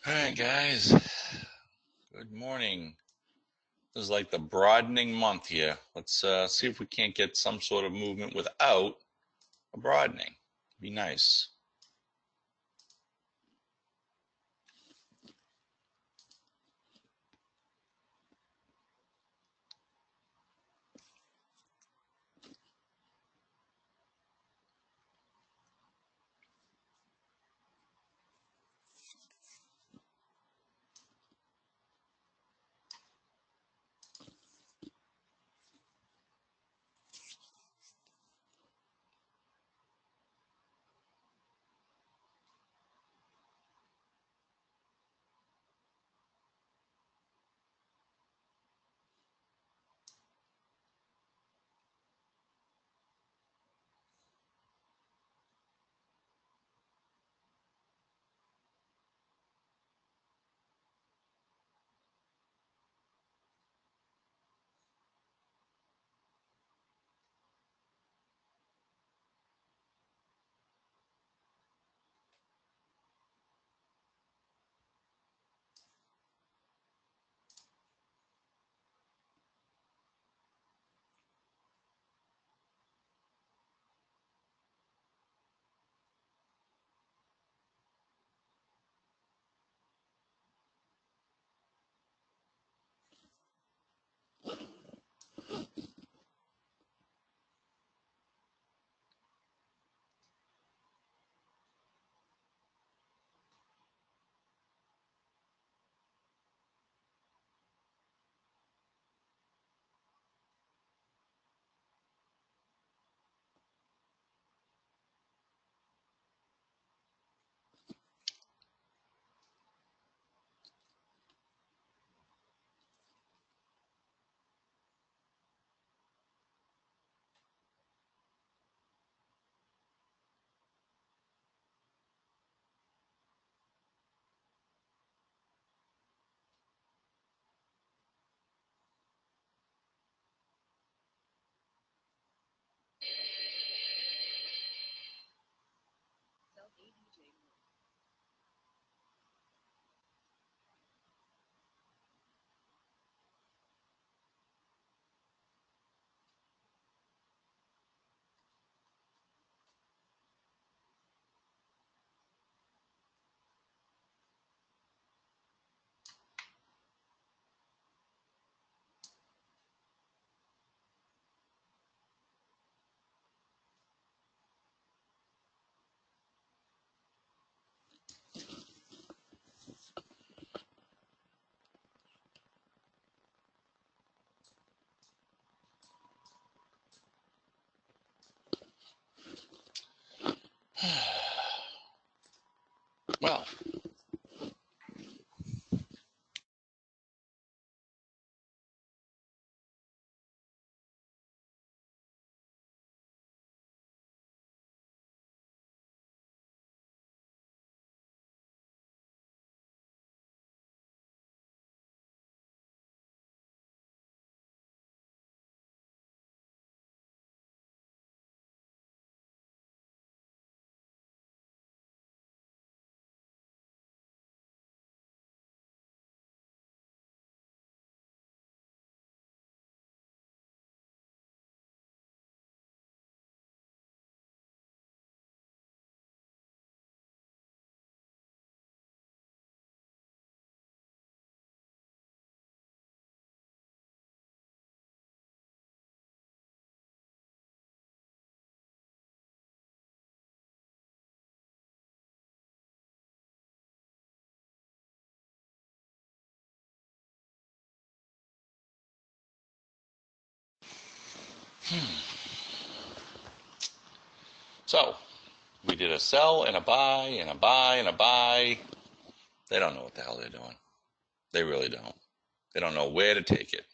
All right, guys. Good morning. This is like the broadening month here. Let's see if we can't get some sort of movement without a broadening. Be nice. Well, so we did a sell and a buy and a buy and a buy. They don't know what the hell they're doing. They really don't. They don't know where to take it.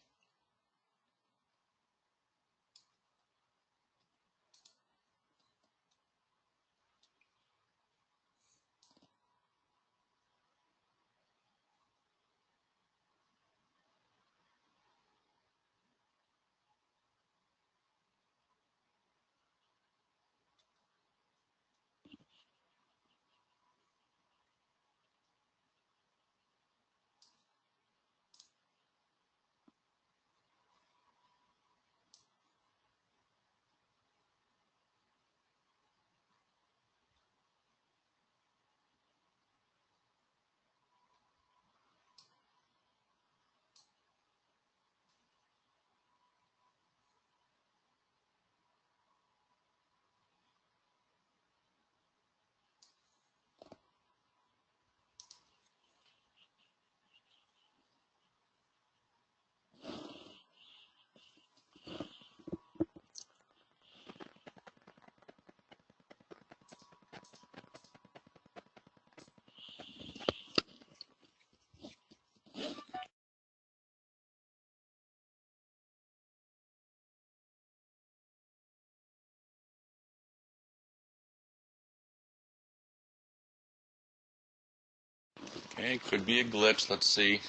Okay, could be a glitch. Let's see.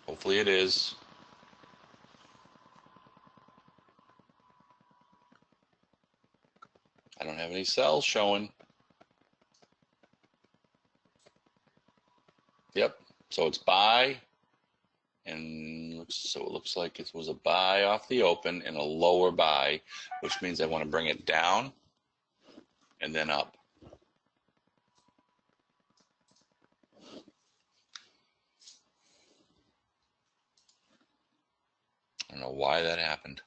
Hopefully it is. I don't have any cells showing. Yep. So it's buy, and so it looks like it was a buy off the open and a lower buy, which means I want to bring it down and then up. I don't know why that happened.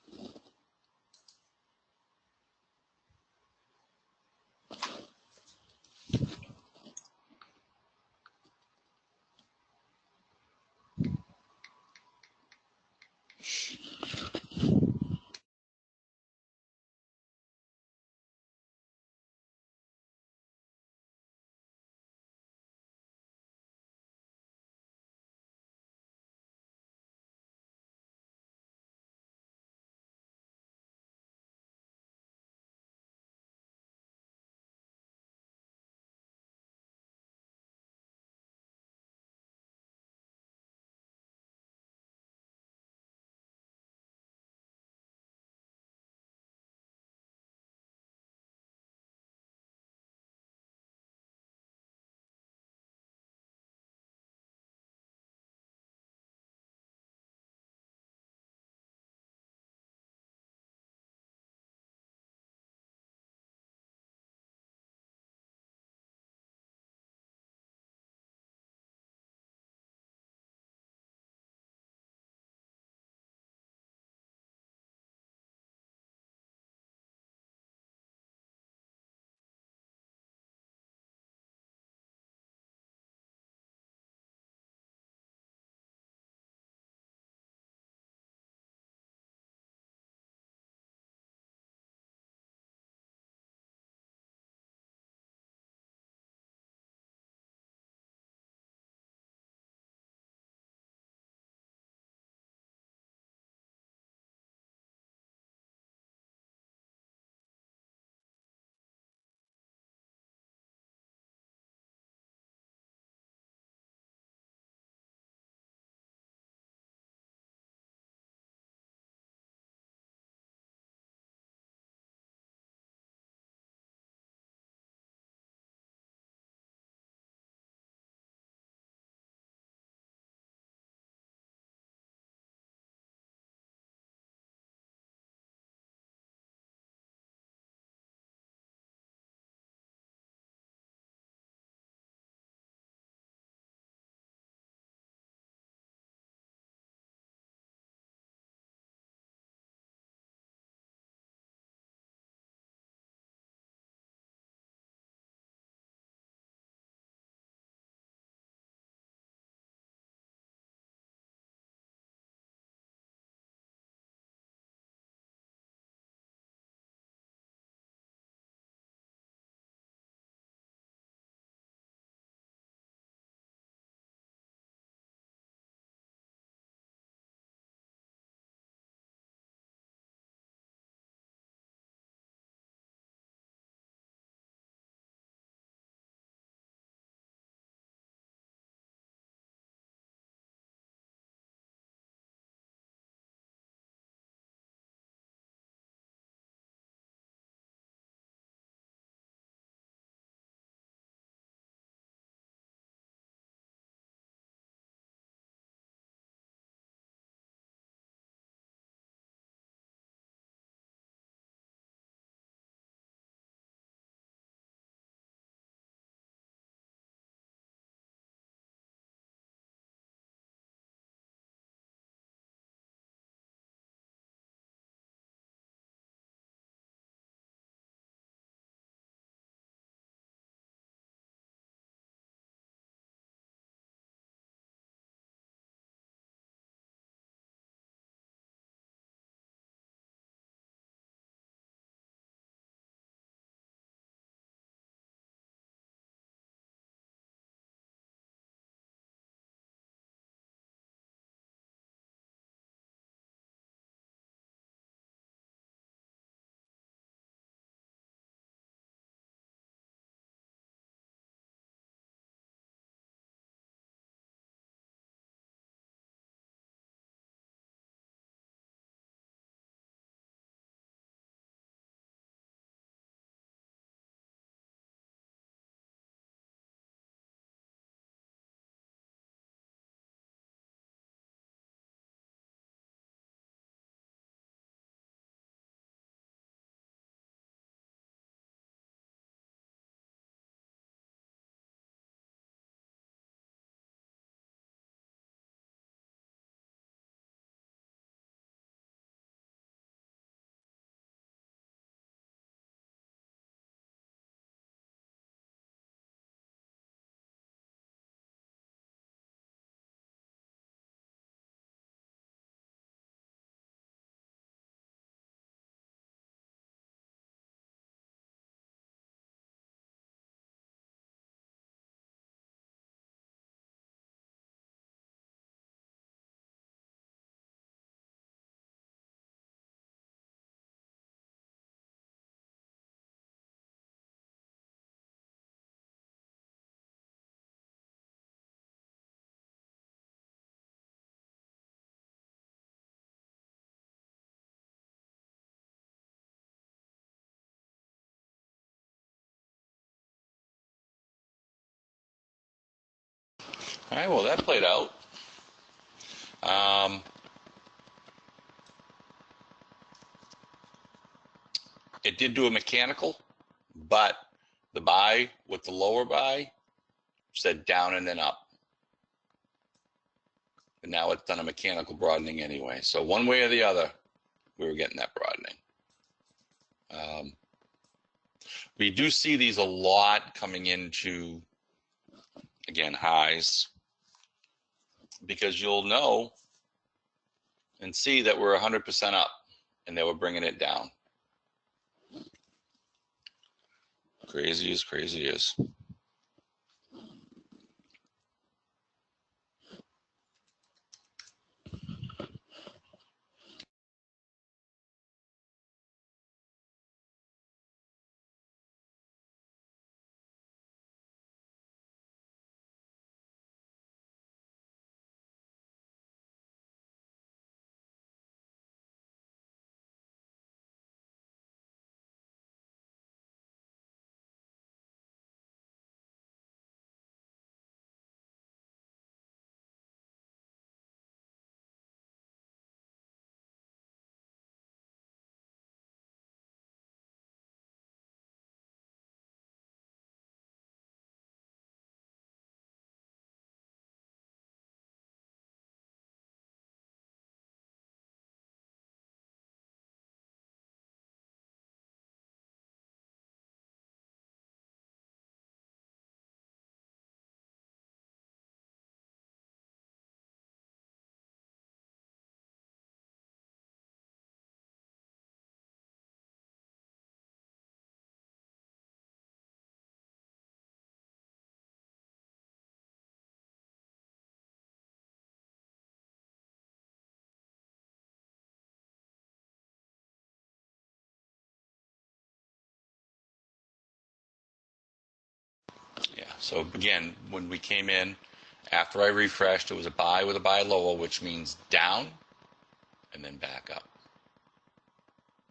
All right, well, that played out. It did do a mechanical, but the buy with the lower buy said down and then up. And now it's done a mechanical broadening anyway. So one way or the other, we were getting that broadening. We do see these a lot coming into, again, highs, because you'll know and see that we're 100% up and they were bringing it down. Crazy as crazy is. Yeah, so again, when we came in, after I refreshed, it was a buy with a buy lower, which means down and then back up.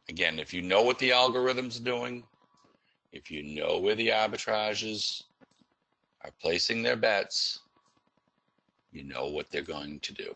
Again, if you know what the algorithm's doing, if you know where the arbitrages are placing their bets, you know what they're going to do.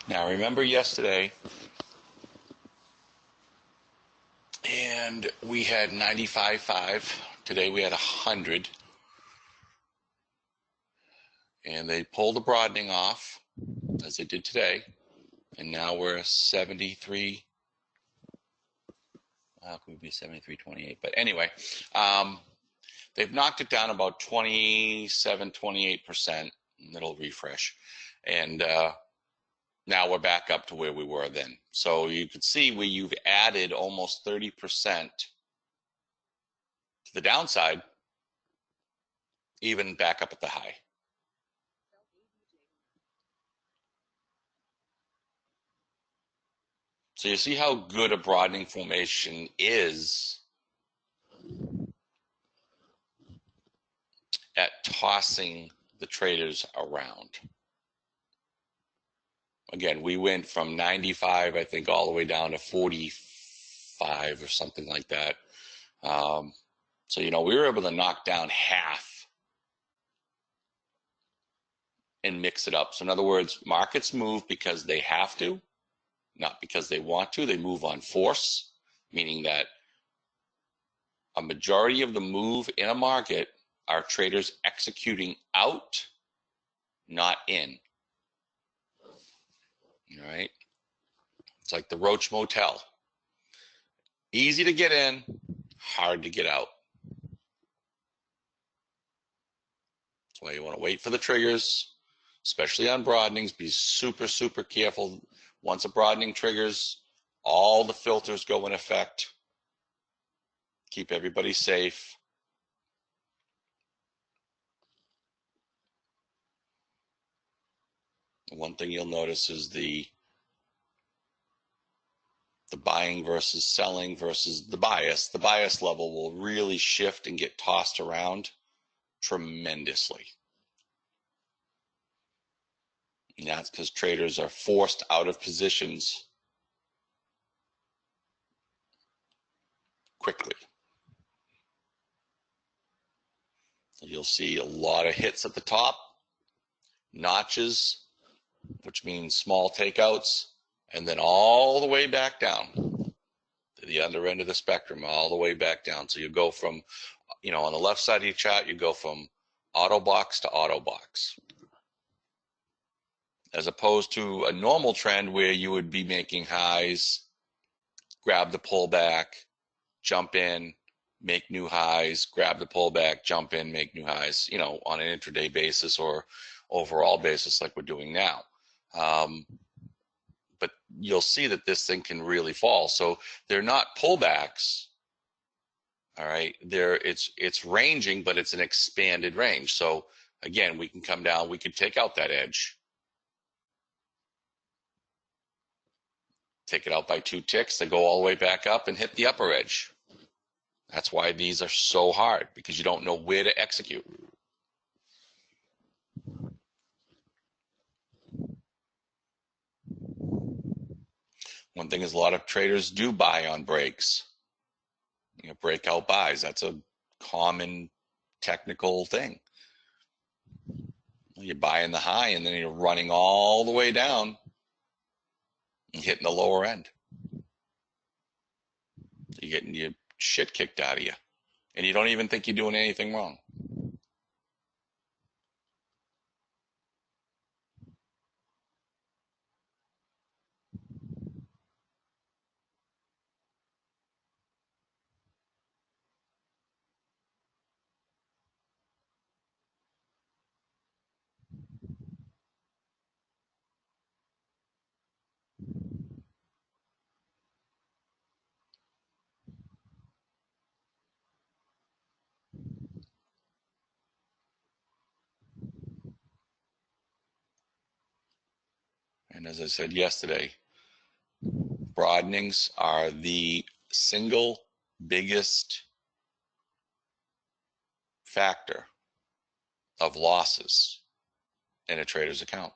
Now remember yesterday, and we had 95.5. Today we had 100. And they pulled the broadening off, as they did today. And now we're 73. How can we be 73.28? But anyway, they've knocked it down about 27, 28%. It'll refresh. And now we're back up to where we were then. So you can see where you've added almost 30% to the downside, even back up at the high. So you see how good a broadening formation is at tossing the traders around. Again, we went from 95, I think, all the way down to 45 or something like that. So, you know, we were able to knock down half and mix it up. So in other words, markets move because they have to, not because they want to. They move on force, meaning that a majority of the move in a market are traders executing out, not in. All right. It's like the Roach Motel. Easy to get in, hard to get out. That's why you want to wait for the triggers, especially on broadenings. Be super, super careful. Once a broadening triggers, all the filters go in effect. Keep everybody safe. One thing you'll notice is the buying versus selling versus the bias. The bias level will really shift and get tossed around tremendously. And that's because traders are forced out of positions quickly. You'll see a lot of hits at the top, notches, which means small takeouts, and then all the way back down to the under end of the spectrum, all the way back down. So you go from, you know, on the left side of your chart, you go from auto box to auto box, as opposed to a normal trend where you would be making highs, grab the pullback, jump in, make new highs, grab the pullback, jump in, make new highs, you know, on an intraday basis or overall basis like we're doing now. But you'll see that this thing can really fall. So they're not pullbacks. All right, it's ranging, but it's an expanded range. So again, we can come down, we could take out that edge, take it out by 2 ticks, then go all the way back up and hit the upper edge. That's why these are so hard, because you don't know where to execute. One thing is a lot of traders do buy on breaks. You know, breakout buys, that's a common technical thing. You're buying the high and then you're running all the way down and hitting the lower end. You're getting your shit kicked out of you, and you don't even think you're doing anything wrong. And as I said yesterday, broadenings are the single biggest factor of losses in a trader's account.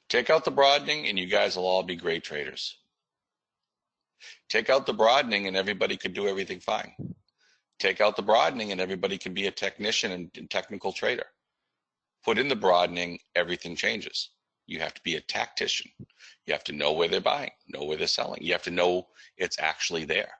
Take out the broadening and you guys will all be great traders. Take out the broadening and everybody could do everything fine. Take out the broadening and everybody can be a technician and technical trader. put in the broadening, everything changes. You have to be a tactician. You have to know where they're buying, know where they're selling. You have to know it's actually there.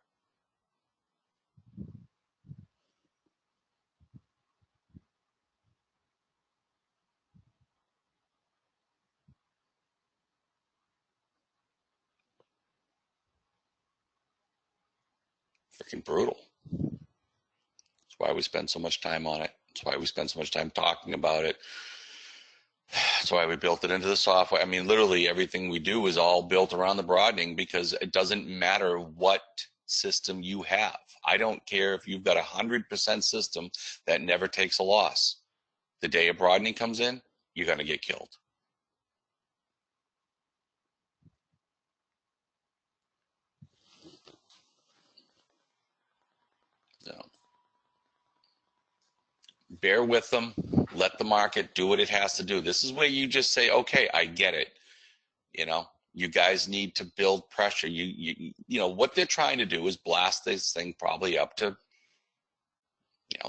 Freaking brutal. That's why we spend so much time on it. That's why we spend so much time talking about it. That's why we built it into the software. I mean, literally everything we do is all built around the broadening, because it doesn't matter what system you have. I don't care if you've got 100% system that never takes a loss. The day a broadening comes in, you're going to get killed. So bear with them. Let the market do what it has to do. This is where you just say, okay, I get it. You know, you guys need to build pressure. You know what they're trying to do is blast this thing probably up to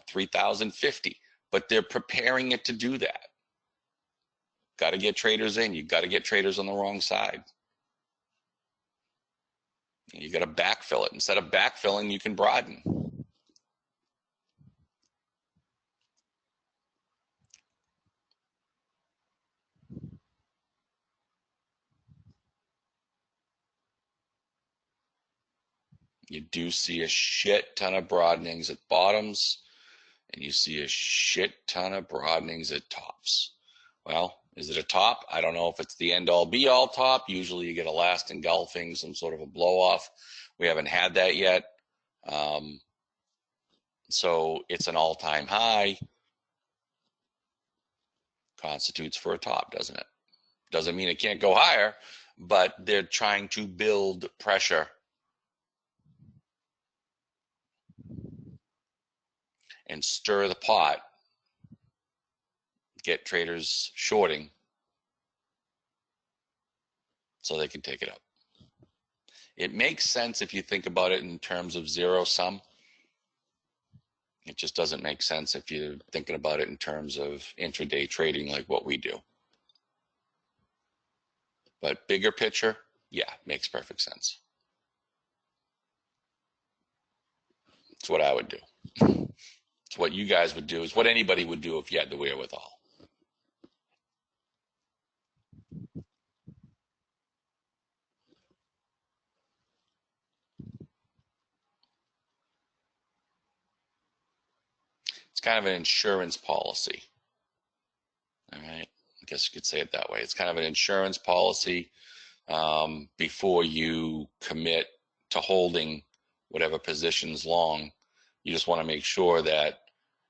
3,050, but they're preparing it to do that. Got to get traders in. You got to get traders on the wrong side. You got to backfill it. Instead of backfilling, you can broaden. You do see a shit ton of broadenings at bottoms, and you see a shit ton of broadenings at tops. Well, is it a top? I don't know if it's the end all be all top. Usually you get a last engulfing, some sort of a blow off. We haven't had that yet. So it's an all-time high. Constitutes for a top, doesn't it? Doesn't mean it can't go higher, but they're trying to build pressure and stir the pot, get traders shorting so they can take it up. It makes sense if you think about it in terms of zero sum. It just doesn't make sense if you're thinking about it in terms of intraday trading like what we do. But bigger picture, yeah, makes perfect sense. It's what I would do. It's what you guys would do. It's what anybody would do if you had the wherewithal. It's kind of an insurance policy. All right. I guess you could say it that way. It's kind of an insurance policy before you commit to holding whatever positions long. You just want to make sure that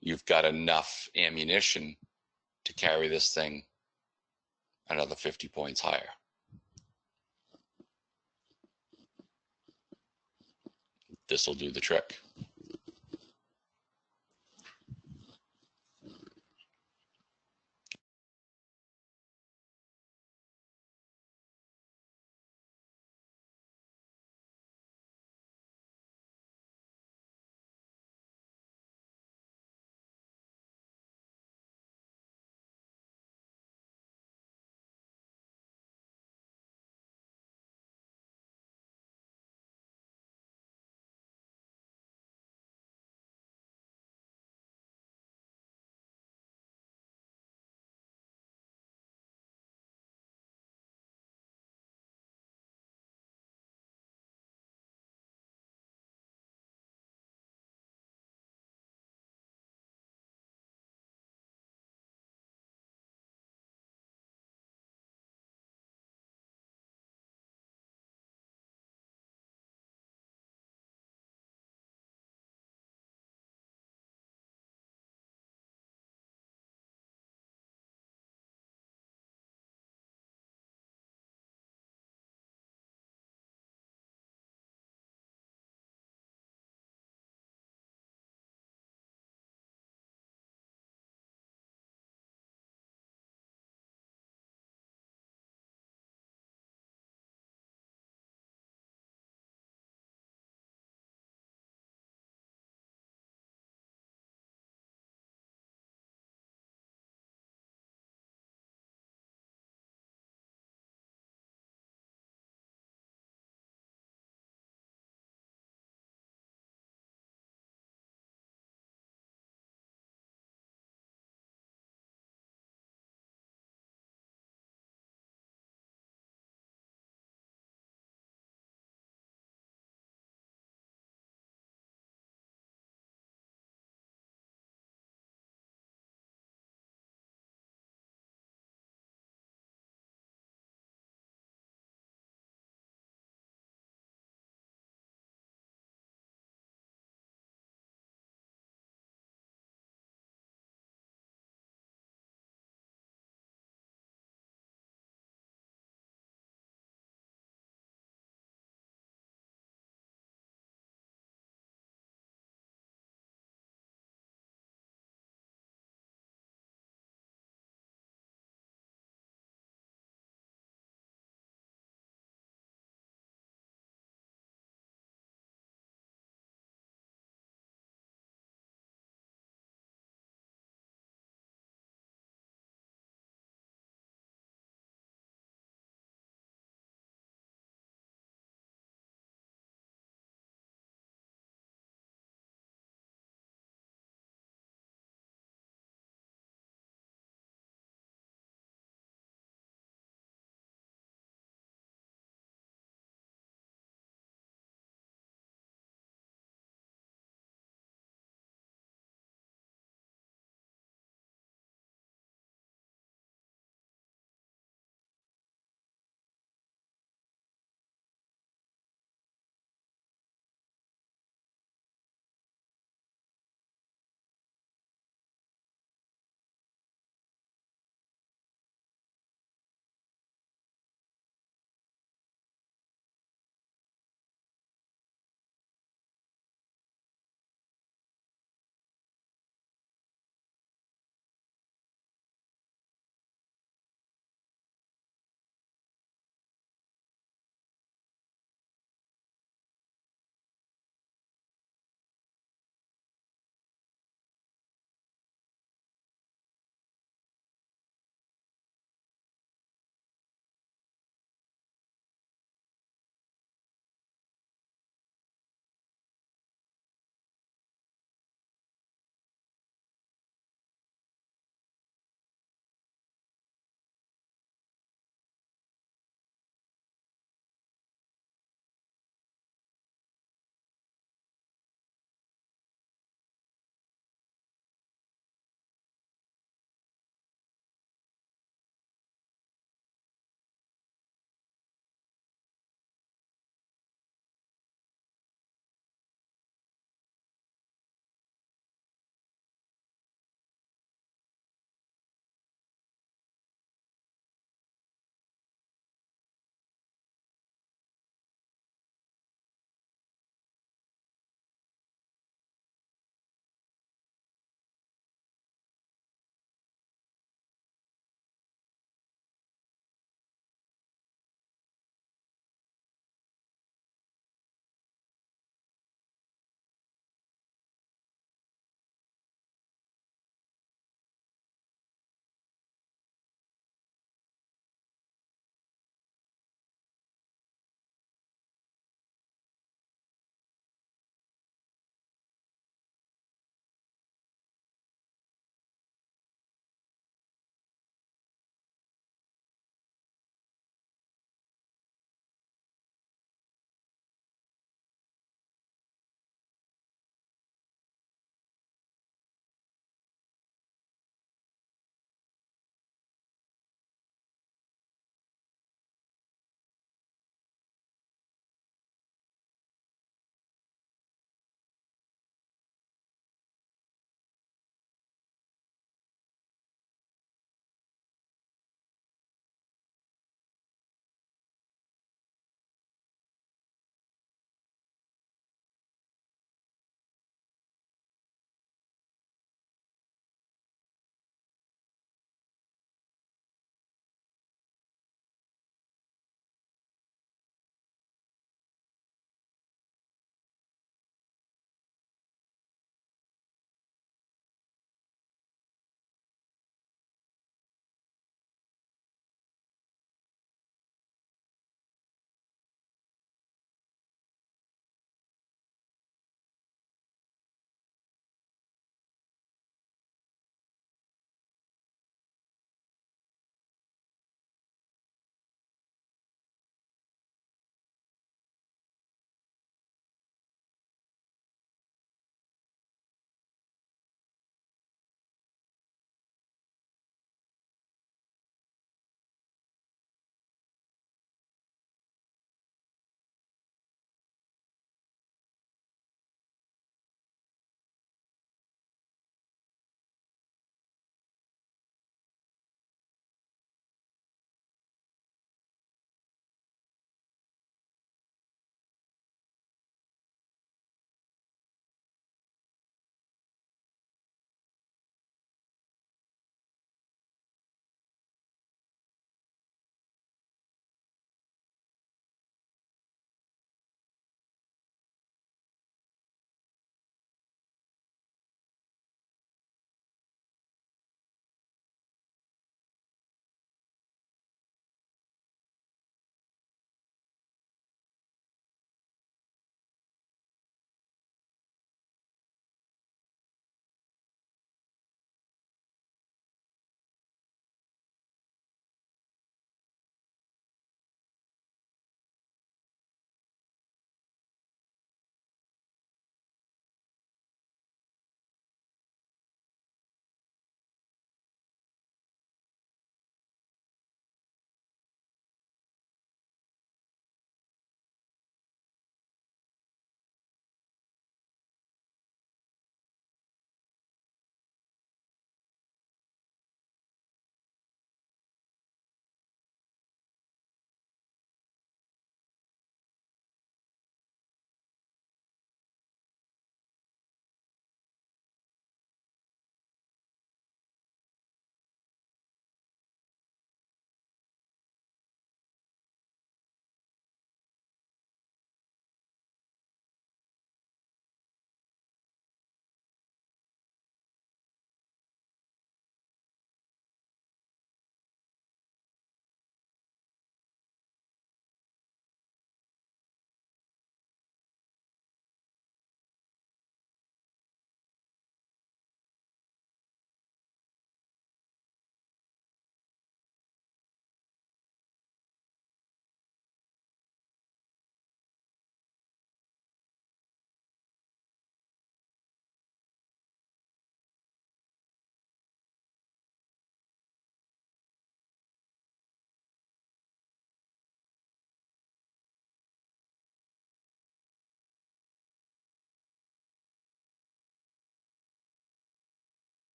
you've got enough ammunition to carry this thing another 50 points higher. This will do the trick.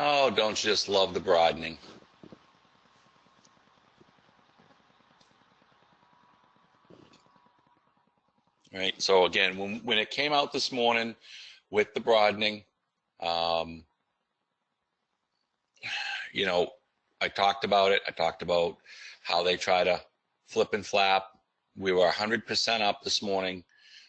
Oh, don't you just love the broadening? Right. So again, when it came out this morning with the broadening, um, you know, I talked about it. I talked about how they try to flip and flap. We were 100% up this morning.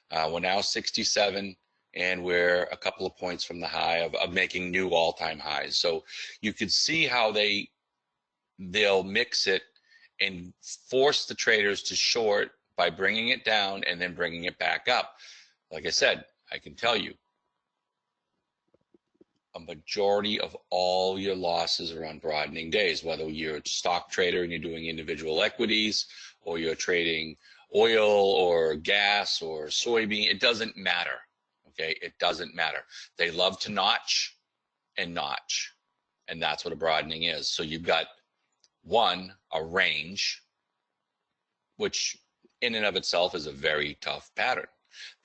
We're now 67, and we're a couple of points from the high of making new all-time highs. So you could see how they'll mix it and force the traders to short by bringing it down and then bringing it back up. Like I said, I can tell you, a majority of all your losses are on broadening days, whether you're a stock trader and you're doing individual equities, or you're trading oil or gas or soybean. It doesn't matter. Okay, it doesn't matter. They love to notch and notch, and that's what a broadening is. So you've got a range, which in and of itself is a very tough pattern.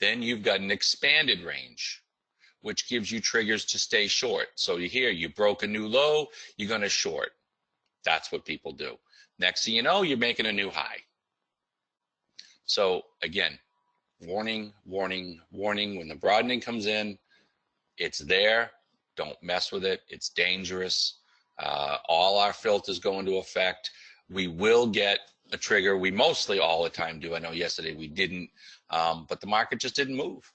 Then you've got an expanded range, which gives you triggers to stay short. So you broke a new low, you're going to short. That's what people do. Next thing you know, you're making a new high. So again, warning, warning, warning. When the broadening comes in, it's there. Don't mess with it. It's dangerous. All our filters go into effect. We will get a trigger. We mostly all the time do. I know yesterday we didn't, but the market just didn't move.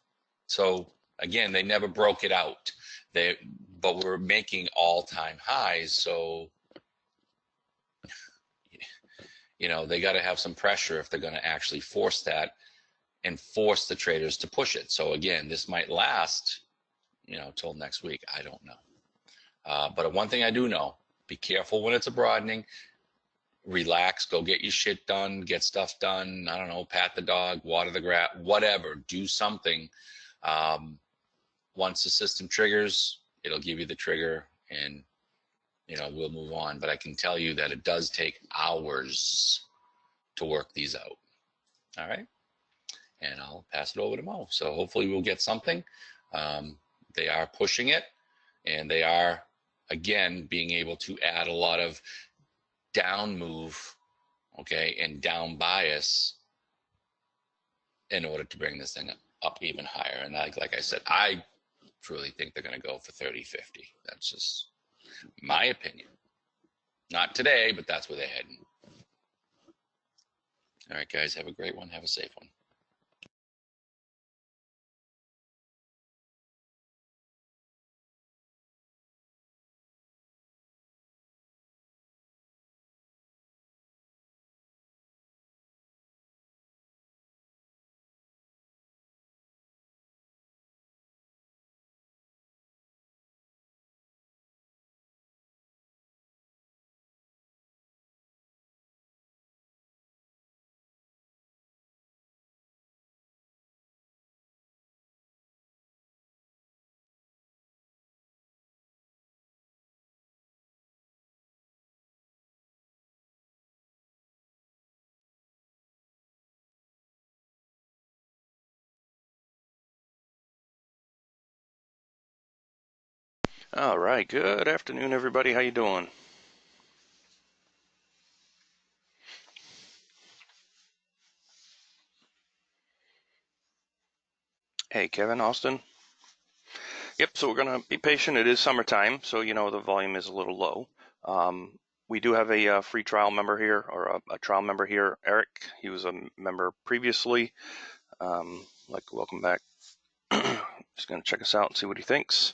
So again, they never broke it out. But we're making all-time highs. So, they got to have some pressure if they're going to actually force that and force the traders to push it. So again, this might last, till next week. I don't know. But one thing I do know, be careful when it's a broadening. Relax, go get your shit done, get stuff done. I don't know, pat the dog, water the grass, whatever, do something. Once the system triggers, it'll give you the trigger and, we'll move on. But I can tell you that it does take hours to work these out. All right. And I'll pass it over to Mo. So hopefully we'll get something. They are pushing it, and they are, again, being able to add a lot of down move, okay, and down bias in order to bring this thing up even higher. And like I said, I truly think they're going to go for 30-50. That's just my opinion. Not today, but that's where they're heading. All right, guys, have a great one. Have a safe one. All right, good afternoon, everybody. How you doing? Hey, Kevin, Austin. Yep, so we're going to be patient. It is summertime, so the volume is a little low. We do have a free trial member here, or a trial member here, Eric. He was a member previously. Welcome back. Just going to check us out and see what he thinks.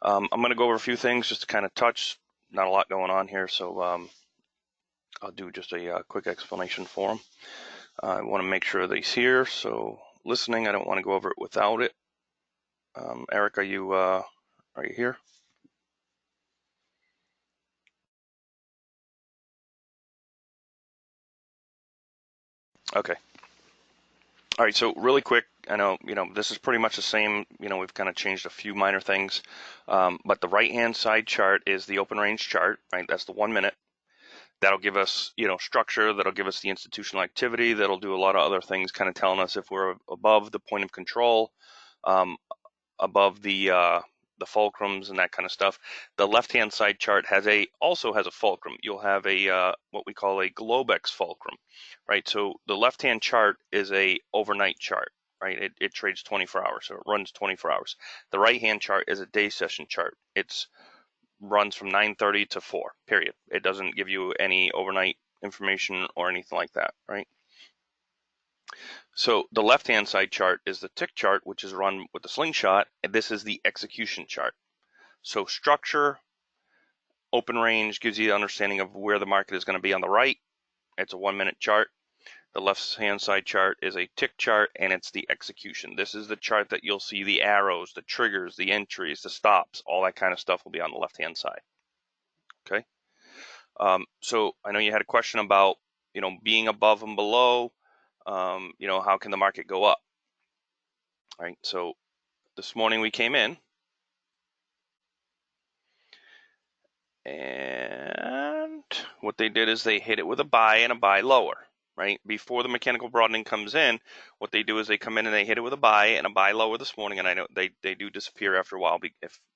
I'm going to go over a few things just to kind of touch. Not a lot going on here, so I'll do just a quick explanation for him. I want to make sure that he's here, so listening, I don't want to go over it without it. Eric, are you here? Okay. All right. So really quick, I know this is pretty much the same. We've kind of changed a few minor things, but the right-hand side chart is the open range chart. Right. That's the 1 minute. That'll give us structure. That'll give us the institutional activity. That'll do a lot of other things, kind of telling us if we're above the point of control, above the the fulcrums and that kind of stuff. The left-hand side chart also has a fulcrum. You'll have a what we call a Globex fulcrum, right? So the left-hand chart is a overnight chart, right? It trades 24 hours, so it runs 24 hours. The right-hand chart is a day session chart. It's runs from 9:30 to 4, period. It doesn't give you any overnight information or anything like that, right? So the left-hand side chart is the tick chart, which is run with the slingshot, and this is the execution chart. So structure, open range gives you the understanding of where the market is going to be on the right. It's a 1-minute chart. The left-hand side chart is a tick chart, and it's the execution. This is the chart that you'll see the arrows, the triggers, the entries, the stops, all that kind of stuff will be on the left-hand side. Okay. So I know you had a question about, being above and below. How can the market go up? All right. So this morning we came in, and what they did is they hit it with a buy and a buy lower, right? Before the mechanical broadening comes in, what they do is they come in and they hit it with a buy and a buy lower this morning, and I know they do disappear after a while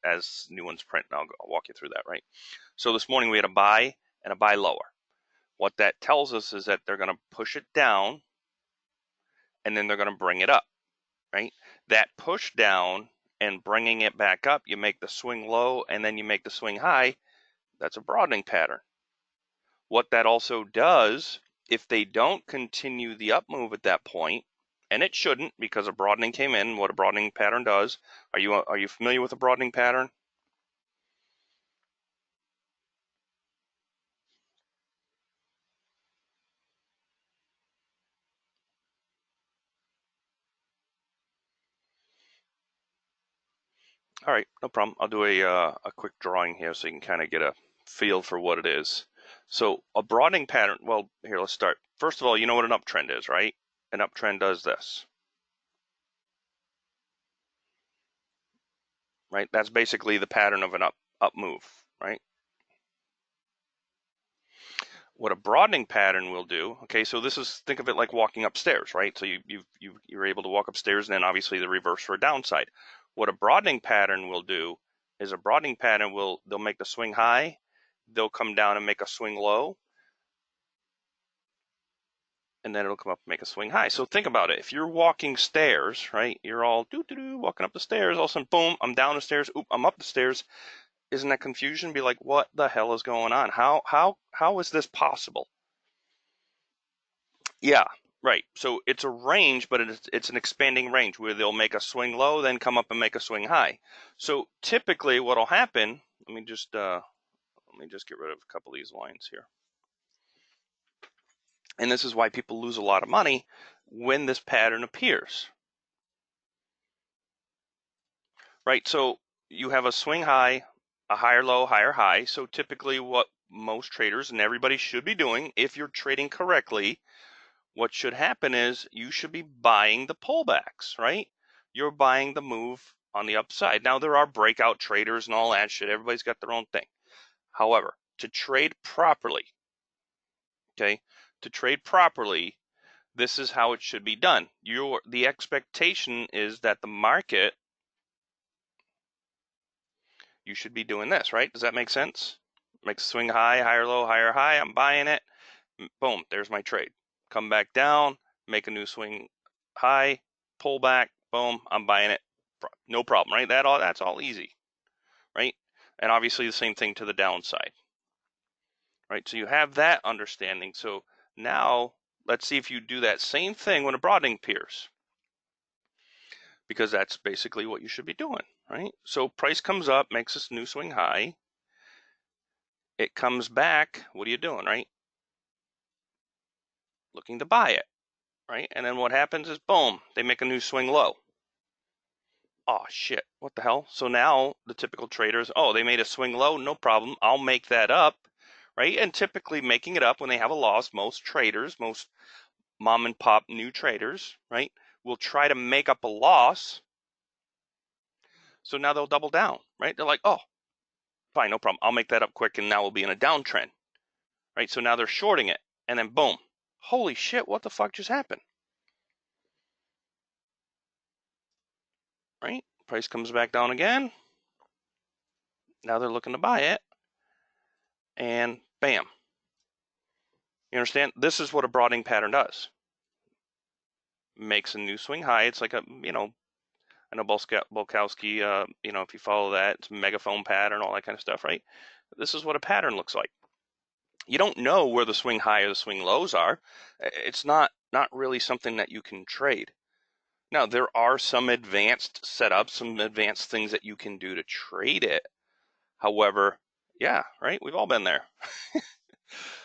as new ones print, and I'll walk you through that, right? So this morning we had a buy and a buy lower. What that tells us is that they're going to push it down, and then they're going to bring it up, right? That push down and bringing it back up, you make the swing low, and then you make the swing high. That's a broadening pattern. What that also does, if they don't continue the up move at that point, and it shouldn't because a broadening came in, what a broadening pattern does. Are you familiar with a broadening pattern? All right, no problem. I'll do a quick drawing here so you can kind of get a feel for what it is. So a broadening pattern, well, here, let's start. First of all, you know what an uptrend is, right? An uptrend does this, right? That's basically the pattern of an up move, right? What a broadening pattern will do, okay, so think of it like walking upstairs, right? So you're able to walk upstairs, and then obviously the reverse for a downside. What a broadening pattern will do is they'll make the swing high, they'll come down and make a swing low, and then it'll come up and make a swing high. So think about it. If you're walking stairs, right, you're all walking up the stairs, all of a sudden, boom, I'm down the stairs, oop, I'm up the stairs. Isn't that confusion? Be like, what the hell is going on? How is this possible? Yeah, right. So it's a range, but it's an expanding range where they'll make a swing low, then come up and make a swing high. So typically what'll happen, let me just get rid of a couple of these lines here. And this is why people lose a lot of money when this pattern appears. Right? So you have a swing high, a higher low, higher high. So typically what most traders and everybody should be doing, if you're trading correctly, what should happen is you should be buying the pullbacks, right? You're buying the move on the upside. Now, there are breakout traders and all that shit. Everybody's got their own thing. However, to trade properly, okay, this is how it should be done. The expectation is that the market, you should be doing this, right? Does that make sense? Makes a swing high, higher low, higher high. I'm buying it. Boom, there's my trade. Come back down, make a new swing high, pull back, boom, I'm buying it. No problem, right? That's all easy, right? And obviously the same thing to the downside, right? So you have that understanding. So now let's see if you do that same thing when a broadening appears, because that's basically what you should be doing, right? So price comes up, makes this new swing high. It comes back. What are you doing, right? Looking to buy it, right? And then what happens is, boom, they make a new swing low. Oh shit, what the hell? So now the typical traders, oh, they made a swing low, no problem, I'll make that up, right? And typically making it up when they have a loss, most traders, most mom and pop new traders, right, will try to make up a loss. So now they'll double down, right? They're like, oh, fine, no problem, I'll make that up quick, and now we'll be in a downtrend, right? So now they're shorting it, and then boom, holy shit, what the fuck just happened? Right? Price comes back down again. Now they're looking to buy it, and bam. You understand? This is what a broadening pattern does. Makes a new swing high. It's like a, I know Bolkowski, if you follow that, it's a megaphone pattern, all that kind of stuff, right? This is what a pattern looks like. You don't know where the swing high or the swing lows are. It's not really something that you can trade. Now, there are some advanced setups, some advanced things that you can do to trade it. However, yeah, right? We've all been there.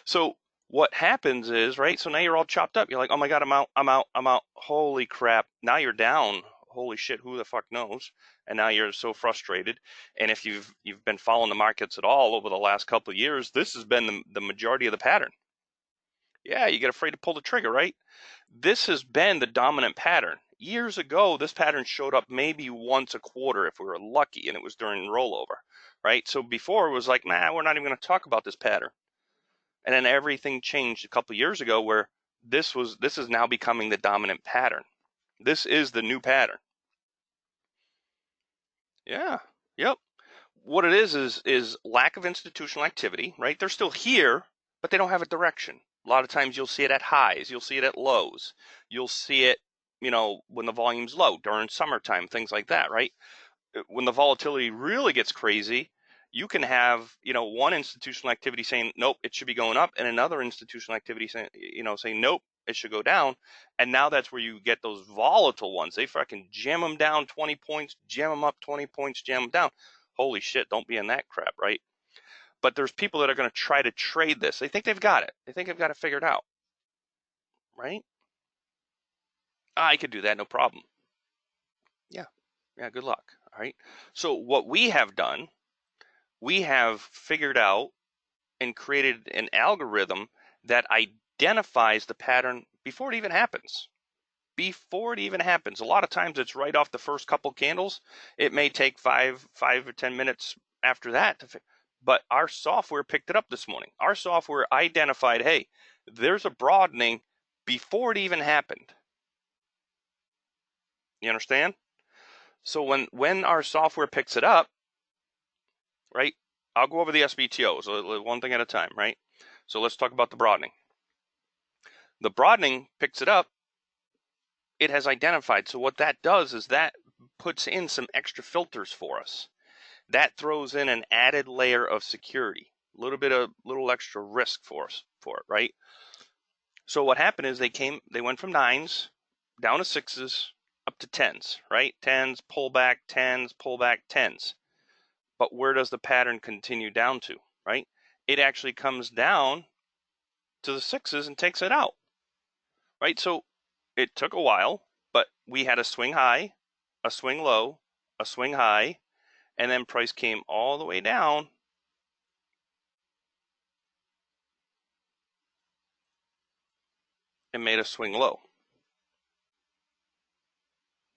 So what happens is, right? So now you're all chopped up. You're like, oh my God, I'm out. Holy crap. Now you're down. Holy shit, who the fuck knows? And now you're so frustrated. And if you've been following the markets at all over the last couple of years, this has been the majority of the pattern. Yeah, you get afraid to pull the trigger, right? This has been the dominant pattern. Years ago, this pattern showed up maybe once a quarter if we were lucky, and it was during rollover, right? So before it was like, nah, we're not even going to talk about this pattern. And then everything changed a couple of years ago where this is now becoming the dominant pattern. This is the new pattern. Yeah. Yep. What it is lack of institutional activity, right? They're still here, but they don't have a direction. A lot of times you'll see it at highs, you'll see it at lows, you'll see it, when the volume's low during summertime, things like that, right? When the volatility really gets crazy, you can have, one institutional activity saying, nope, it should be going up, and another institutional activity saying, nope, it should go down. And now that's where you get those volatile ones. They fucking jam them down 20 points, jam them up 20 points, jam them down. Holy shit, don't be in that crap, right? But there's people that are going to try to trade this. They think they've got it. They think they've got it figured out, right? I could do that, no problem. Yeah. Yeah, good luck. All right. So what we have done, we have figured out and created an algorithm that identifies the pattern before it even happens. Before it even happens. A lot of times it's right off the first couple candles. It may take 5 or 10 minutes after that but our software picked it up this morning. Our software identified, hey, there's a broadening before it even happened. You understand? So when our software picks it up, right? I'll go over the SBTOs, one thing at a time, right? So let's talk about the broadening. The broadening picks it up. It has identified. So what that does is that puts in some extra filters for us. That throws in an added layer of security, a little extra risk for us for it, right? So what happened is they went from 9s down to 6s up to 10s, right? 10s, pull back, 10s, pull back, 10s. But where does the pattern continue down to, right? It actually comes down to the 6s and takes it out, right? So it took a while, but we had a swing high, a swing low, a swing high, and then price came all the way down and made a swing low,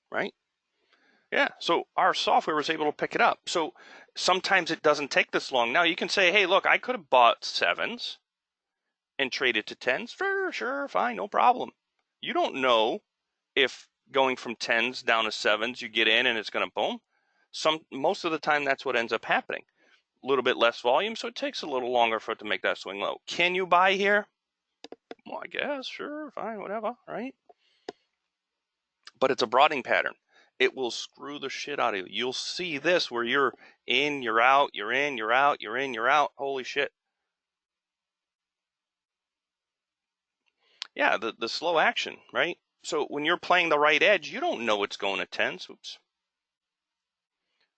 right? Yeah, so our software was able to pick it up. So sometimes it doesn't take this long. Now you can say, hey, look, I could have bought 7s and traded to 10s. For sure, fine, no problem. You don't know if going from 10s down to 7s, you get in and it's going to boom. Most of the time, that's what ends up happening. A little bit less volume, so it takes a little longer for it to make that swing low. Can you buy here? Well, I guess, sure, fine, whatever, right? But it's a broadening pattern. It will screw the shit out of you. You'll see this where you're in, you're out, you're in, you're out, you're in, you're out. Holy shit. Yeah, the slow action, right? So when you're playing the right edge, you don't know it's going to 10s. Oops.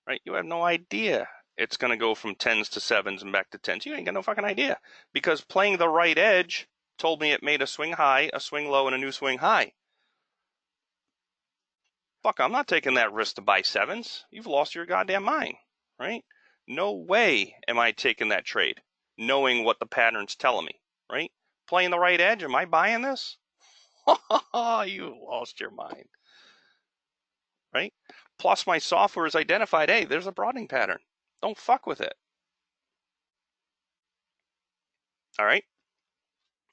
Right? You have no idea it's going to go from 10s to 7s and back to 10s. You ain't got no fucking idea. Because playing the right edge told me it made a swing high, a swing low, and a new swing high. Fuck, I'm not taking that risk to buy 7s. You've lost your goddamn mind, right? No way am I taking that trade, knowing what the pattern's telling me, right? Playing the right edge, am I buying this? You lost your mind, right? Plus, my software has identified, hey, there's a broadening pattern. Don't fuck with it. All right?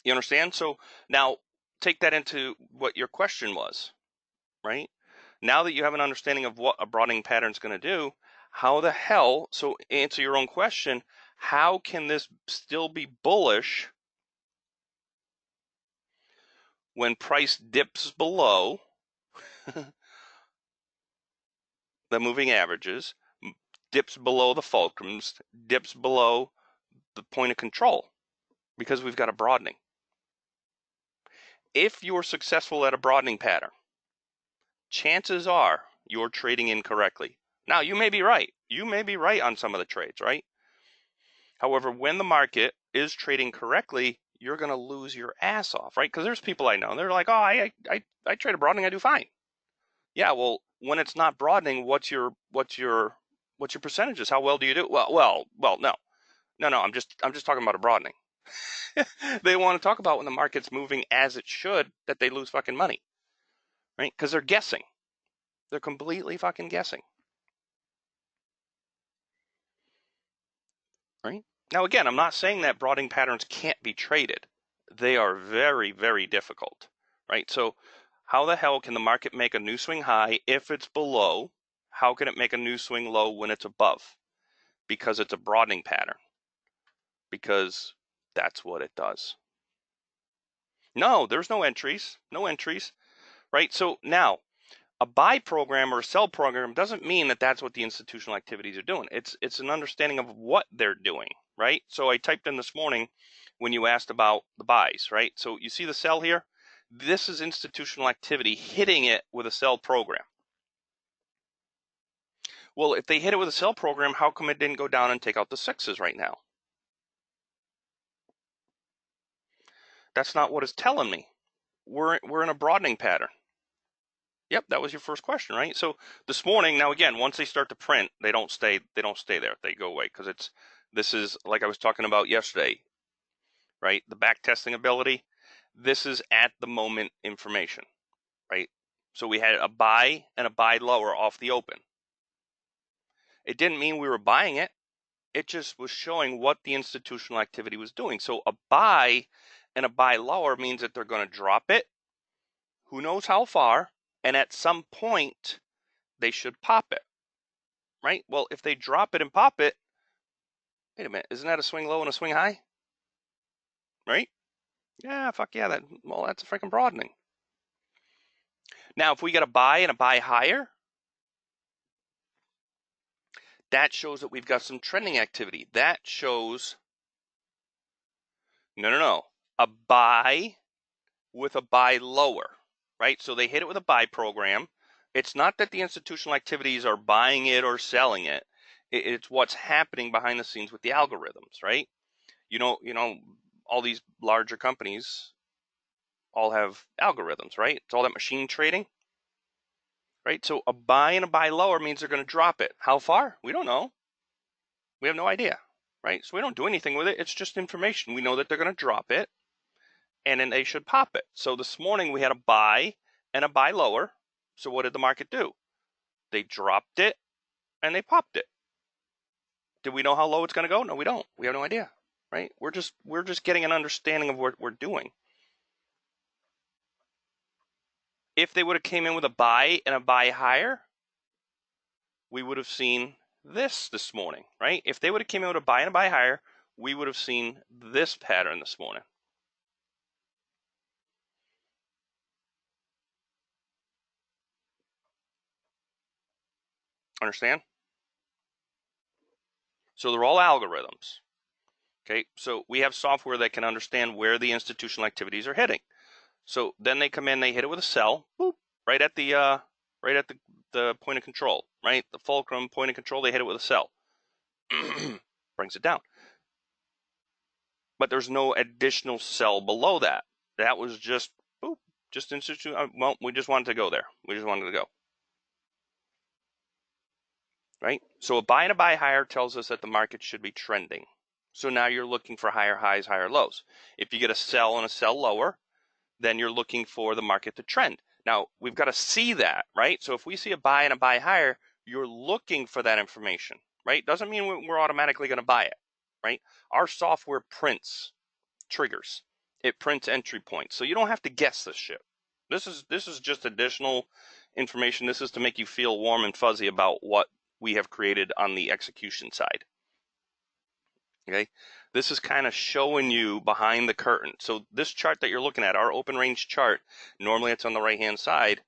You understand? So now take that into what your question was, right? Now that you have an understanding of what a broadening pattern is going to do, how the hell, so answer your own question, how can this still be bullish when price dips below the moving averages, dips below the fulcrums, dips below the point of control? Because we've got a broadening. If you're successful at a broadening pattern, chances are you're trading incorrectly. Now, you may be right. You may be right on some of the trades, right? However, when the market is trading correctly, you're going to lose your ass off, right? Because there's people I know, they're like, oh, I trade a broadening, I do fine. Yeah, well, when it's not broadening, what's your percentages? How well do you do? Well, no. I'm just talking about a broadening. They want to talk about when the market's moving as it should, that they lose fucking money, right? Because they're guessing. They're completely fucking guessing, right? Now, again, I'm not saying that broadening patterns can't be traded. They are very, very difficult, right? So how the hell can the market make a new swing high if it's below? How can it make a new swing low when it's above? Because it's a broadening pattern. Because that's what it does. No, there's no entries. No entries, right? So now, a buy program or a sell program doesn't mean that that's what the institutional activities are doing. It's an understanding of what they're doing, right? So I typed in this morning when you asked about the buys, right? So you see the sell here? This is institutional activity hitting it with a sell program. Well, if they hit it with a sell program, how come it didn't go down and take out the sixes right now? That's not what it's telling me. We're in a broadening pattern. Yep, that was your first question, right? So this morning, now again, once they start to print, they don't stay there. They go away because this is like I was talking about yesterday, right? The back testing ability. This is at the moment information, right? So we had a buy and a buy lower off the open. It didn't mean we were buying it. It just was showing what the institutional activity was doing. So a buy and a buy lower means that they're going to drop it. Who knows how far? And at some point, they should pop it, right? Well, if they drop it and pop it, wait a minute, isn't that a swing low and a swing high? Right? Yeah, fuck yeah, that's a freaking broadening. Now, if we get a buy and a buy higher, that shows that we've got some trending activity. That shows, no, a buy with a buy lower, right? So they hit it with a buy program. It's not that the institutional activities are buying it or selling it. It's what's happening behind the scenes with the algorithms, right? You know, all these larger companies all have algorithms, right? It's all that machine trading, right? So a buy and a buy lower means they're going to drop it. How far? We don't know. We have no idea, right? So we don't do anything with it. It's just information. We know that they're going to drop it, and then they should pop it. So this morning we had a buy and a buy lower. So what did the market do? They dropped it and they popped it. Do we know how low it's going to go? No, we don't. We have no idea, right? We're just getting an understanding of what we're doing. If they would have came in with a buy and a buy higher, we would have seen this morning, right? If they would have came in with a buy and a buy higher, we would have seen this pattern this morning. Understand? So they're all algorithms. Okay, so we have software that can understand where the institutional activities are hitting. So then they come in, they hit it with a sell, boop, right at the point of control, right? The fulcrum point of control, they hit it with a sell. Brings it down. But there's no additional sell below that. That was just, boop, just well, we just wanted to go there. We just wanted to go. Right? So a buy and a buy higher tells us that the market should be trending. So now you're looking for higher highs, higher lows. If you get a sell and a sell lower, then you're looking for the market to trend. Now, we've got to see that, right? So if we see a buy and a buy higher, you're looking for that information, right? Doesn't mean we're automatically going to buy it, right? Our software prints triggers. It prints entry points. So you don't have to guess this shit. This is just additional information. This is to make you feel warm and fuzzy about what we have created on the execution side. Okay, this is kind of showing you behind the curtain. So this chart that you're looking at, our open range chart, normally it's on the right hand side.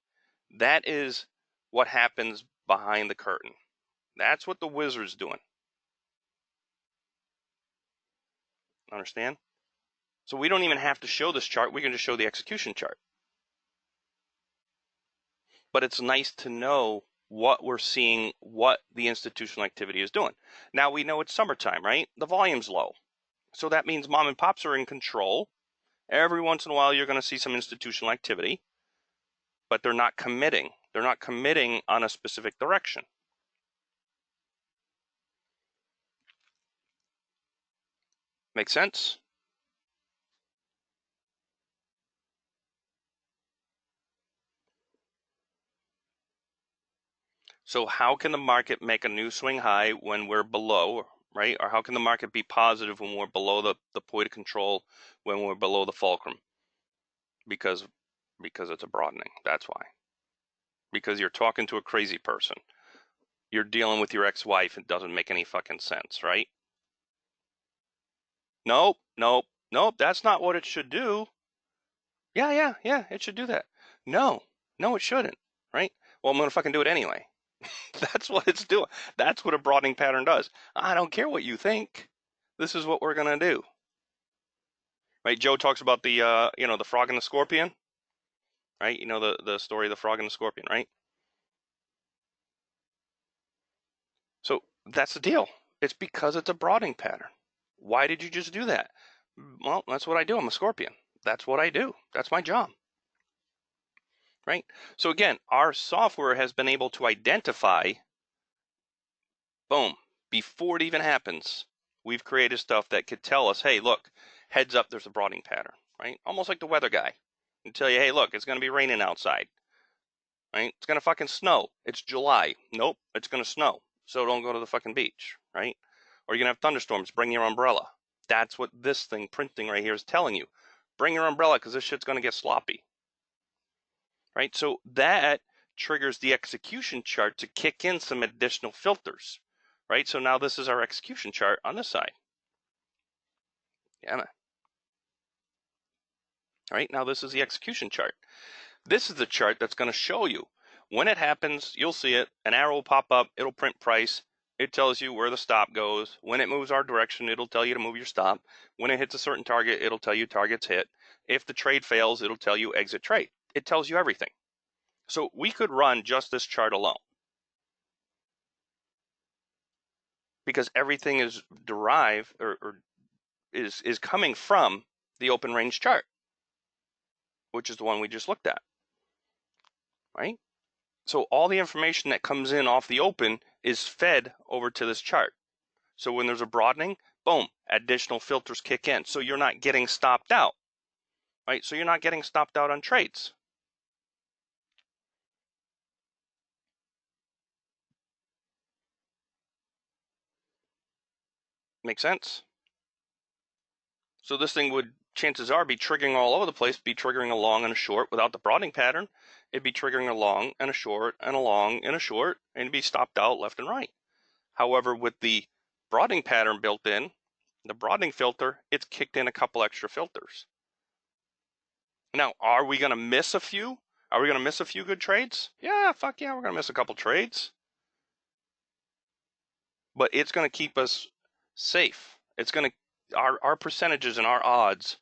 That is what happens behind the curtain. That's what the wizard's doing. Understand? So we don't even have to show this chart. We can just show the execution chart. But it's nice to know what we're seeing, what the institutional activity is doing. Now we know it's summertime, right? The volume's low. So that means mom and pops are in control. Every once in a while, you're going to see some institutional activity, but they're not committing. They're not committing on a specific direction. Make sense? So how can the market make a new swing high when we're below, right? Or how can the market be positive when we're below the point of control, when we're below the fulcrum? Because it's a broadening. That's why. Because you're talking to a crazy person. You're dealing with your ex-wife. It doesn't make any fucking sense, right? Nope, nope, nope. That's not what it should do. Yeah, it should do that. No, it shouldn't, right? Well, I'm going to fucking do it anyway. That's what it's doing. That's what a broadening pattern does. I don't care what you think. This is what we're going to do. Right? Joe talks about the, the frog and the scorpion, right? You know, the story of the frog and the scorpion, right? So that's the deal. It's because it's a broadening pattern. Why did you just do that? Well, that's what I do. I'm a scorpion. That's what I do. That's my job. Right? So again, our software has been able to identify, boom, before it even happens, we've created stuff that could tell us, hey, look, heads up, there's a broadening pattern, right? Almost like the weather guy. And tell you, hey, look, it's going to be raining outside, right? It's going to fucking snow. It's July. Nope, it's going to snow. So don't go to the fucking beach, right? Or you're going to have thunderstorms. Bring your umbrella. That's what this thing printing right here is telling you. Bring your umbrella because this shit's going to get sloppy. Right? So that triggers the execution chart to kick in some additional filters. Right? So now this is our execution chart on this side. Yeah, man. Right? Now this is the execution chart. This is the chart that's going to show you. When it happens, you'll see it. An arrow will pop up. It'll print price. It tells you where the stop goes. When it moves our direction, it'll tell you to move your stop. When it hits a certain target, it'll tell you target's hit. If the trade fails, it'll tell you exit trade. It tells you everything. So we could run just this chart alone, because everything is derived or is coming from the open range chart, which is the one we just looked at, right? So all the information that comes in off the open is fed over to this chart. So when there's a broadening, boom, additional filters kick in. So you're not getting stopped out, right? So you're not getting stopped out on trades. Make sense? So this thing would, chances are, be triggering all over the place, be triggering a long and a short without the broadening pattern. It'd be triggering a long and a short and a long and a short, and it'd be stopped out left and right. However, with the broadening pattern built in, the broadening filter, it's kicked in a couple extra filters. Now, are we going to miss a few? Are we going to miss a few good trades? Yeah, fuck yeah, we're going to miss a couple trades. But it's going to keep us safe. It's going to, our percentages and our odds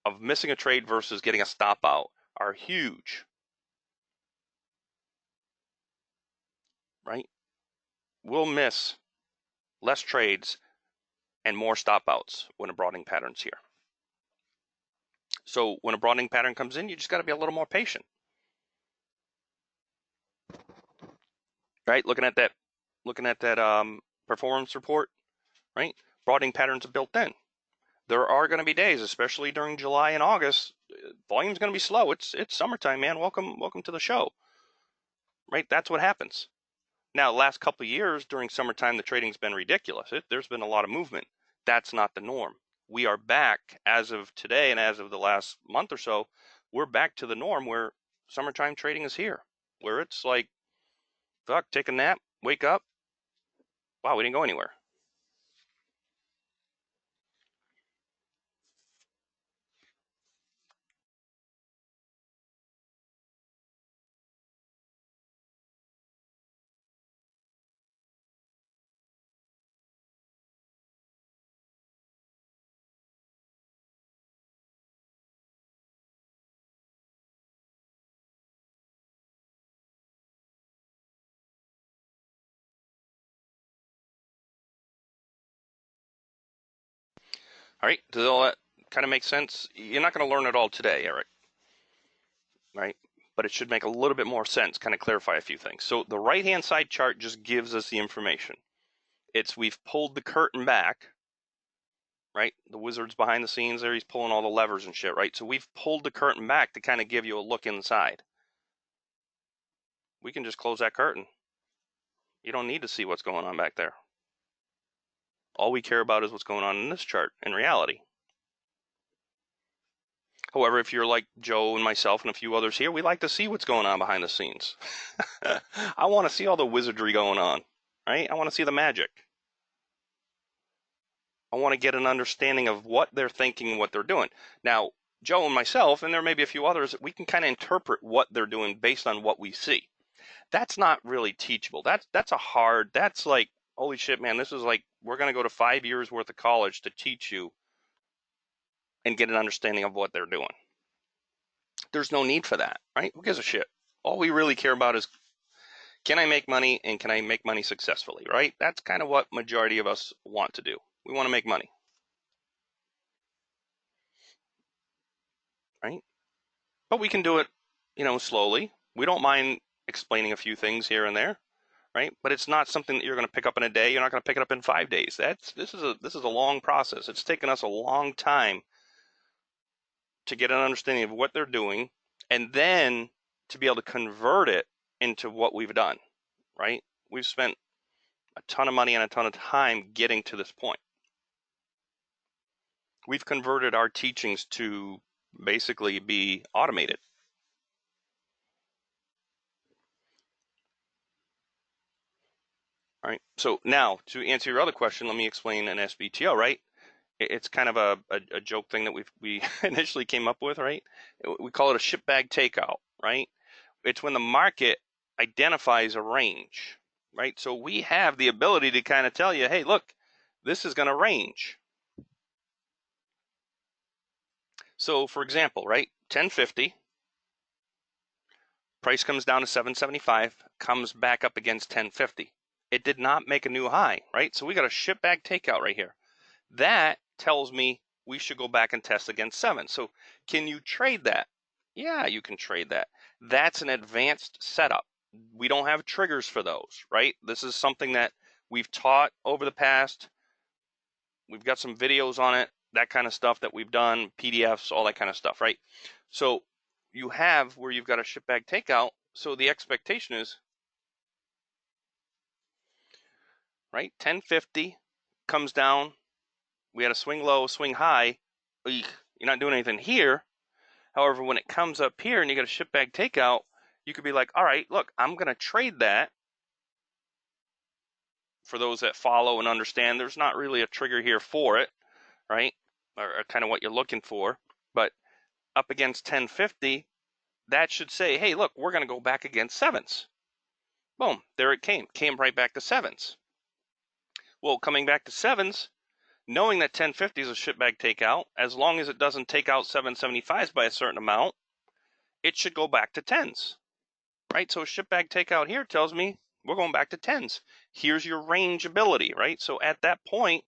of missing a trade versus getting a stop out are huge, right? We'll miss less trades and more stop outs when a broadening pattern's here. So when a broadening pattern comes in, you just got to be a little more patient, right? Looking at that performance report, right? Broadening patterns are built in. There are going to be days, especially during July and August, volume's going to be slow. It's summertime, man. Welcome to the show, right? That's what happens. Now, last couple of years during summertime, the trading's been ridiculous. There's been a lot of movement. That's not the norm. We are back as of today and as of the last month or so, we're back to the norm where summertime trading is here, where it's like, fuck, take a nap, wake up. Wow, we didn't go anywhere. All right, does all that kind of make sense? You're not going to learn it all today, Eric, right? But it should make a little bit more sense, kind of clarify a few things. So the right-hand side chart just gives us the information. We've pulled the curtain back, right? The wizard's behind the scenes there. He's pulling all the levers and shit, right? So we've pulled the curtain back to kind of give you a look inside. We can just close that curtain. You don't need to see what's going on back there. All we care about is what's going on in this chart in reality. However, if you're like Joe and myself and a few others here, we like to see what's going on behind the scenes. I want to see all the wizardry going on, right? I want to see the magic. I want to get an understanding of what they're thinking and what they're doing. Now, Joe and myself, and there may be a few others, we can kind of interpret what they're doing based on what we see. That's not really teachable. That's like, holy shit, man, this is like, we're going to go to 5 years worth of college to teach you and get an understanding of what they're doing. There's no need for that, right? Who gives a shit? All we really care about is, can I make money, and can I make money successfully, right? That's kind of what majority of us want to do. We want to make money, right? But we can do it, slowly. We don't mind explaining a few things here and there, right? But it's not something that you're going to pick up in a day. You're not going to pick it up in 5 days. This is a long process. It's taken us a long time to get an understanding of what they're doing, and then to be able to convert it into what we've done, right? We've spent a ton of money and a ton of time getting to this point. We've converted our teachings to basically be automated. All right. So now to answer your other question, let me explain an SBTO, right? It's kind of a joke thing that we initially came up with, right? We call it a ship bag takeout, right? It's when the market identifies a range, right? So we have the ability to kind of tell you, hey, look, this is going to range. So for example, right, 1050, price comes down to 775, comes back up against 1050. It did not make a new high, right? So we got a ship bag takeout right here. That tells me we should go back and test against 7. So can you trade that? Yeah, you can trade that. That's an advanced setup. We don't have triggers for those, right? This is something that we've taught over the past. We've got some videos on it, that kind of stuff that we've done, PDFs, all that kind of stuff, right? So you have where you've got a ship bag takeout. So the expectation is, right, 1050 comes down. We had a swing low, swing high. You're not doing anything here. However, when it comes up here and you get a ship bag takeout, you could be like, all right, look, I'm going to trade that. For those that follow and understand, there's not really a trigger here for it, right? Or kind of what you're looking for. But up against 1050, that should say, hey, look, we're going to go back against 7s. Boom, there it came right back to 7s. Well, coming back to 7s, knowing that 1050 is a ship bag takeout, as long as it doesn't take out 775s by a certain amount, it should go back to 10s, right? So a ship bag takeout here tells me we're going back to 10s. Here's your range ability, right? So at that point,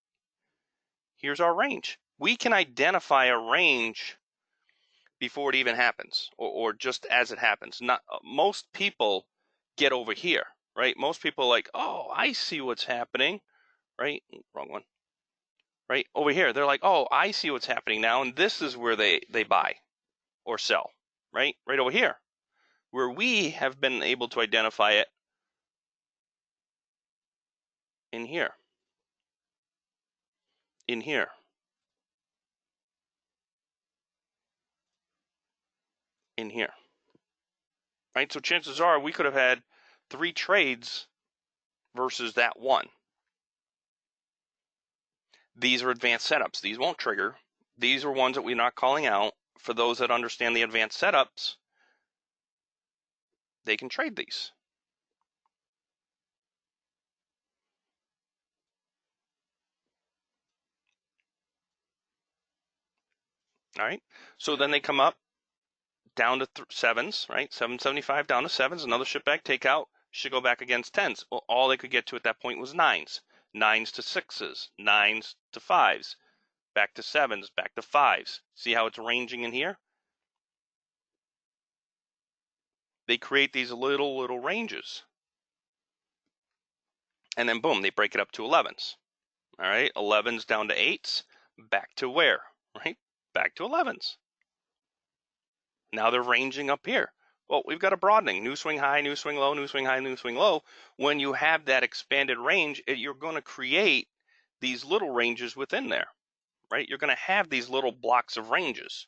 here's our range. We can identify a range before it even happens, or just as it happens. Not most people get over here, right? Most people are like, oh, I see what's happening, right? Wrong one. Right over here, they're like, oh, I see what's happening now, and this is where they buy or sell, right over here, where we have been able to identify it in here, in here, in here, right? So chances are we could have had 3 trades versus that one. These are advanced setups. These won't trigger. These are ones that we're not calling out. For those that understand the advanced setups, they can trade these. All right. So then they come up down to sevens, right? 775 down to sevens. Another ship back takeout should go back against tens. Well, all they could get to at that point was nines. Nines to sixes, nines to fives, back to sevens, back to fives. See how it's ranging in here? They create these little ranges. And then boom, they break it up to 11s. All right, 11s down to 8s, back to where? Right? Back to 11s. Now they're ranging up here. Well, we've got a broadening, new swing high, new swing low, new swing high, new swing low. When you have that expanded range, you're going to create these little ranges within there, right? You're going to have these little blocks of ranges.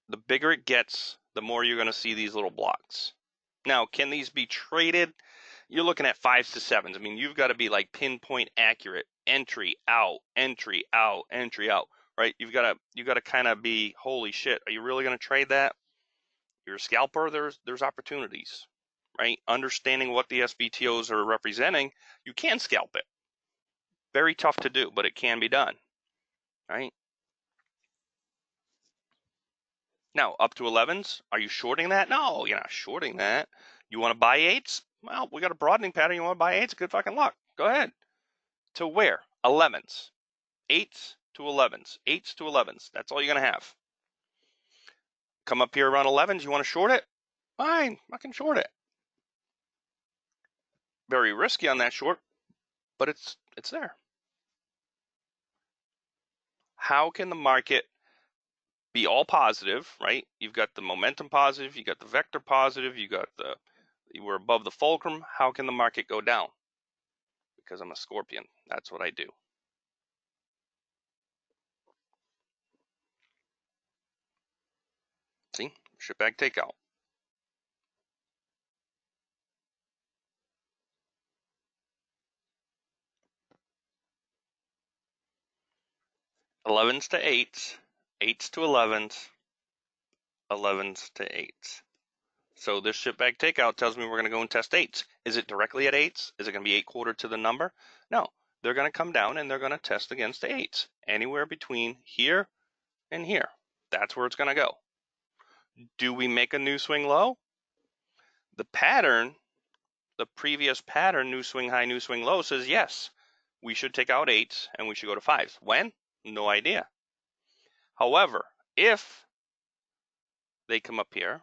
The bigger it gets, the more you're going to see these little blocks. Now, can these be traded? You're looking at 5s to 7s. I mean, you've got to be like pinpoint accurate. Entry out, entry out, entry out. Right? You've got to kind of be, holy shit, are you really going to trade that? You're a scalper, there's opportunities. Right? Understanding what the SBTOs are representing, you can scalp it. Very tough to do, but it can be done. Right? Now, up to 11s, are you shorting that? No, you're not shorting that. You want to buy 8s? Well, we got a broadening pattern. You want to buy 8s? Good fucking luck. Go ahead. To where? 11s. 8s to 11s. 8s to 11s. That's all you're going to have. Come up here around 11s. You want to short it? Fine. I can short it. Very risky on that short, but it's there. How can the market be all positive, right? You've got the momentum positive, you got the vector positive, we're above the fulcrum. How can the market go down? Because I'm a Scorpion. That's what I do. See? Ship back takeout. Elevens to eights, eights to 11s, 11s to 8s. So this ship back takeout tells me we're going to go and test 8s. Is it directly at 8s? Is it going to be 8/4 to the number? No. They're going to come down and they're going to test against the 8s. Anywhere between here and here. That's where it's going to go. Do we make a new swing low? The pattern, the previous pattern, new swing high, new swing low, says yes. We should take out 8s and we should go to 5s. When? No idea. However, if they come up here,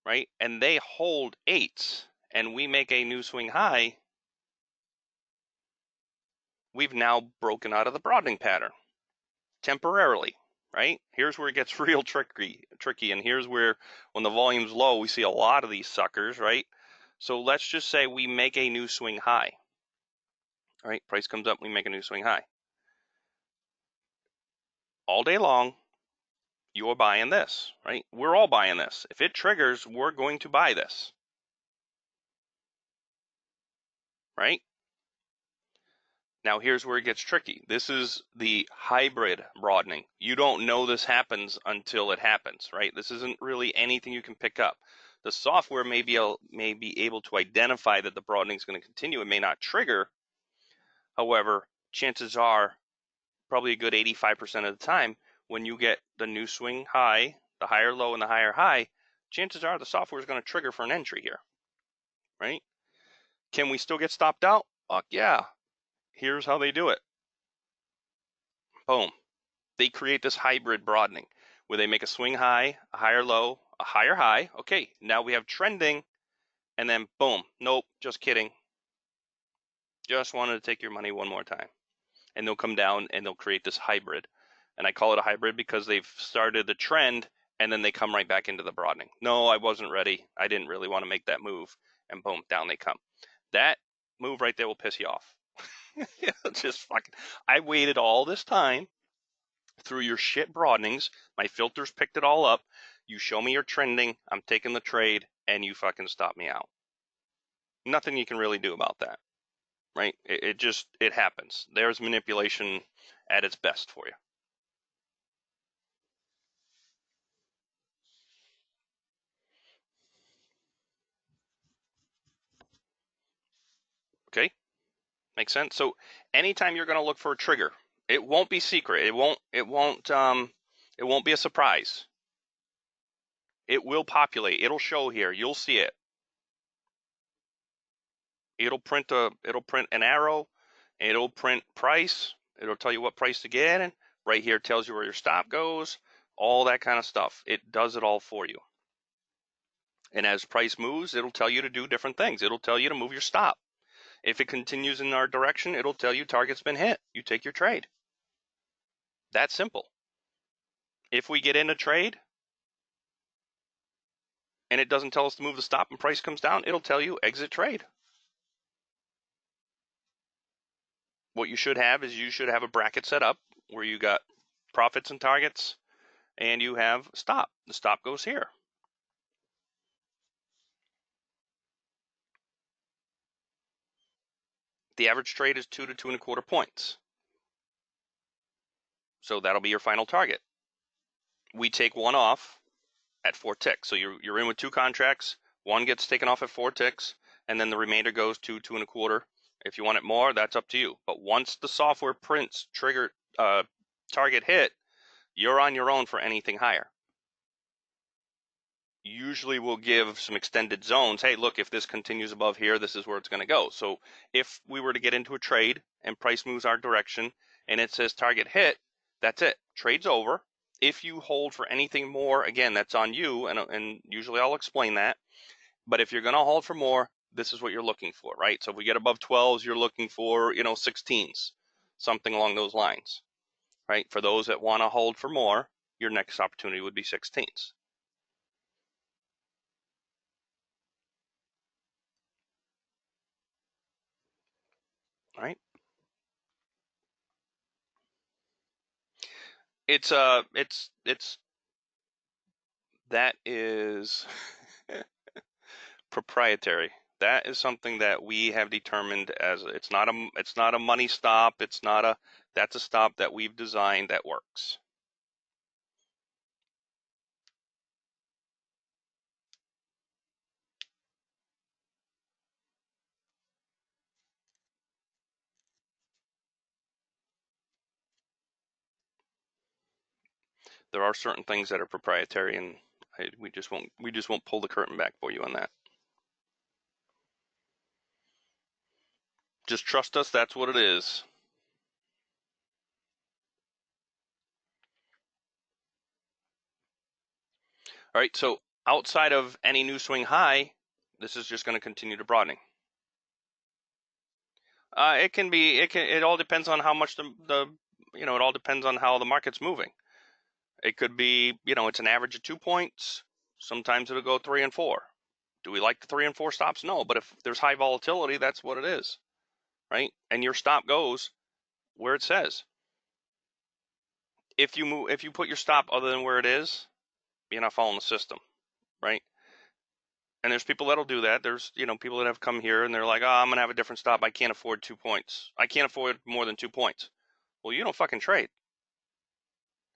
right, and they hold 8s and we make a new swing high, we've now broken out of the broadening pattern temporarily, right? Here's where it gets real tricky, and here's where, when the volume's low, we see a lot of these suckers, right? So let's just say we make a new swing high, right? Price comes up, we make a new swing high. All day long, you're buying this, right? We're all buying this. If it triggers, we're going to buy this, right? Now, here's where it gets tricky. This is the hybrid broadening. You don't know this happens until it happens, right? This isn't really anything you can pick up. The software may be able to identify that the broadening is going to continue. It may not trigger. However, chances are probably a good 85% of the time when you get the new swing high, the higher low, and the higher high, chances are the software is going to trigger for an entry here, right? Can we still get stopped out? Fuck yeah. Here's how they do it. Boom. They create this hybrid broadening where they make a swing high, a higher low, a higher high. Okay, now we have trending, and then boom. Nope, just kidding. Just wanted to take your money one more time. And they'll come down and they'll create this hybrid. And I call it a hybrid because they've started the trend and then they come right back into the broadening. No, I wasn't ready. I didn't really want to make that move. And boom, down they come. That move right there will piss you off. Just fucking, I waited all this time through your shit broadenings. My filters picked it all up. You show me you're trending. I'm taking the trade and you fucking stop me out. Nothing you can really do about that, right? It happens. There's manipulation at its best for you. Okay, makes sense. So anytime you're going to look for a trigger, it won't be secret. It won't be a surprise. It will populate. It'll show here. You'll see it. It'll print an arrow. It'll print price. It'll tell you what price to get in. Right here it tells you where your stop goes. All that kind of stuff. It does it all for you. And as price moves, it'll tell you to do different things. It'll tell you to move your stop. If it continues in our direction, it'll tell you target's been hit. You take your trade. That's simple. If we get in a trade and it doesn't tell us to move the stop and price comes down, it'll tell you exit trade. What you should have is you should have a bracket set up where you got profits and targets and you have stop. The stop goes here. The average trade is 2 to 2.25 points. So that'll be your final target. We take one off at 4 ticks. So you're in with 2 contracts. One gets taken off at 4 ticks, and then the remainder goes to 2.25. If you want it more, that's up to you. But once the software prints trigger target hit, you're on your own for anything higher. Usually we'll give some extended zones. Hey, look, if this continues above here, this is where it's going to go. So if we were to get into a trade and price moves our direction and it says target hit, that's it. Trade's over. If you hold for anything more, again, that's on you, and usually I'll explain that. But if you're going to hold for more, this is what you're looking for, right? So if we get above 12s, you're looking for, 16s, something along those lines, right? For those that want to hold for more, your next opportunity would be 16s. Right? It's that is proprietary. That is something that we have determined as it's not a money stop. That's a stop that we've designed that works. There are certain things that are proprietary, and we just won't pull the curtain back for you on that. Just trust us. That's what it is. All right. So outside of any new swing high, this is just going to continue to broadening. It all depends on how much it all depends on how the market's moving. It could be, it's an average of 2 points. Sometimes it'll go 3 and 4. Do we like the 3 and 4 stops? No, but if there's high volatility, that's what it is, right? And your stop goes where it says. If you put your stop other than where it is, you're not following the system, right? And there's people that'll do that. There's, people that have come here and they're like, oh, I'm going to have a different stop. I can't afford 2 points. I can't afford more than 2 points. Well, you don't fucking trade.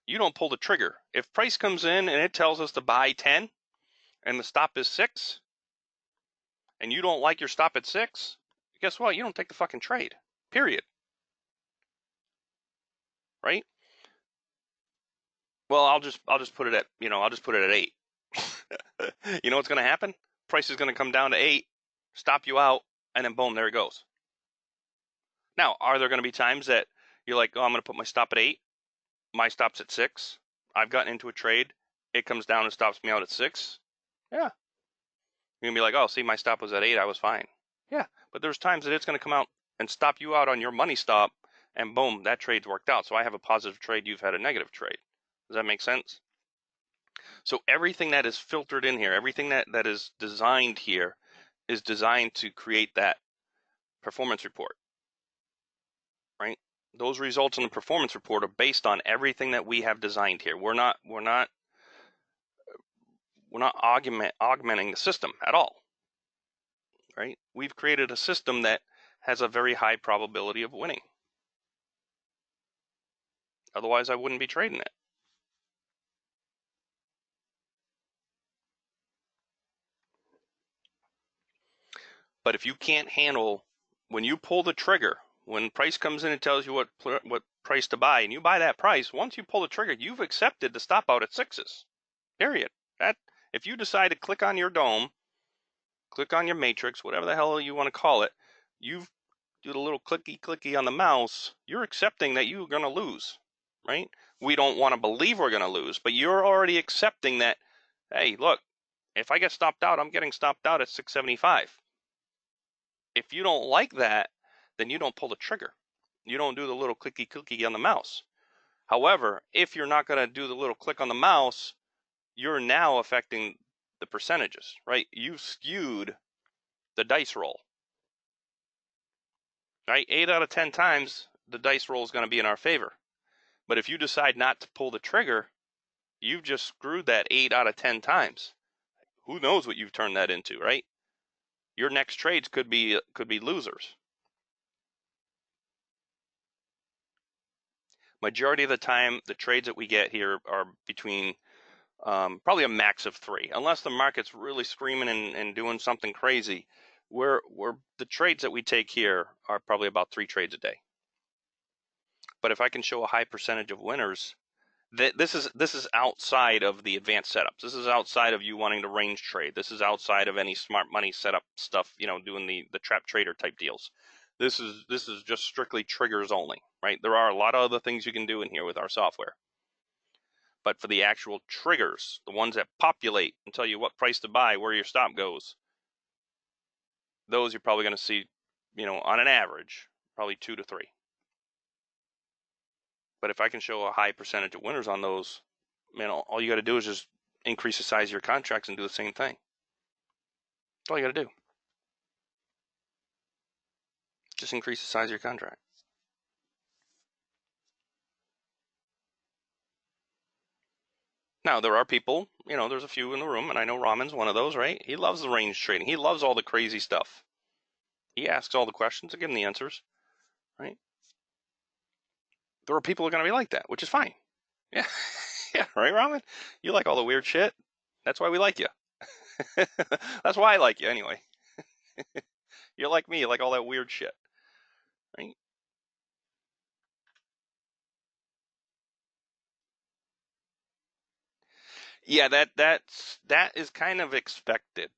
You don't pull the trigger. If price comes in and it tells us to buy 10 and the stop is 6 and you don't like your stop at 6, guess what? You don't take the fucking trade. Period. Right? Well, I'll just put it at, I'll just put it at 8. You know what's going to happen? Price is going to come down to 8, stop you out, and then boom, there it goes. Now, are there going to be times that you're like, oh, I'm going to put my stop at 8, my stop's at 6, I've gotten into a trade, it comes down and stops me out at 6? Yeah. You're going to be like, oh, see, my stop was at 8, I was fine. Yeah, but there's times that it's going to come out and stop you out on your money stop, and boom, that trade's worked out. So I have a positive trade, you've had a negative trade. Does that make sense? So everything that is filtered in here, everything that is designed here is designed to create that performance report, right? Those results in the performance report are based on everything that we have designed here. We're not augmenting the system at all, right? We've created a system that has a very high probability of winning. Otherwise, I wouldn't be trading it. But if you can't handle, when you pull the trigger, when price comes in and tells you what price to buy, and you buy that price, once you pull the trigger, you've accepted the stop out at 6s. Period. If you decide to click on your dome, click on your matrix, whatever the hell you want to call it, you've do the little clicky on the mouse, you're accepting that you're going to lose, right? We don't want to believe we're going to lose, but you're already accepting that, hey, look, if I get stopped out, I'm getting stopped out at 675. If you don't like that, then you don't pull the trigger. You don't do the little clicky on the mouse. However, if you're not going to do the little click on the mouse, you're now affecting the percentages, right? You've skewed the dice roll. Right? 8 out of 10 times, the dice roll is going to be in our favor. But if you decide not to pull the trigger, you've just screwed that 8 out of 10 times. Who knows what you've turned that into, right? Your next trades could be losers. Majority of the time, the trades that we get here are between probably a max of 3, unless the market's really screaming and doing something crazy. The trades that we take here are probably about 3 trades a day. But if I can show a high percentage of winners, this is outside of the advanced setups. This is outside of you wanting to range trade. This is outside of any smart money setup stuff, doing the trap trader type deals. This is just strictly triggers only, right? There are a lot of other things you can do in here with our software. But for the actual triggers, the ones that populate and tell you what price to buy, where your stop goes, those you're probably going to see, on an average, probably 2 to 3. But if I can show a high percentage of winners on those, man, all you got to do is just increase the size of your contracts and do the same thing. That's all you got to do. Just increase the size of your contract. Now, there are people, there's a few in the room, and I know Raman's one of those, right? He loves the range trading. He loves all the crazy stuff. He asks all the questions. I give him the answers, right? There are people who are going to be like that, which is fine. Yeah. Yeah, right, Raman? You like all the weird shit. That's why we like you. That's why I like you, anyway. You're like me. You like all that weird shit, right? Yeah, that is kind of expected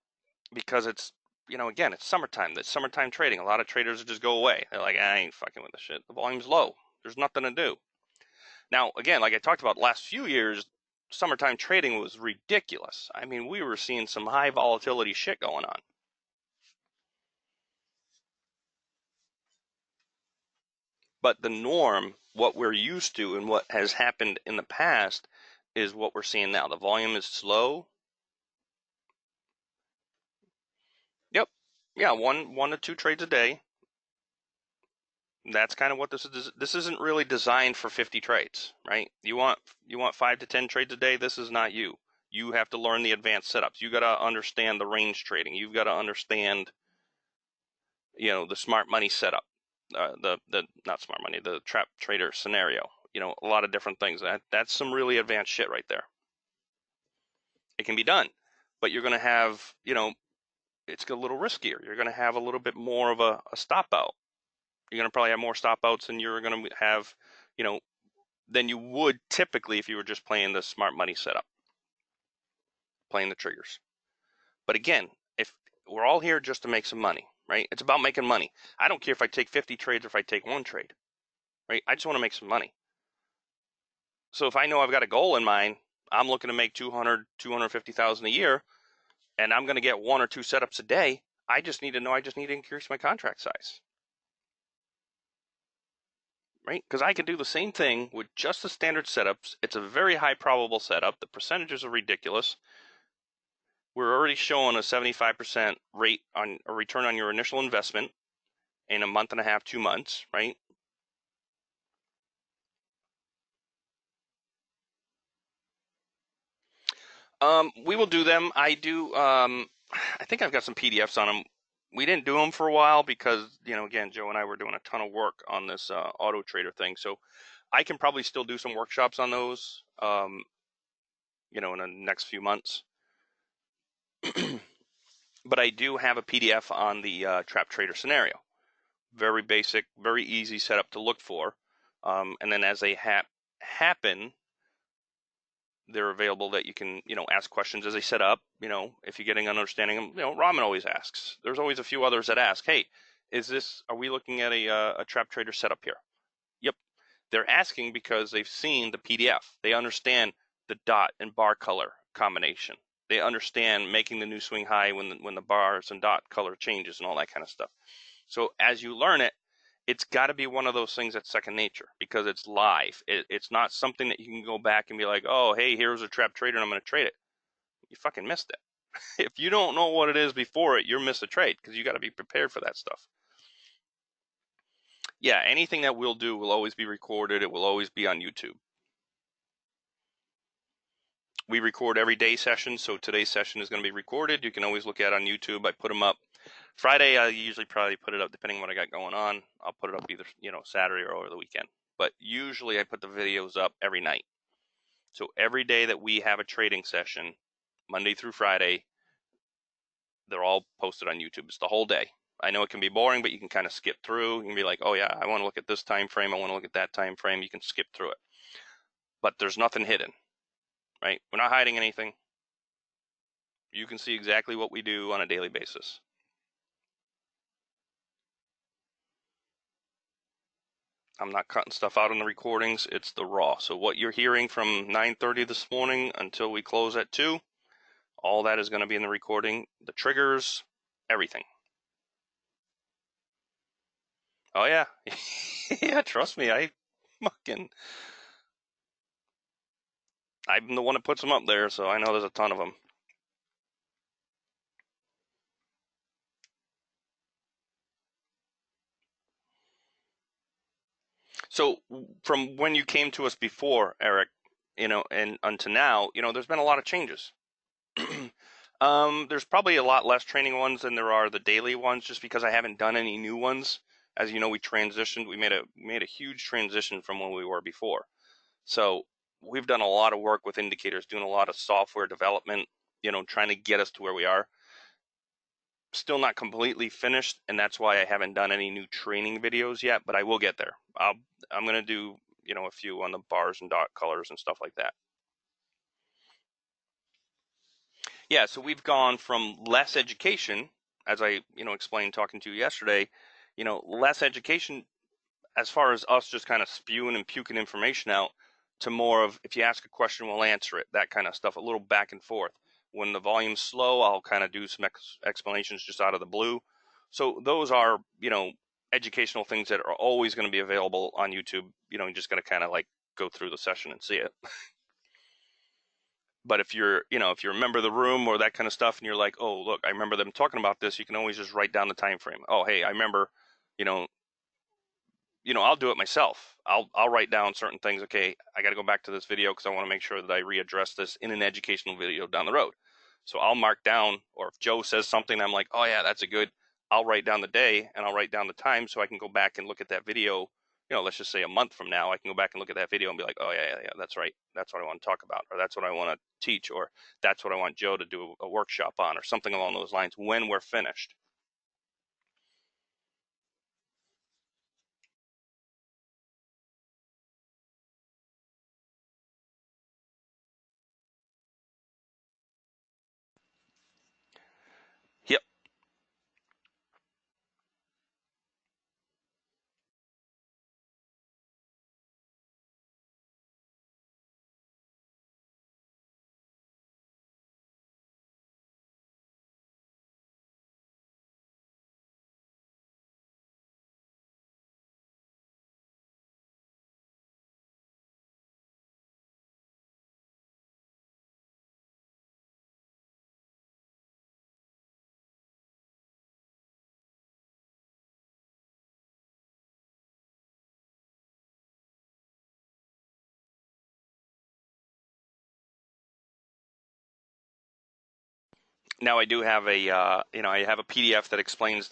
because it's again, it's summertime. It's summertime trading. A lot of traders just go away. They're like, I ain't fucking with the shit. The volume's low. There's nothing to do. Now, again, like I talked about last few years, summertime trading was ridiculous. I mean, we were seeing some high volatility shit going on. But the norm, what we're used to and what has happened in the past is what we're seeing now. The volume is slow. Yep. Yeah, one to 2 trades a day. That's kind of what this is. This isn't really designed for 50 trades, right? You want 5 to 10 trades a day. This is not you. You have to learn the advanced setups. You got to understand the range trading. You've got to understand, the smart money setup, the not smart money, the trap trader scenario. A lot of different things. That's some really advanced shit right there. It can be done, but you're going to have, it's a little riskier. You're going to have a little bit more of a stop out. You're going to probably have more stop outs than you're going to have, than you would typically if you were just playing the smart money setup, playing the triggers. But again, if we're all here just to make some money, right? It's about making money. I don't care if I take 50 trades or if I take 1 trade, right? I just want to make some money. So if I know I've got a goal in mind, I'm looking to make 250,000 a year, and I'm going to get 1 or 2 setups a day. I just need to increase my contract size. Right? Because I can do the same thing with just the standard setups. It's a very high probable setup. The percentages are ridiculous. We're already showing a 75% rate on a return on your initial investment in a month and a half, 2 months, right? We will do them. I do. I think I've got some PDFs on them. we didn't do them for a while because, again, Joe and I were doing a ton of work on this auto trader thing. So I can probably still do some workshops on those, in the next few months. But I do have a PDF on the trap trader scenario. Very basic, very easy setup to look for. And then as they happen, they're available that you can, ask questions as they set up. If you're getting an understanding, Ramen always asks. There's always a few others that ask, hey, are we looking at a trap trader setup here? Yep. They're asking because they've seen the PDF. They understand the dot and bar color combination. They understand making the new swing high when the bars and dot color changes and all that kind of stuff. So as you learn it, it's got to be one of those things that's second nature because it's live. It's not something that you can go back and be like, oh, hey, here's a trap trader and I'm going to trade it. You fucking missed it. If you don't know what it is before it, you're missed a trade because you got to be prepared for that stuff. Yeah, anything that we'll do will always be recorded. It will always be on YouTube. We record every day sessions, so today's session is going to be recorded. You can always look at it on YouTube. I put them up. Friday, I usually probably put it up depending on what I got going on. I'll put it up either, Saturday or over the weekend. But usually I put the videos up every night. So every day that we have a trading session, Monday through Friday, they're all posted on YouTube. It's the whole day. I know it can be boring, but you can kind of skip through. You can be like, oh yeah, I want to look at this time frame. I want to look at that time frame. You can skip through it. But there's nothing hidden, right? We're not hiding anything. You can see exactly what we do on a daily basis. I'm not cutting stuff out on the recordings. It's the raw. So what you're hearing from 9:30 this morning until we close at 2, all that is going to be in the recording. The triggers, everything. Oh yeah. Yeah, trust me. I'm the one that puts them up there, so I know there's a ton of them. So from when you came to us before, Eric, and unto now, there's been a lot of changes. There's probably a lot less training ones than there are the daily ones, just because I haven't done any new ones. As you know, we transitioned. We made a huge transition from when we were before. So we've done a lot of work with indicators, doing a lot of software development, trying to get us to where we are. Still not completely finished, and that's why I haven't done any new training videos yet, but I will get there. I'm going to do, a few on the bars and dot colors and stuff like that. Yeah, so we've gone from less education, as I, explained talking to you yesterday, less education as far as us just kind of spewing and puking information out, to more of, if you ask a question, we'll answer it, that kind of stuff, a little back and forth. When the volume's slow, I'll kind of do some explanations just out of the blue. So those are, educational things that are always going to be available on YouTube. You just got to kind of like go through the session and see it. But if you're a member of the room or that kind of stuff, and you're like, oh, look, I remember them talking about this, you can always just write down the time frame. Oh, hey, I remember, I'll do it myself. I'll write down certain things. Okay, I got to go back to this video because I want to make sure that I readdress this in an educational video down the road. So I'll mark down, or if Joe says something, I'm like, oh yeah, that's a good. I'll write down the day and I'll write down the time so I can go back and look at that video. Let's just say a month from now, I can go back and look at that video and be like, oh yeah, that's right. That's what I want to talk about, or that's what I want to teach, or that's what I want Joe to do a workshop on, or something along those lines when we're finished. Yep. Now I do have a I have a PDF that explains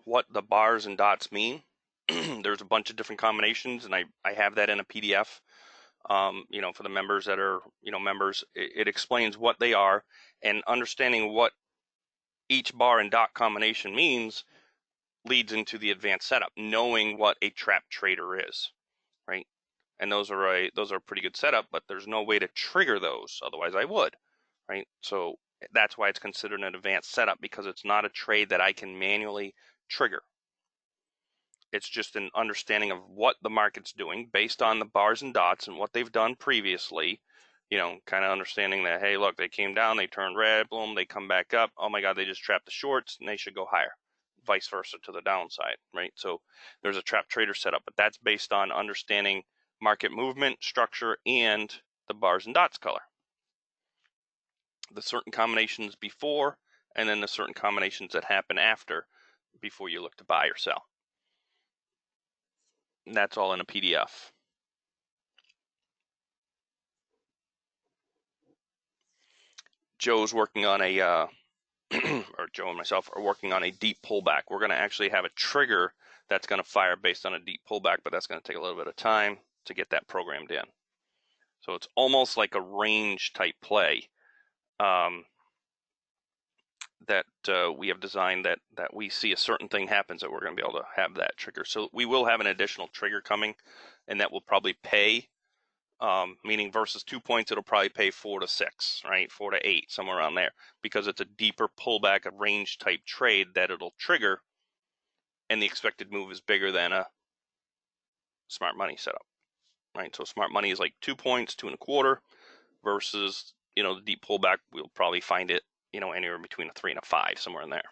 what the bars and dots mean. There's a bunch of different combinations, and I have that in a PDF. For the members that are members, it explains what they are, and understanding what each bar and dot combination means leads into the advanced setup, knowing what a trap trader is, right? And those are a pretty good setup, but there's no way to trigger those. Otherwise, I would, right? So that's why it's considered an advanced setup, because it's not a trade that I can manually trigger. It's just an understanding of what the market's doing based on the bars and dots and what they've done previously. Kind of understanding that, hey, look, they came down, they turned red, boom, they come back up. Oh my God, they just trapped the shorts and they should go higher. Vice versa to the downside, right? So there's a trap trader setup, but that's based on understanding market movement, structure, and the bars and dots color. The certain combinations before, and then the certain combinations that happen after, before you look to buy or sell. And that's all in a PDF. Joe's working on a, or Joe and myself are working on a deep pullback. We're going to actually have a trigger that's going to fire based on a deep pullback, but that's going to take a little bit of time to get that programmed in. So it's almost like a range type play that we have designed that we see a certain thing happens that we're going to be able to have that trigger. So we will have an additional trigger coming, and that will probably pay. Meaning versus 2 points, it'll probably pay 4 to 6, right? 4 to 8, somewhere around there, because it's a deeper pullback, a range type trade that it'll trigger, and the expected move is bigger than a smart money setup, right? So smart money is like 2 points, 2.25, versus the deep pullback. We'll probably find it anywhere between a 3 and a 5, somewhere in there.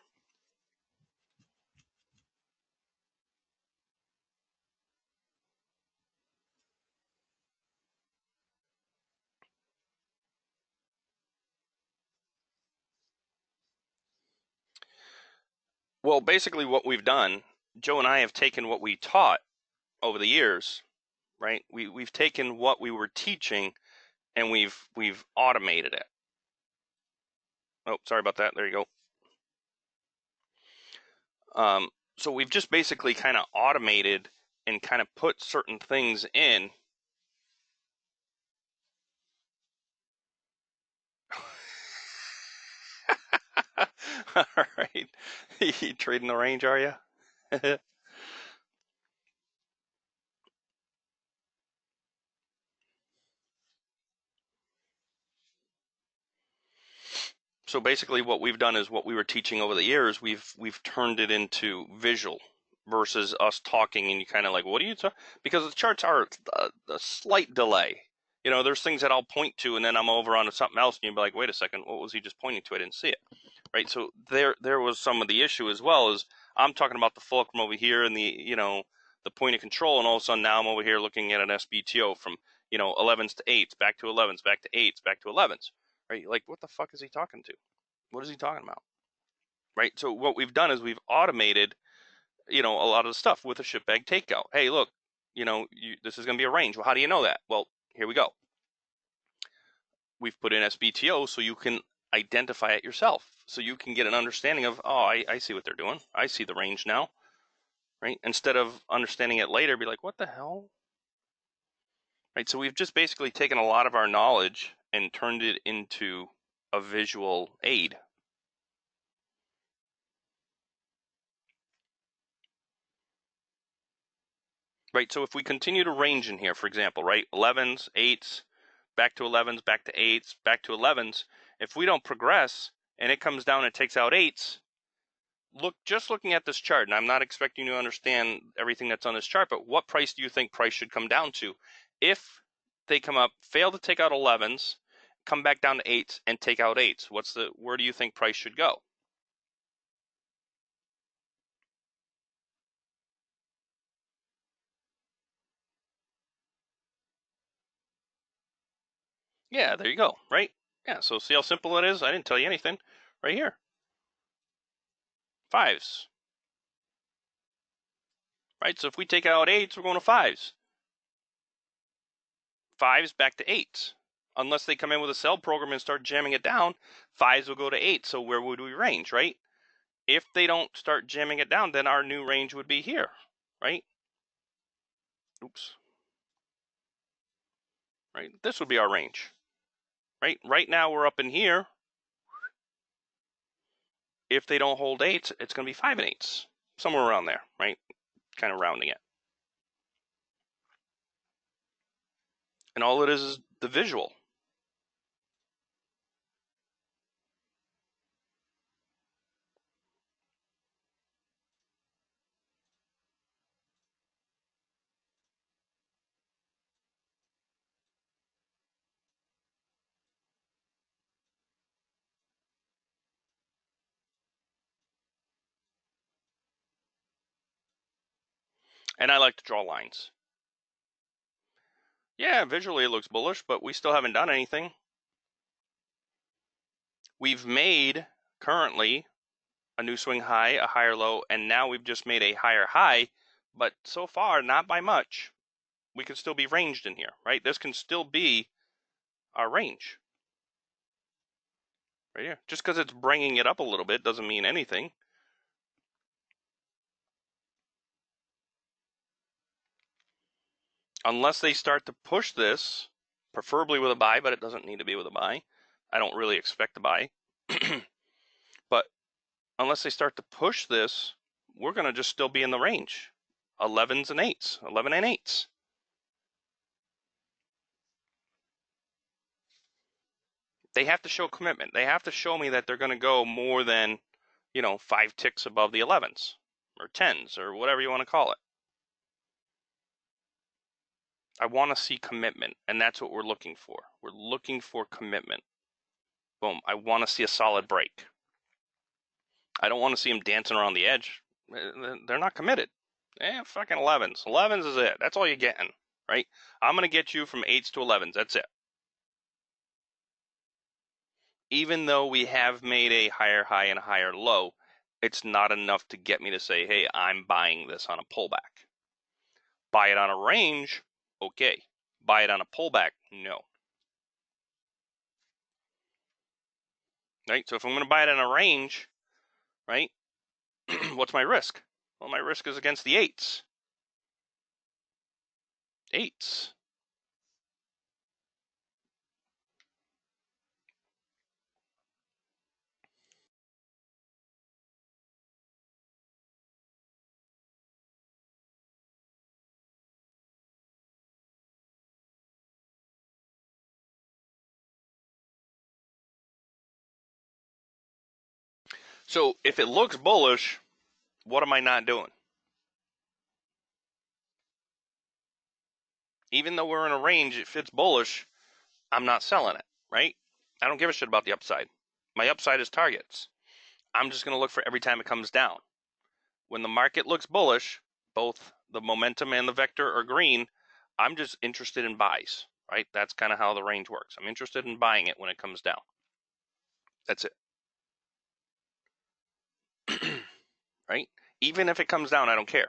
Well, basically what we've done, Joe and I have taken what we taught over the years, right? We've taken what we were teaching and we've automated it. Oh, sorry about that. There you go. So we've just basically kind of automated and kind of put certain things in. All right. You trading the range, are you? So basically what we've done is what we were teaching over the years, we've turned it into visual versus us talking, and you kind of like, what are you talking? Because the charts are a slight delay. There's things that I'll point to, and then I'm over onto something else, and you'll be like, wait a second, what was he just pointing to? I didn't see it. Right? So there was some of the issue as well, as I'm talking about the fulcrum over here and the point of control, and all of a sudden now I'm over here looking at an SBTO from 11s to 8s, back to 11s, back to 8s, back to 11s. Right? Like, what the fuck is he talking to? What is he talking about? Right? So what we've done is we've automated, a lot of the stuff with a ship bag takeout. Hey, look, this is going to be a range. Well, how do you know that? Well, here we go. We've put in SBTO so you can identify it yourself. So you can get an understanding of, oh, I see what they're doing. I see the range now. Right? Instead of understanding it later, be like, what the hell? Right? So we've just basically taken a lot of our knowledge and turned it into a visual aid. Right, so if we continue to range in here, for example, right, 11s, 8s, back to 11s, back to 8s, back to 11s, if we don't progress and it comes down and takes out 8s, just looking at this chart, and I'm not expecting you to understand everything that's on this chart, but what price do you think price should come down to? If they come up, fail to take out 11s, come back down to 8s, and take out 8s, where do you think price should go? Yeah, there you go, right? Yeah, so see how simple it is? I didn't tell you anything. Right here. 5s. Right, so if we take out 8s, we're going to 5s. 5s back to 8s. unless they come in with a sell program and start jamming it down, 5s will go to 8. So where would we range, right? If they don't start jamming it down, then our new range would be here, right? Oops. Right? This would be our range, right? Right now we're up in here. If they don't hold 8s, it's going to be 5 and 8s, somewhere around there, right? Kind of rounding it. And all it is the visual. And I like to draw lines. Yeah, visually it looks bullish, but we still haven't done anything. We've made currently a new swing high, a higher low, and now we've just made a higher high, but so far not by much. We could still be ranged in here, right? This can still be our range right here. Just because it's bringing it up a little bit doesn't mean anything. Unless they start to push this, preferably with a buy, but it doesn't need to be with a buy. I don't really expect a buy. But unless they start to push this, we're going to just still be in the range. 11s and 8s, 11 and 8s. They have to show commitment. They have to show me that they're going to go more than, 5 ticks above the 11s or 10s or whatever you want to call it. I want to see commitment, and that's what we're looking for. We're looking for commitment. Boom. I want to see a solid break. I don't want to see them dancing around the edge. They're not committed. Fucking 11s. 11s is it. That's all you're getting, right? I'm going to get you from 8s to 11s. That's it. Even though we have made a higher high and a higher low, it's not enough to get me to say, hey, I'm buying this on a pullback. Buy it on a range, okay. Buy it on a pullback, no. Right? So if I'm going to buy it on a range, right, what's my risk? Well, my risk is against the 8s. 8s. So if it looks bullish, what am I not doing? Even though we're in a range, if it's bullish, I'm not selling it, right? I don't give a shit about the upside. My upside is targets. I'm just going to look for every time it comes down. When the market looks bullish, both the momentum and the vector are green, I'm just interested in buys, right? That's kind of how the range works. I'm interested in buying it when it comes down. That's it. Right? Even if it comes down, I don't care.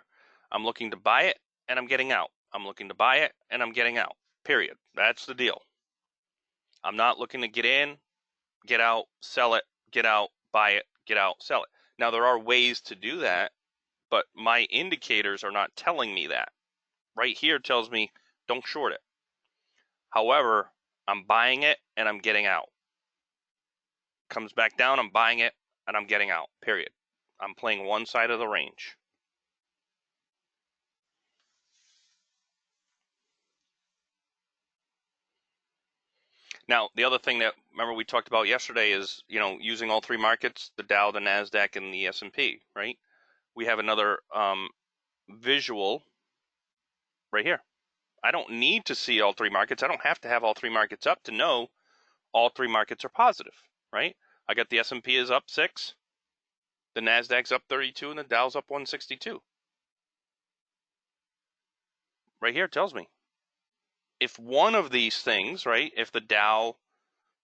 I'm looking to buy it and I'm getting out. I'm looking to buy it and I'm getting out. Period. That's the deal. I'm not looking to get in, get out, sell it, get out, buy it, get out, sell it. Now, there are ways to do that, but my indicators are not telling me that. Right here tells me don't short it. However, I'm buying it and I'm getting out. Comes back down, I'm buying it and I'm getting out. Period. I'm playing one side of the range. Now, the other thing that remember we talked about yesterday is, using all three markets, the Dow, the Nasdaq, and the S&P, right? We have another visual right here. I don't need to see all three markets. I don't have to have all three markets up to know all three markets are positive, right? I got the S&P is up 6, the Nasdaq's up 32, and the Dow's up 162. Right here it tells me. If one of these things, right, if the Dow,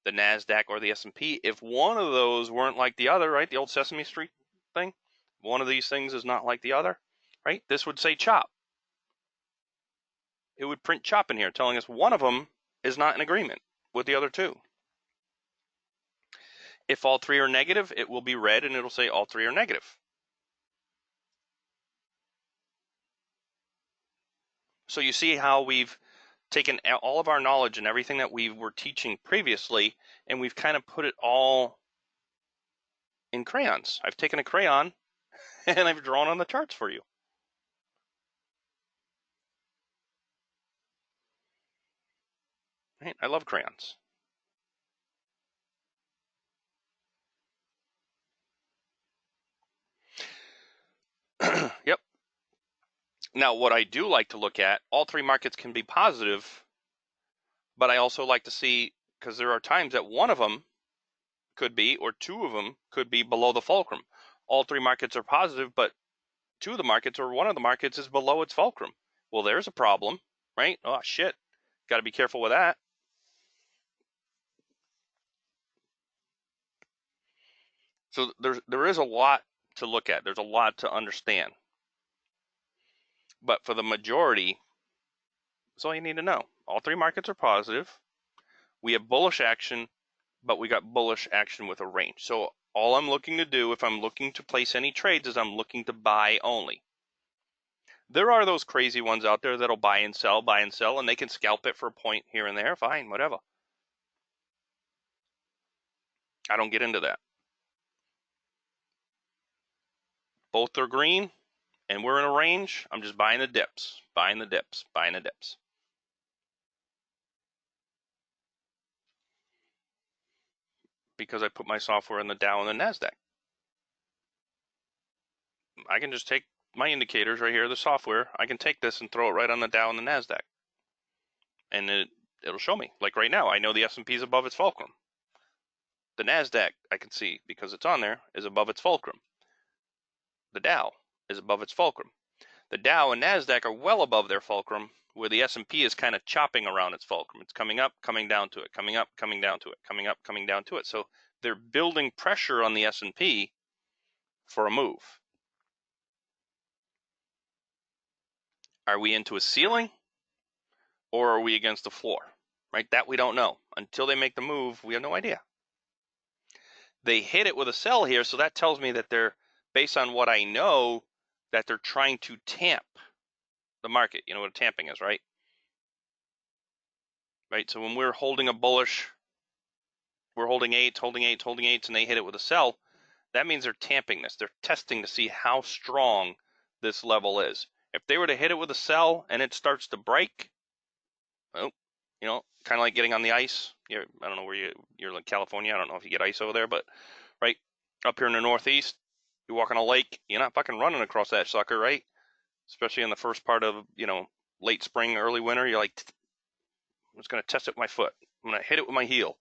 the Nasdaq, or the S&P, if one of those weren't like the other, right, the old Sesame Street thing, one of these things is not like the other, right, this would say chop. It would print chop in here telling us one of them is not in agreement. with the other two. If all three are negative, it will be red and it'll say all three are negative. So you see how we've taken all of our knowledge and everything that we were teaching previously, and we've kind of put it all in crayons. I've taken a crayon and I've drawn on the charts for you. Right? I love crayons. Yep. Now, what I do like to look at, all three markets can be positive, but I also like to see, because there are times that one of them could be, or two of them could be below the fulcrum. All three markets are positive, but two of the markets or one of the markets is below its fulcrum. Well, there's a problem, right? Oh, shit. Got to be careful with that. So there is a lot to look at. There's a lot to understand. But for the majority, that's all you need to know. All three markets are positive. We have bullish action, but we got bullish action with a range. So all I'm looking to do, if I'm looking to place any trades, is I'm looking to buy only. There are those crazy ones out there that'll buy and sell, and they can scalp it for a point here and there. Fine, whatever. I don't get into that. Both are green, and we're in a range. I'm just buying the dips, buying the dips, buying the dips. Because I put my software in the Dow and the NASDAQ. I can just take my indicators right here, the software. I can take this and throw it right on the Dow and the NASDAQ. And it'll show me. Like right now, I know the S&P is above its fulcrum. The NASDAQ, I can see, because it's on there, is above its fulcrum. The Dow is above its fulcrum. The Dow and NASDAQ are well above their fulcrum, where the S&P is kind of chopping around its fulcrum. It's coming up, coming down to it, coming up, coming down to it, coming up, coming down to it. So they're building pressure on the S&P for a move. Are we into a ceiling, or are we against the floor? Right? That we don't know. Until they make the move, we have no idea. They hit it with a sell here, so that tells me that they're, based on what I know, that they're trying to tamp the market. You know what a tamping is, right? Right, so when we're holding a bullish, we're holding eights, and they hit it with a sell, that means they're tamping this. They're testing to see how strong this level is. If they were to hit it with a sell and it starts to break, well, you know, kind of like getting on the ice. I don't know where you're in California. I don't know if you get ice over there, but right up here in the Northeast, you walk on a lake, you're not fucking running across that sucker, right? Especially in the first part of, late spring, early winter. You're like, I'm just going to test it with my foot. I'm going to hit it with my heel.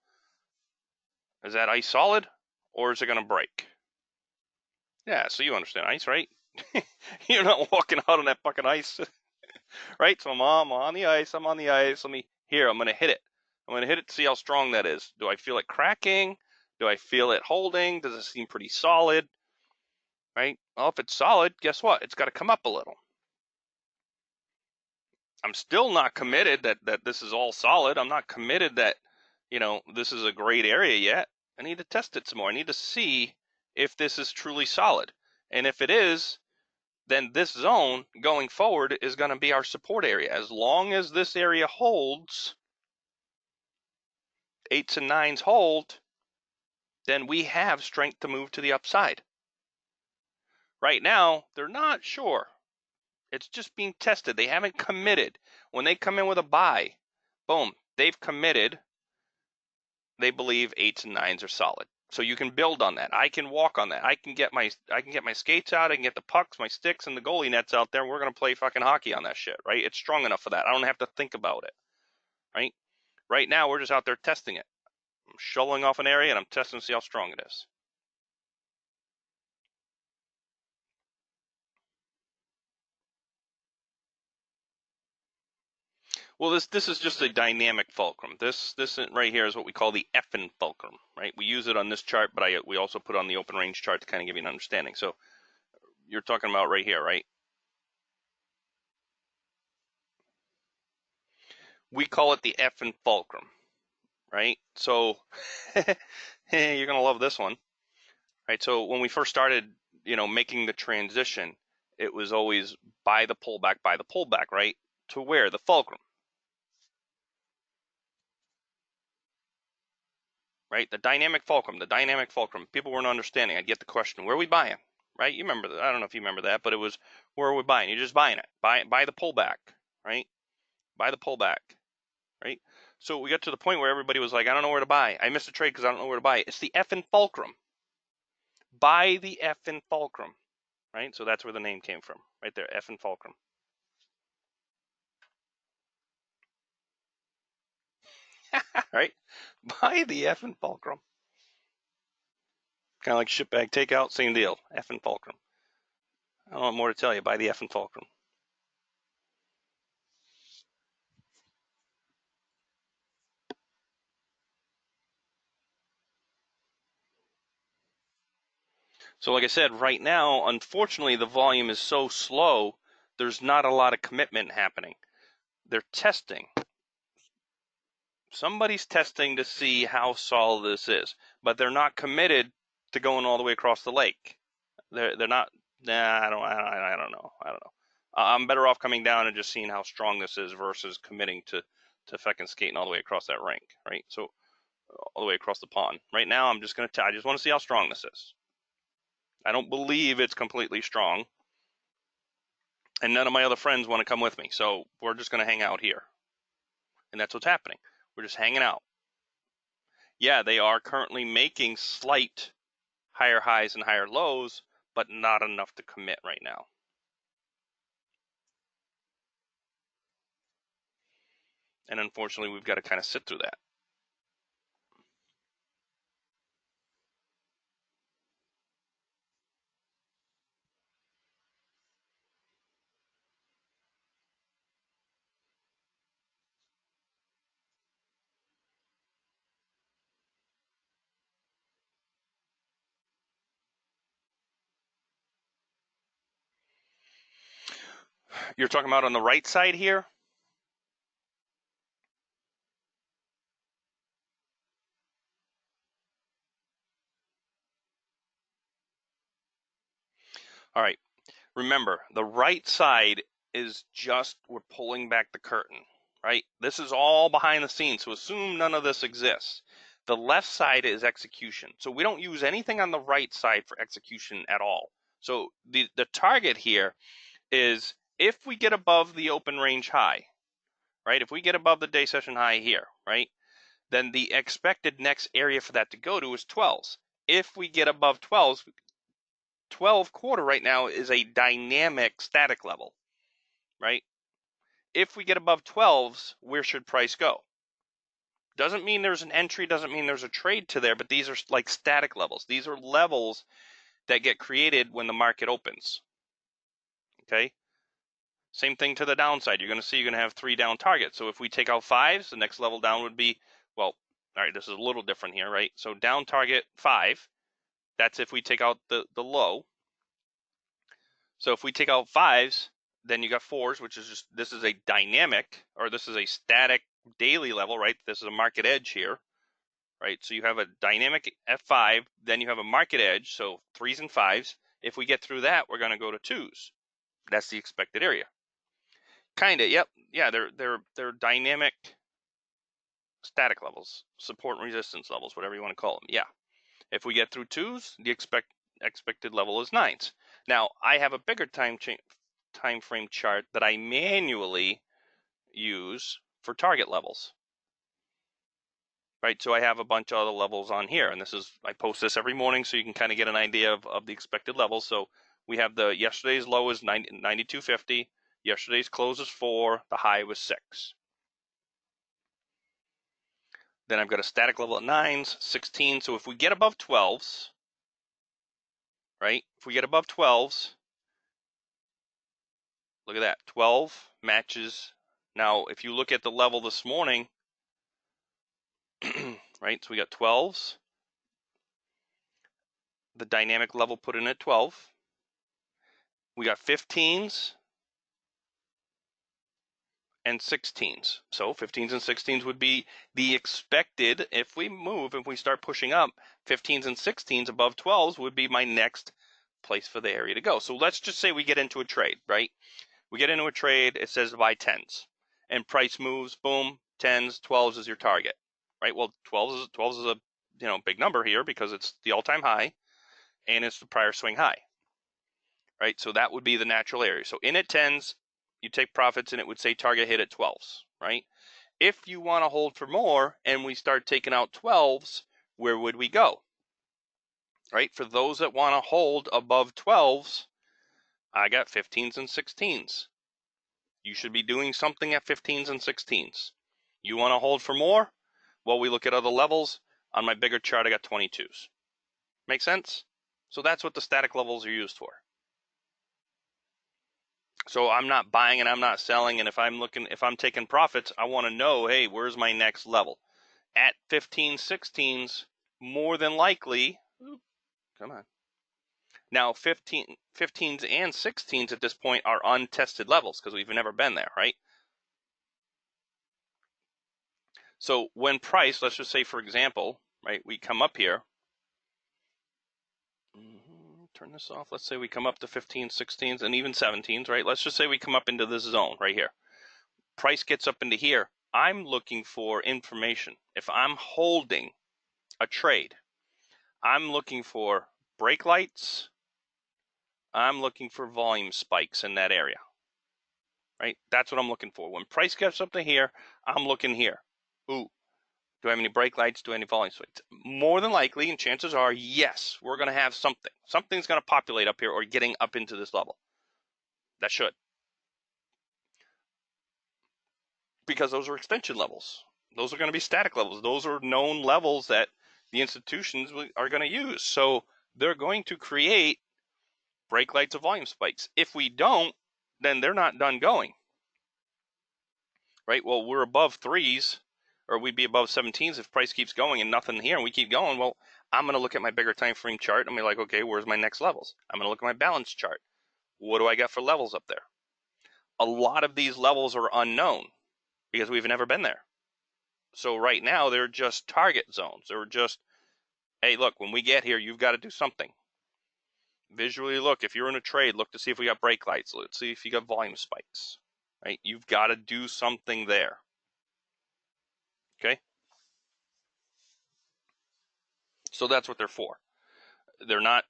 Is that ice solid, or is it going to break? Yeah, so you understand ice, right? You're not walking out on that fucking ice, right? So I'm on the ice. I'm on the ice. I'm going to hit it. I'm going to hit it to see how strong that is. Do I feel it cracking? Do I feel it holding? Does it seem pretty solid? Right? Well, if it's solid, guess what? It's got to come up a little. I'm still not committed that this is all solid. I'm not committed that, this is a great area yet. I need to test it some more. I need to see if this is truly solid. And if it is, then this zone going forward is going to be our support area. As long as this area holds, 8s and 9s hold, then we have strength to move to the upside. Right now, they're not sure. It's just being tested. They haven't committed. When they come in with a buy, boom, they've committed. They believe 8s and 9s are solid. So you can build on that. I can walk on that. I can get my skates out. I can get the pucks, my sticks, and the goalie nets out there. And we're gonna play fucking hockey on that shit, right? It's strong enough for that. I don't have to think about it, right? Right now, we're just out there testing it. I'm shoveling off an area and I'm testing to see how strong it is. Well, this is just a dynamic fulcrum. This right here is what we call the effin fulcrum, right? We use it on this chart, but we also put on the open range chart to kind of give you an understanding. So you're talking about right here, right? We call it the effin fulcrum, right? So you're gonna love this one, right? So when we first started, making the transition, it was always buy the pullback, right? To where? The fulcrum, right? The dynamic fulcrum. People weren't understanding. I'd get the question, where are we buying? Right? You remember that? I don't know if you remember that, but it was, where are we buying? You're just buying it. Buy the pullback, right? Buy the pullback, right? So we got to the point where everybody was like, I don't know where to buy. I missed a trade because I don't know where to buy. It's the effing fulcrum. Buy the effing fulcrum, right? So that's where the name came from, right there, effing fulcrum. Right? Buy the effing fulcrum. Kind of like shipbag takeout, same deal. Effing fulcrum. I don't want more to tell you. Buy the effing fulcrum. So like I said, right now, unfortunately, the volume is so slow, there's not a lot of commitment happening. They're testing. Somebody's testing to see how solid this is, but they're not committed to going all the way across the lake. They're not. Nah, I don't know. I'm better off coming down and just seeing how strong this is versus committing to fucking skating all the way across that rink, right? So all the way across the pond. Right now, I just want to see how strong this is. I don't believe it's completely strong, and none of my other friends want to come with me, so we're just going to hang out here, and that's what's happening. We're just hanging out. Yeah, they are currently making slight higher highs and higher lows, but not enough to commit right now. And unfortunately, we've got to kind of sit through that. You're talking about on the right side here? All right. Remember, the right side is just, we're pulling back the curtain, right? This is all behind the scenes, so assume none of this exists. The left side is execution. So we don't use anything on the right side for execution at all. So the target here is if we get above the open range high, right? If we get above the day session high here, right? Then the expected next area for that to go to is 12s. If we get above 12s, 12 quarter right now is a dynamic static level, right? If we get above 12s, where should price go? Doesn't mean there's an entry, doesn't mean there's a trade to there, but these are like static levels. These are levels that get created when the market opens. Okay? Same thing to the downside. You're going to have 3 down targets. So if we take out 5s, the next level down would be, well, all right, this is a little different here, right? So down target 5, that's if we take out the low. So if we take out 5s, then you got 4s, which is just, this is a dynamic, or this is a static daily level, right? This is a market edge here, right? So you have a dynamic F5, then you have a market edge, so 3s and 5s. If we get through that, we're going to go to 2s. That's the expected area. Kind of, yep. Yeah, they're dynamic static levels, support and resistance levels, whatever you want to call them. Yeah. If we get through 2s, the expected level is 9s. Now, I have a bigger time frame chart that I manually use for target levels. Right, so I have a bunch of other levels on here, and I post this every morning so you can kind of get an idea of the expected levels. So we have yesterday's low is 92.50, yesterday's close is 4, the high was 6. Then I've got a static level at 9s, 16. So if we get above 12s, right? If we get above 12s, look at that, 12 matches. Now, if you look at the level this morning, right? So we got 12s, the dynamic level put in at 12. We got 15s and 16s. So 15s and 16s would be the expected. If we start pushing up, 15s and 16s above 12s would be my next place for the area to go. So let's just say we get into a trade, right? We get into a trade, it says to buy 10s, and price moves, boom, 10s, 12s is your target, right? Well, 12s is a big number here because it's the all-time high and it's the prior swing high, right? So that would be the natural area. So in at 10s, you take profits and it would say target hit at 12s, right? If you want to hold for more and we start taking out 12s, where would we go? Right? For those that want to hold above 12s, I got 15s and 16s. You should be doing something at 15s and 16s. You want to hold for more? Well, we look at other levels. On my bigger chart, I got 22s. Make sense? So that's what the static levels are used for. So I'm not buying and I'm not selling. And if I'm taking profits, I want to know, hey, where's my next level? At 15, 16s, more than likely, come on. Now 15, 15s and 16s at this point are untested levels because we've never been there, right? So when price, let's just say for example, right, we come up here, turn this off. Let's say we come up to 15, 16s, and even 17s, right? Let's just say we come up into this zone right here. Price gets up into here. I'm looking for information. If I'm holding a trade, I'm looking for break lights. I'm looking for volume spikes in that area, right? That's what I'm looking for. When price gets up to here, I'm looking here. Ooh, do I have any brake lights? Do I have any volume spikes? More than likely, and chances are, yes, we're going to have something. Something's going to populate up here or getting up into this level. That should. Because those are extension levels. Those are going to be static levels. Those are known levels that the institutions are going to use. So they're going to create brake lights or volume spikes. If we don't, then they're not done going. Right? Well, we're above 3s, or we'd be above 17s if price keeps going and nothing here and we keep going. Well, I'm going to look at my bigger time frame chart and be like, okay, where's my next levels? I'm going to look at my balance chart. What do I got for levels up there? A lot of these levels are unknown because we've never been there. So right now, they're just target zones. They're just, hey, look, when we get here, you've got to do something. Visually look, if you're in a trade, look to see if we got brake lights. Let's see if you got volume spikes, right? You've got to do something there. Okay? So that's what they're for. They're not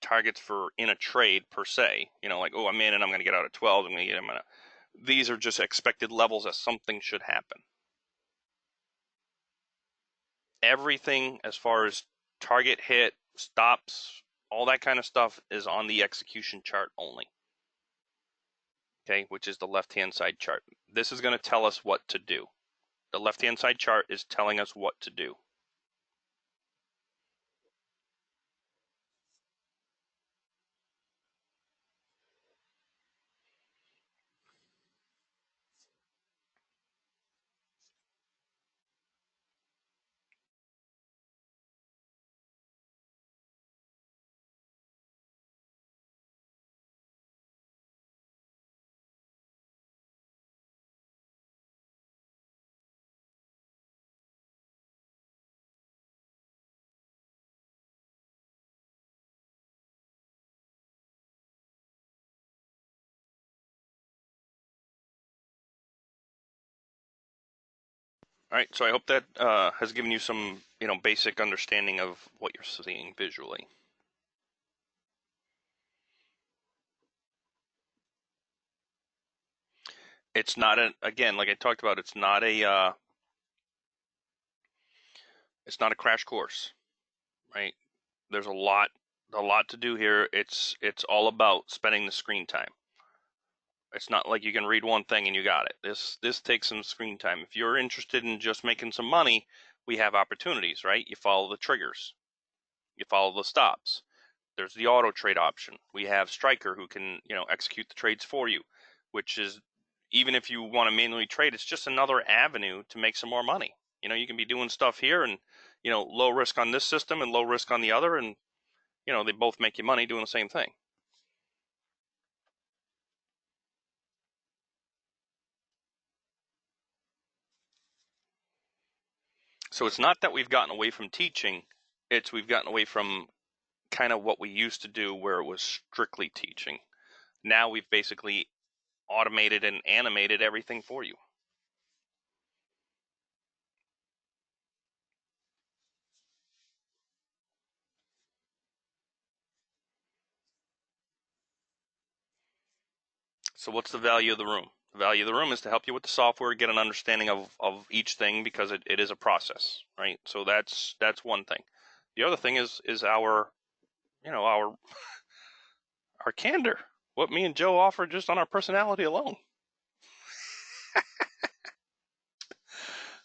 targets for in a trade per se, like, oh, I'm in and I'm going to get out at 12. I'm going to get them. These are just expected levels that something should happen. Everything as far as target hit, stops, all that kind of stuff is on the execution chart only. Okay, which is the left-hand side chart. This is going to tell us what to do. The left-hand side chart is telling us what to do. All right, so I hope that has given you some, basic understanding of what you're seeing visually. It's not again, like I talked about, it's not a crash course, right? There's a lot to do here. It's all about spending the screen time. It's not like you can read one thing and you got it. This takes some screen time. If you're interested in just making some money, we have opportunities, right? You follow the triggers. You follow the stops. There's the auto trade option. We have Striker who can, execute the trades for you, which is, even if you want to manually trade, it's just another avenue to make some more money. You can be doing stuff here and, low risk on this system and low risk on the other, and, they both make you money doing the same thing. So it's not that we've gotten away from teaching, it's we've gotten away from kind of what we used to do where it was strictly teaching. Now we've basically automated and animated everything for you. So what's the value of the room? The value of the room is to help you with the software, get an understanding of each thing, because it is a process, right? So that's one thing. The other thing is our, you know, our candor. What me and Joe offer just on our personality alone.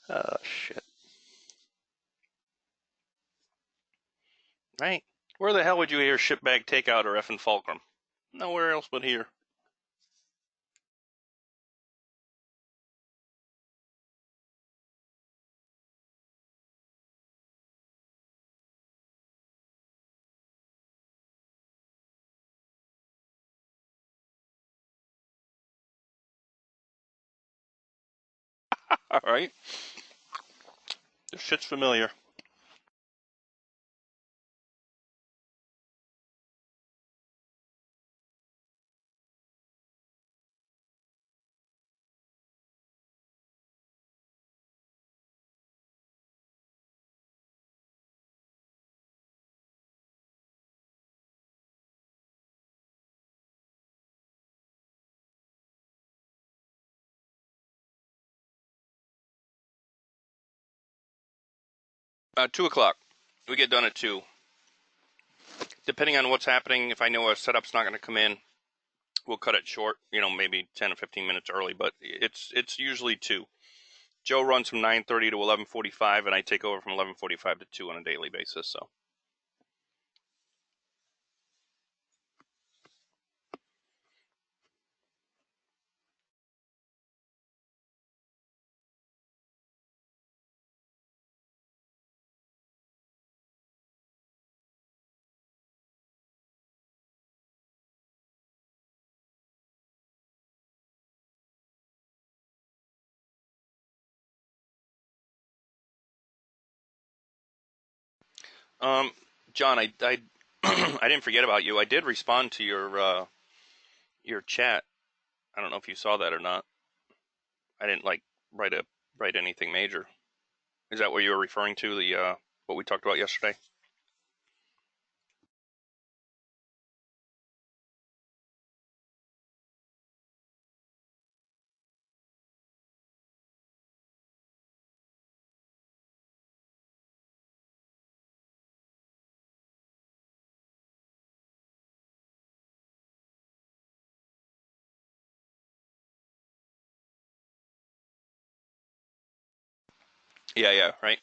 Oh shit. Right. Where the hell would you hear shipbag takeout or effing fulcrum? Nowhere else but here. All right. This shit's familiar. 2 o'clock. We get done at 2. Depending on what's happening, if I know a setup's not going to come in, we'll cut it short. Maybe 10 or 15 minutes early, but it's usually 2. Joe runs from 9:30 to 11:45, and I take over from 11:45 to 2 on a daily basis. So. Um, John, I I didn't forget about you. I did respond to your chat. I don't know if you saw that or not. I didn't write anything major. Is that what you were referring to? The what we talked about yesterday? Yeah, yeah, right.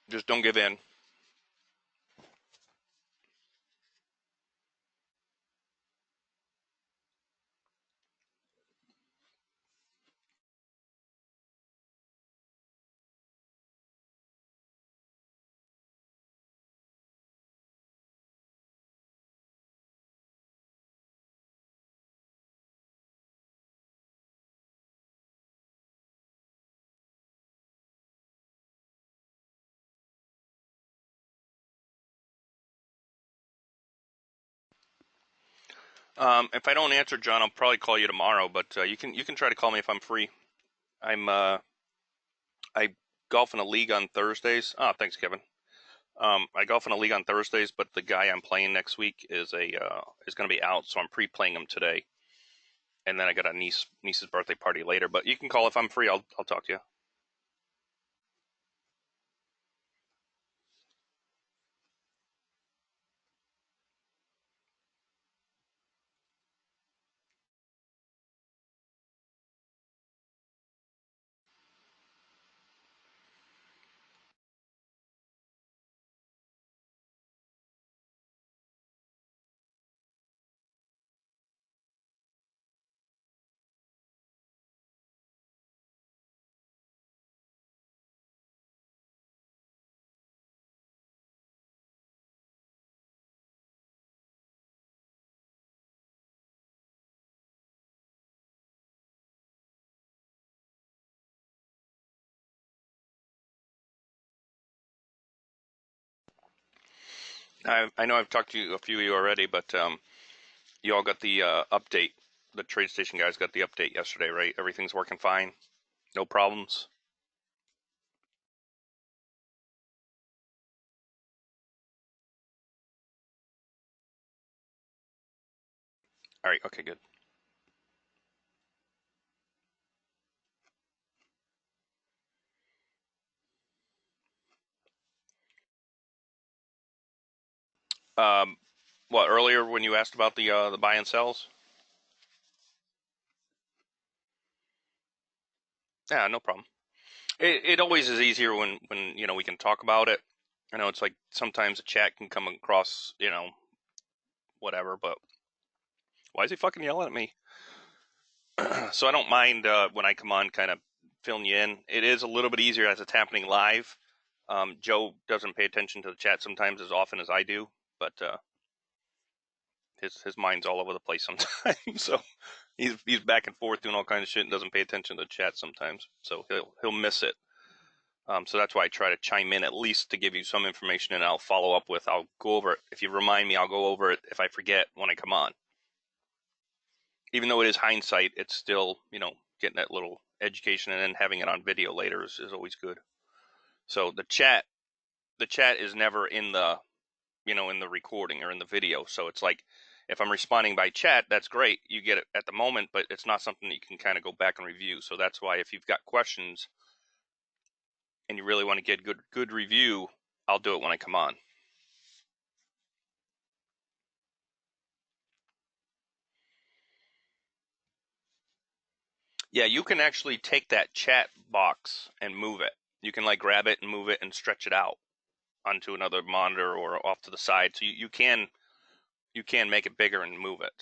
Just don't give in. If I don't answer, John, I'll probably call you tomorrow. But you can try to call me if I'm free. I'm I golf in a league on Thursdays. Oh, thanks, Kevin. I golf in a league on Thursdays, but the guy I'm playing next week is going to be out, so I'm pre-playing him today. And then I got a niece's birthday party later. But you can call if I'm free. I'll talk to you. I know I've talked to a few of you already, but you all got the update. The trade station guys got the update yesterday, right? Everything's working fine. No problems. All right. Okay. Good. Um, what earlier when you asked about the buy and sells? Yeah, no problem. It always is easier when we can talk about it. I know it's like sometimes a chat can come across whatever, but why is he fucking yelling at me? So I don't mind when I come on, kind of filling you in. It is a little bit easier as it's happening live. Joe doesn't pay attention to the chat sometimes as often as I do, but his mind's all over the place sometimes. So he's back and forth doing all kinds of shit and doesn't pay attention to the chat sometimes. So he'll miss it. So that's why I try to chime in at least to give you some information, and I'll follow up with. I'll go over it if you remind me. I'll go over it if I forget when I come on. Even though it is hindsight, it's still getting that little education, and then having it on video later is always good. So the chat is never in the in the recording or in the video. So it's like if I'm responding by chat, that's great. You get it at the moment, but it's not something that you can kind of go back and review. So that's why if you've got questions and you really want to get good review, I'll do it when I come on. Yeah, you can actually take that chat box and move it. You can like grab it and move it and stretch it out onto another monitor or off to the side. So you can make it bigger and move it.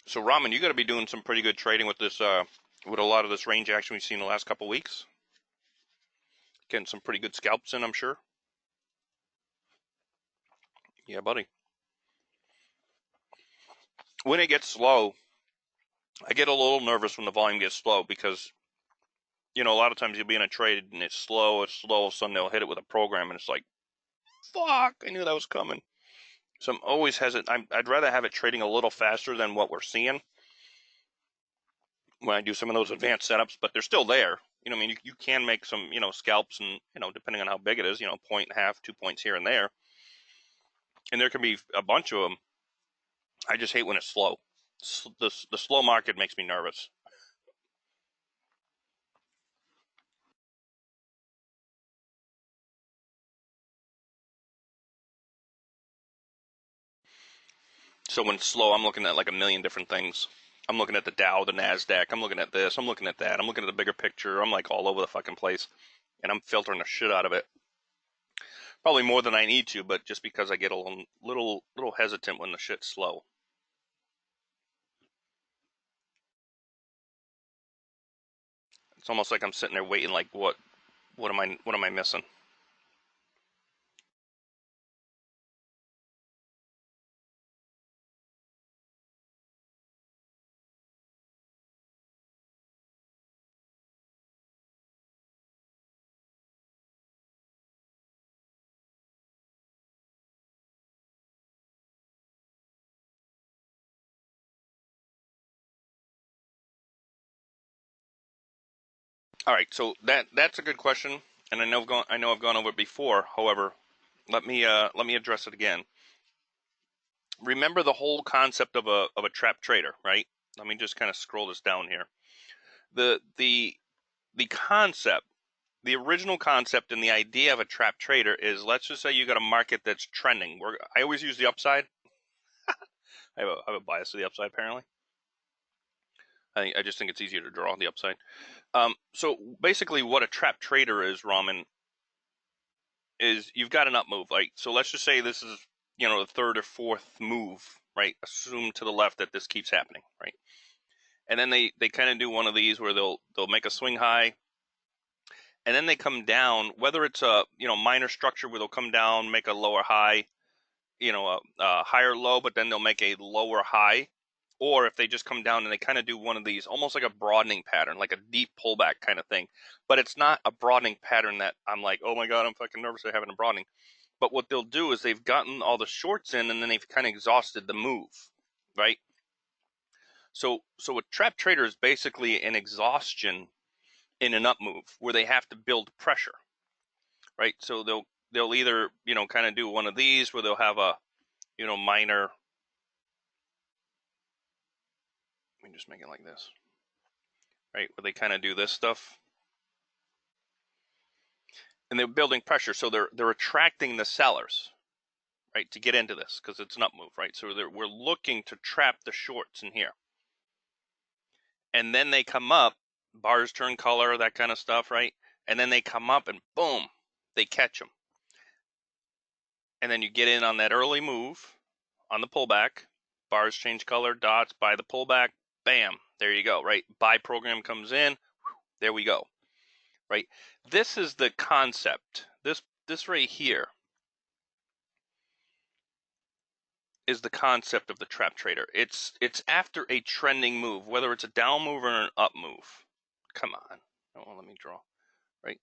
So Ramen, you got to be doing some pretty good trading with this with a lot of this range action we've seen the last couple of weeks. Getting some pretty good scalps in, I'm sure. Yeah, buddy. When it gets slow, I get a little nervous when the volume gets slow because a lot of times you'll be in a trade and it's slow, all of a sudden they'll hit it with a program and it's like, fuck, I knew that was coming. So I'm always hesitant. I'd rather have it trading a little faster than what we're seeing when I do some of those advanced setups, but they're still there. I mean, you can make some, scalps and, depending on how big it is, point and a half, 2 points here and there. And there can be a bunch of them. I just hate when it's slow. The slow market makes me nervous. So when it's slow, I'm looking at like a million different things. I'm looking at the Dow, the NASDAQ. I'm looking at this. I'm looking at that. I'm looking at the bigger picture. I'm like all over the fucking place. And I'm filtering the shit out of it. Probably more than I need to, but just because I get a little hesitant when the shit's slow. It's almost like I'm sitting there waiting like what am I missing? All right, so that's a good question, and I know I've gone over it before. However, let me address it again. Remember the whole concept of a trap trader, right? Let me just kind of scroll this down here. The concept the original concept and the idea of a trap trader is, let's just say you got a market that's trending. I always use the upside. I have a bias to the upside, apparently. I just think it's easier to draw on the upside. So basically what a trap trader is, Raman, is you've got an up move. Like, so let's just say this is, the third or fourth move, right? Assume to the left that this keeps happening, right? And then they kind of do one of these where they'll make a swing high, and then they come down, whether it's a, minor structure where they'll come down, make a lower high, a higher low, but then they'll make a lower high. Or if they just come down and they kind of do one of these, almost like a broadening pattern, like a deep pullback kind of thing. But it's not a broadening pattern that I'm like, oh my God, I'm fucking nervous they're having a broadening. But what they'll do is they've gotten all the shorts in and then they've kind of exhausted the move, right? So a trap trader is basically an exhaustion in an up move where they have to build pressure, right? So they'll either, kind of do one of these where they'll have a, minor. Let me just make it like this, right? Where they kind of do this stuff, and they're building pressure. So they're attracting the sellers, right, to get into this because it's an up move, right? So we're looking to trap the shorts in here, and then they come up, bars turn color, that kind of stuff, right? And then they come up and boom, they catch them, and then you get in on that early move on the pullback. Bars change color, dots, buy the pullback, bam, there you go, right? Buy program comes in, there we go, right? This is the concept. This right here is the concept of the trap trader. It's after a trending move, whether it's a down move or an up move. Come on, oh, let me draw, right?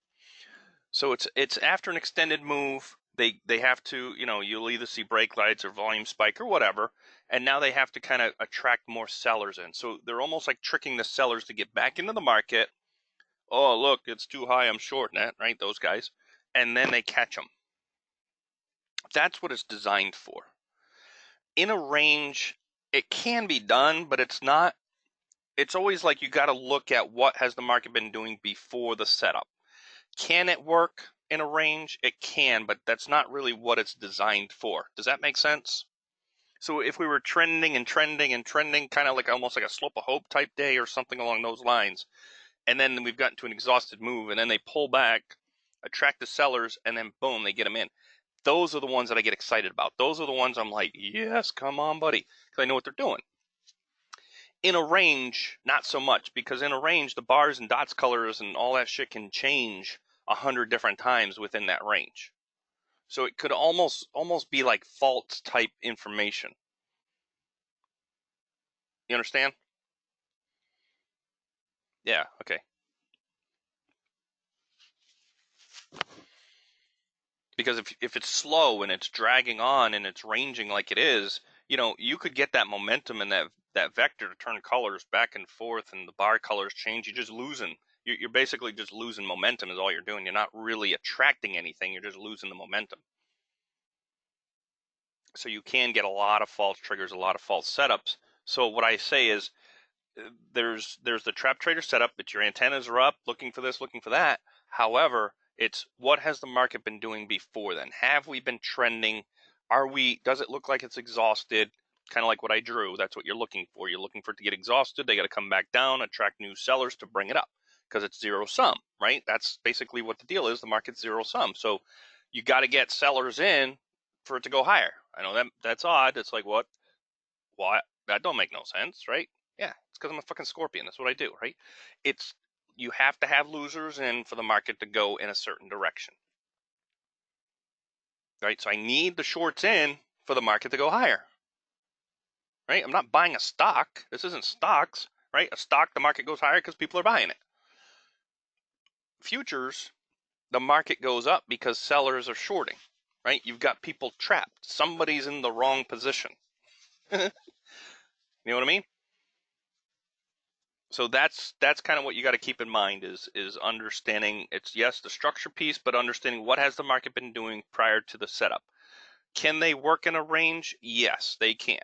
So it's after an extended move. They have to, you'll either see brake lights or volume spike or whatever, and now they have to kind of attract more sellers in. So they're almost like tricking the sellers to get back into the market. Oh, look, it's too high, I'm shorting it, right? Those guys. And then they catch them. That's what it's designed for. In a range, it can be done, but it's not. It's always like you got to look at what has the market been doing before the setup. Can it work in a range? It can, but that's not really what it's designed for. Does that make sense? So if we were trending and trending and trending, kind of like almost like a slope of hope type day or something along those lines, and then we've gotten to an exhausted move, and then they pull back, attract the sellers, and then boom, they get them in. Those are the ones that I get excited about. Those are the ones I'm like, yes, come on, buddy, because I know what they're doing. In a range, not so much, because in a range, the bars and dots colors and all that shit can change 100 different times within that range. So it could almost be like false type information. You understand? Yeah, okay. Because if it's slow and it's dragging on and it's ranging like it is, you could get that momentum and that vector to turn colors back and forth and the bar colors change. You're just losing. You're basically just losing momentum is all you're doing. You're not really attracting anything. You're just losing the momentum. So you can get a lot of false triggers, a lot of false setups. So what I say is there's the trap trader setup, but your antennas are up, looking for this, looking for that. However, it's what has the market been doing before then? Have we been trending? Does it look like it's exhausted? Kind of like what I drew. That's what you're looking for. You're looking for it to get exhausted. They got to come back down, attract new sellers to bring it up because it's zero sum, right? That's basically what the deal is. The market's zero sum. So you got to get sellers in for it to go higher. I know that's odd. It's like, what? Why? That don't make no sense, right? Yeah, it's because I'm a fucking scorpion. That's what I do, right? You have to have losers in for the market to go in a certain direction, right? So I need the shorts in for the market to go higher, right? I'm not buying a stock. This isn't stocks, right? A stock, the market goes higher because people are buying it. Futures, the market goes up because sellers are shorting, right? You've got people trapped. Somebody's in the wrong position. You know what I mean? So that's kind of what you got to keep in mind is understanding it's, yes, the structure piece, but understanding what has the market been doing prior to the setup. Can they work in a range? Yes, they can.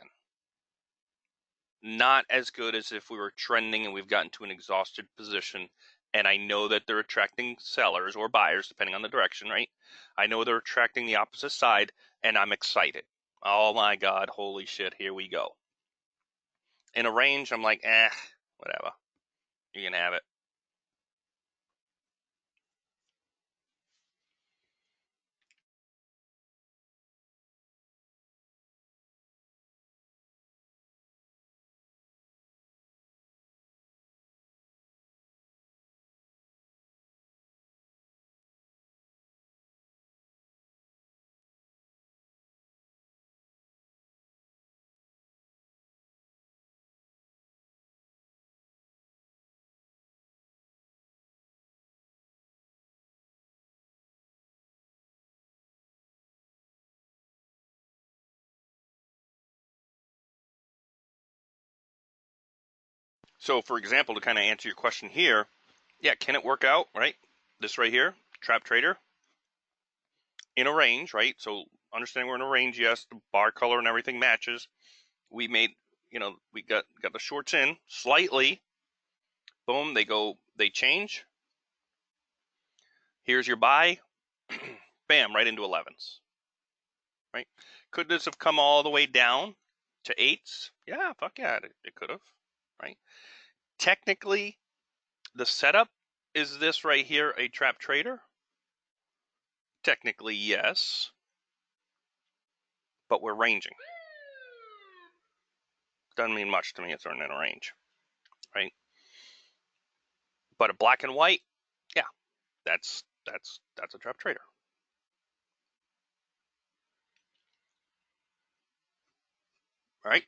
Not as good as if we were trending and we've gotten to an exhausted position and I know that they're attracting sellers or buyers, depending on the direction, right? I know they're attracting the opposite side, and I'm excited. Oh my God, holy shit, here we go. In a range, I'm like, whatever. You can have it. So, for example, to kind of answer your question here, yeah, can it work out, right? This right here, trap trader, in a range, right? So, understanding we're in a range, yes, the bar color and everything matches. We made, we got the shorts in slightly. Boom, they change. Here's your buy. Bam, right into 11s, right? Could this have come all the way down to 8s? Yeah, fuck yeah, it could have, right? Technically, the setup, is this right here a trap trader? Technically, yes, but we're ranging. Doesn't mean much to me. It's in a range, right? But a black and white, yeah, that's a trap trader, right?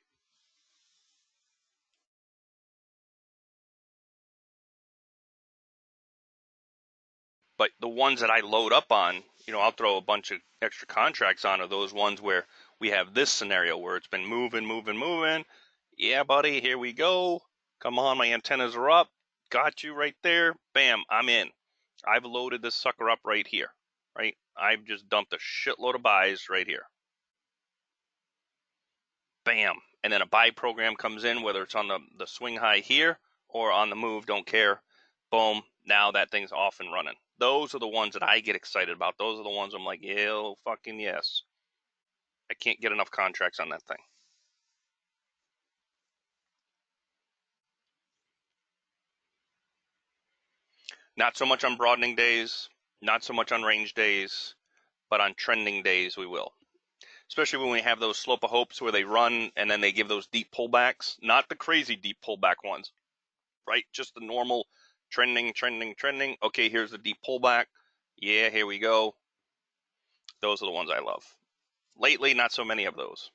But the ones that I load up on, I'll throw a bunch of extra contracts on are those ones where we have this scenario where it's been moving. Yeah, buddy, here we go. Come on, my antennas are up. Got you right there. Bam, I'm in. I've loaded this sucker up right here, right? I've just dumped a shitload of buys right here. Bam. And then a buy program comes in, whether it's on the swing high here or on the move, don't care. Boom. Now that thing's off and running. Those are the ones that I get excited about. Those are the ones I'm like, yeah, fucking yes. I can't get enough contracts on that thing. Not so much on broadening days, not so much on range days, but on trending days we will. Especially when we have those slope of hopes where they run and then they give those deep pullbacks, not the crazy deep pullback ones, right? Just the normal trending. Okay, here's the deep pullback. Yeah, here we go. Those are the ones I love. Lately, not so many of those.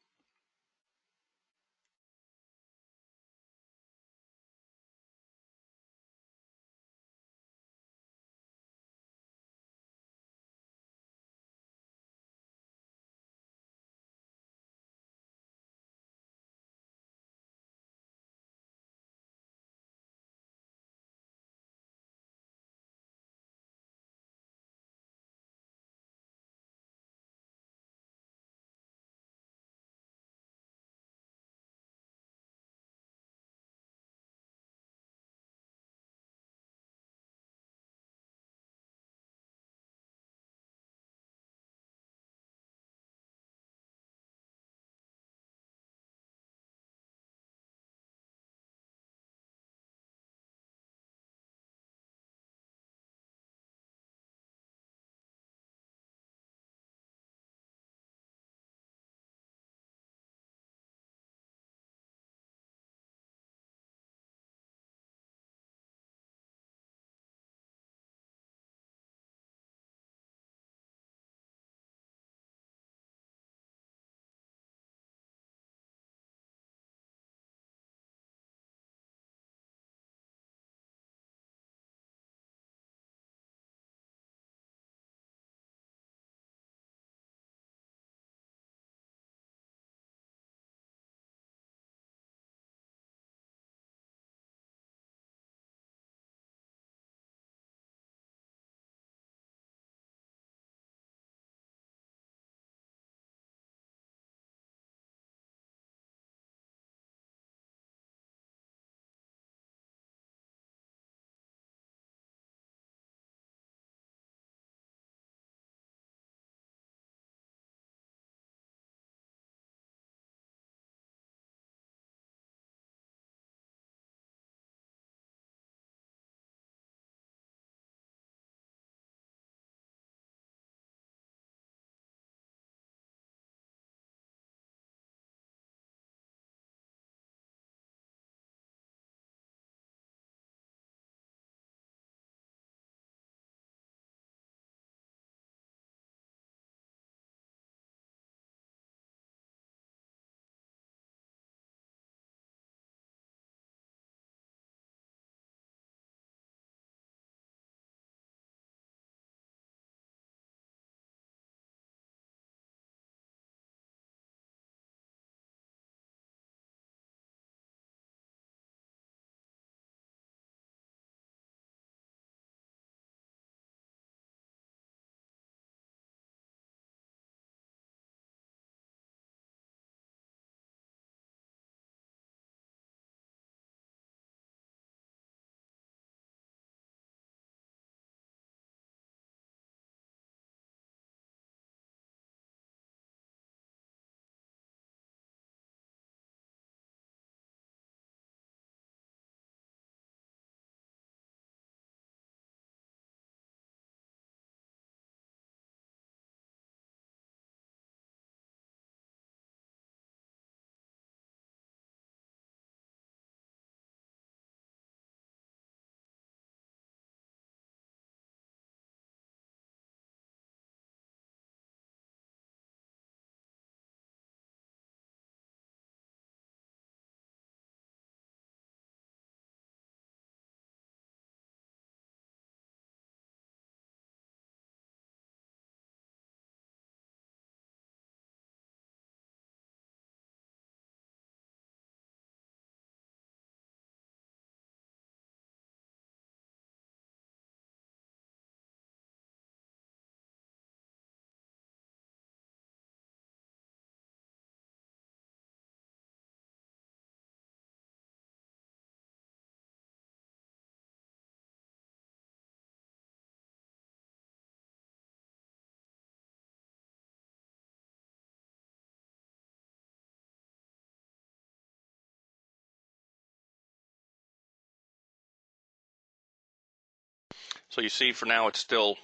So you see, for now, it's still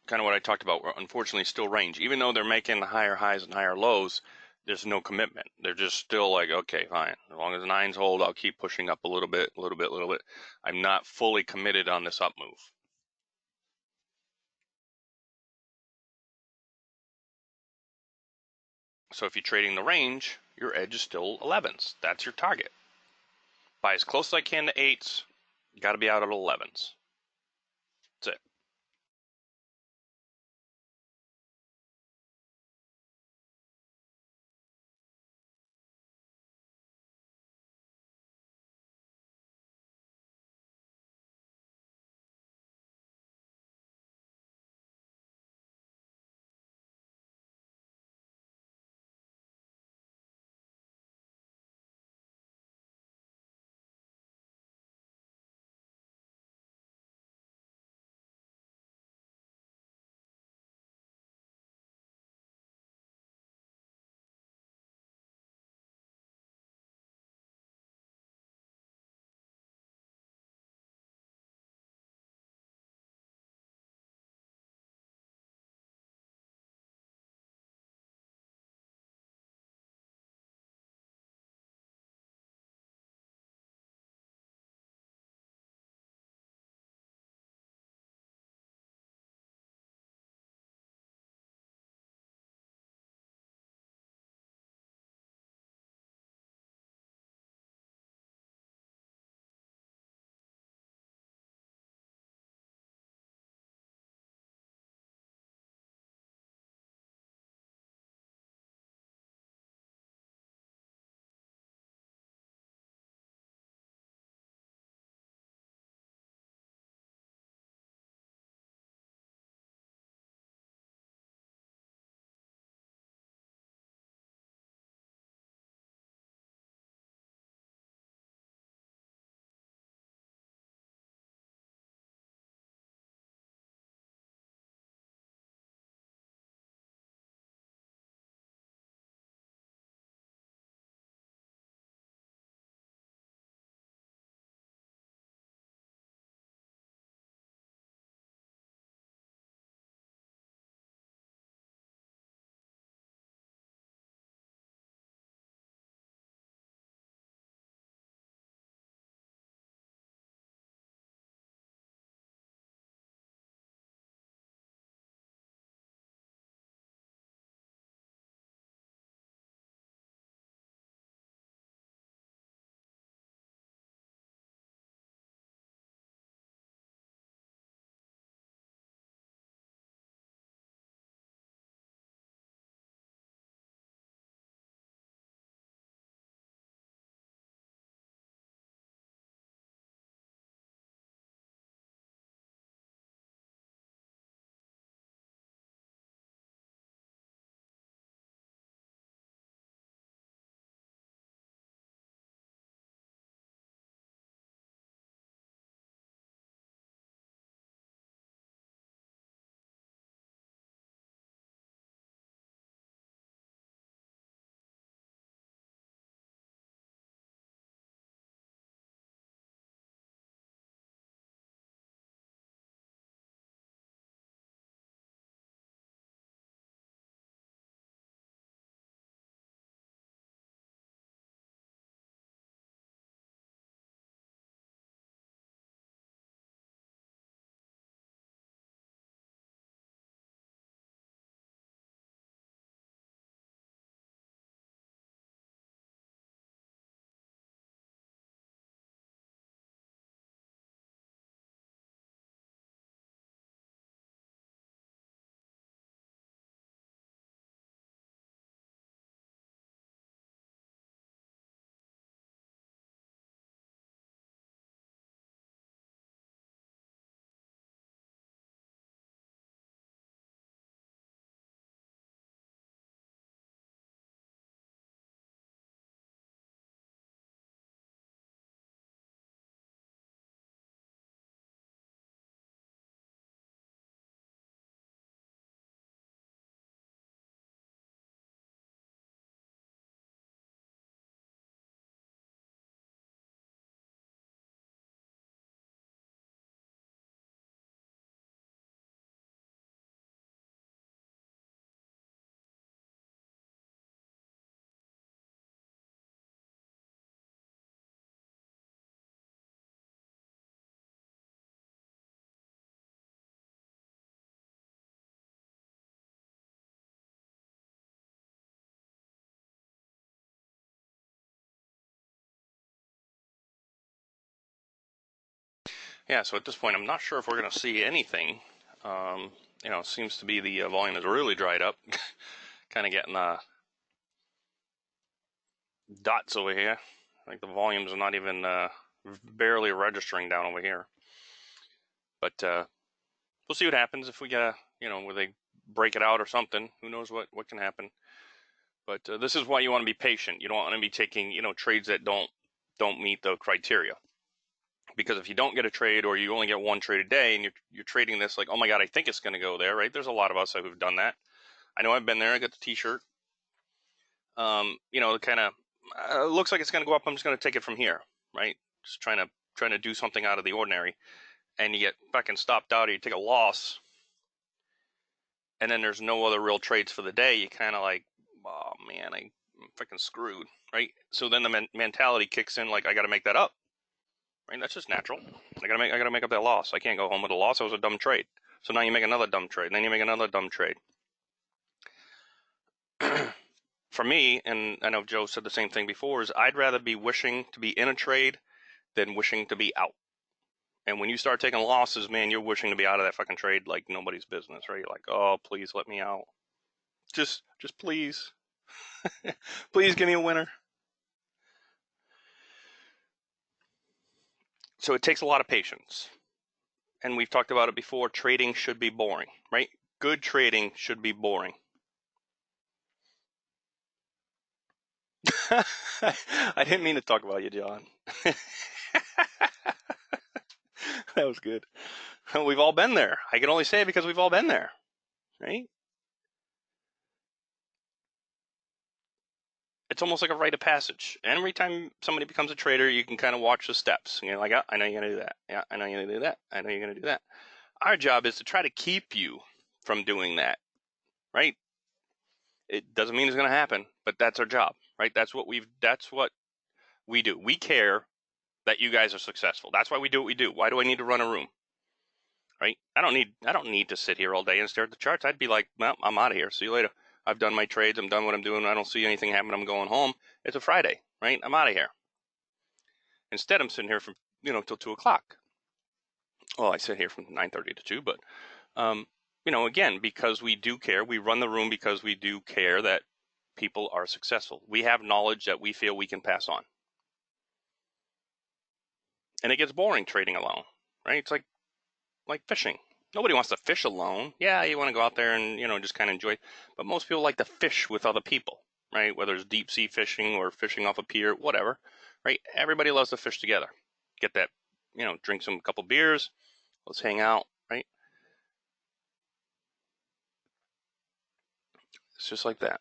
kind of what I talked about. We're unfortunately still range. Even though they're making higher highs and higher lows, there's no commitment. They're just still like, okay, fine. As long as the nines hold, I'll keep pushing up a little bit, a little bit, a little bit. I'm not fully committed on this up move. So if you're trading the range, your edge is still 11s. That's your target. Buy as close as I can to 8s. You got to be out at 11s. That's it. Yeah, so at this point, I'm not sure if we're going to see anything. You know, it seems to be the volume is really dried up. Kind of getting dots over here. Like the volumes are not even barely registering down over here. But we'll see what happens if we get where they break it out or something. Who knows what can happen. But this is why you want to be patient. You don't want to be taking trades that don't meet the criteria. Because if you don't get a trade, or you only get one trade a day, and you're trading this like, oh my god, I think it's going to go there, right? There's a lot of us who've done that. I know I've been there. I got the T-shirt. It kind of looks like it's going to go up. I'm just going to take it from here, right? Just trying to do something out of the ordinary, and you get fucking stopped out, or you take a loss, and then there's no other real trades for the day. You kind of like, oh man, I'm freaking screwed, right? So then the mentality kicks in, like I got to make that up. Right, that's just natural. I gotta make up that loss. I can't go home with a loss. That was a dumb trade. So now you make another dumb trade, and then you make another dumb trade. For me, and I know Joe said the same thing before, is I'd rather be wishing to be in a trade than wishing to be out. And when you start taking losses, man, you're wishing to be out of that fucking trade like nobody's business, right? You're like, oh, please let me out. Just please. Please give me a winner. So it takes a lot of patience. And we've talked about it before. Trading should be boring, right? Good trading should be boring. I didn't mean to talk about you, John. That was good. We've all been there. I can only say it because we've all been there, right? It's almost like a rite of passage. Every time somebody becomes a trader, you can kind of watch the steps. And you're like, oh, I know you're going to do that. Yeah, I know you're going to do that. I know you're going to do that. Our job is to try to keep you from doing that, right? It doesn't mean it's going to happen, but that's our job, right? That's what we do. We care that you guys are successful. That's why we do what we do. Why do I need to run a room? Right? I don't need to sit here all day and stare at the charts. I'd be like, well, I'm out of here. See you later. I've done my trades. I'm done what I'm doing. I don't see anything happen. I'm going home. It's a Friday, right? I'm out of here. Instead, I'm sitting here from till 2:00. Well, I sit here from 9:30 to 2, but again, because we do care. We run the room because we do care that people are successful. We have knowledge that we feel we can pass on, and it gets boring trading alone, right? It's like fishing. Nobody wants to fish alone. Yeah, you want to go out there and, just kind of enjoy it. But most people like to fish with other people, right? Whether it's deep sea fishing or fishing off a pier, whatever, right? Everybody loves to fish together. Get that, drink some couple beers. Let's hang out, right? It's just like that.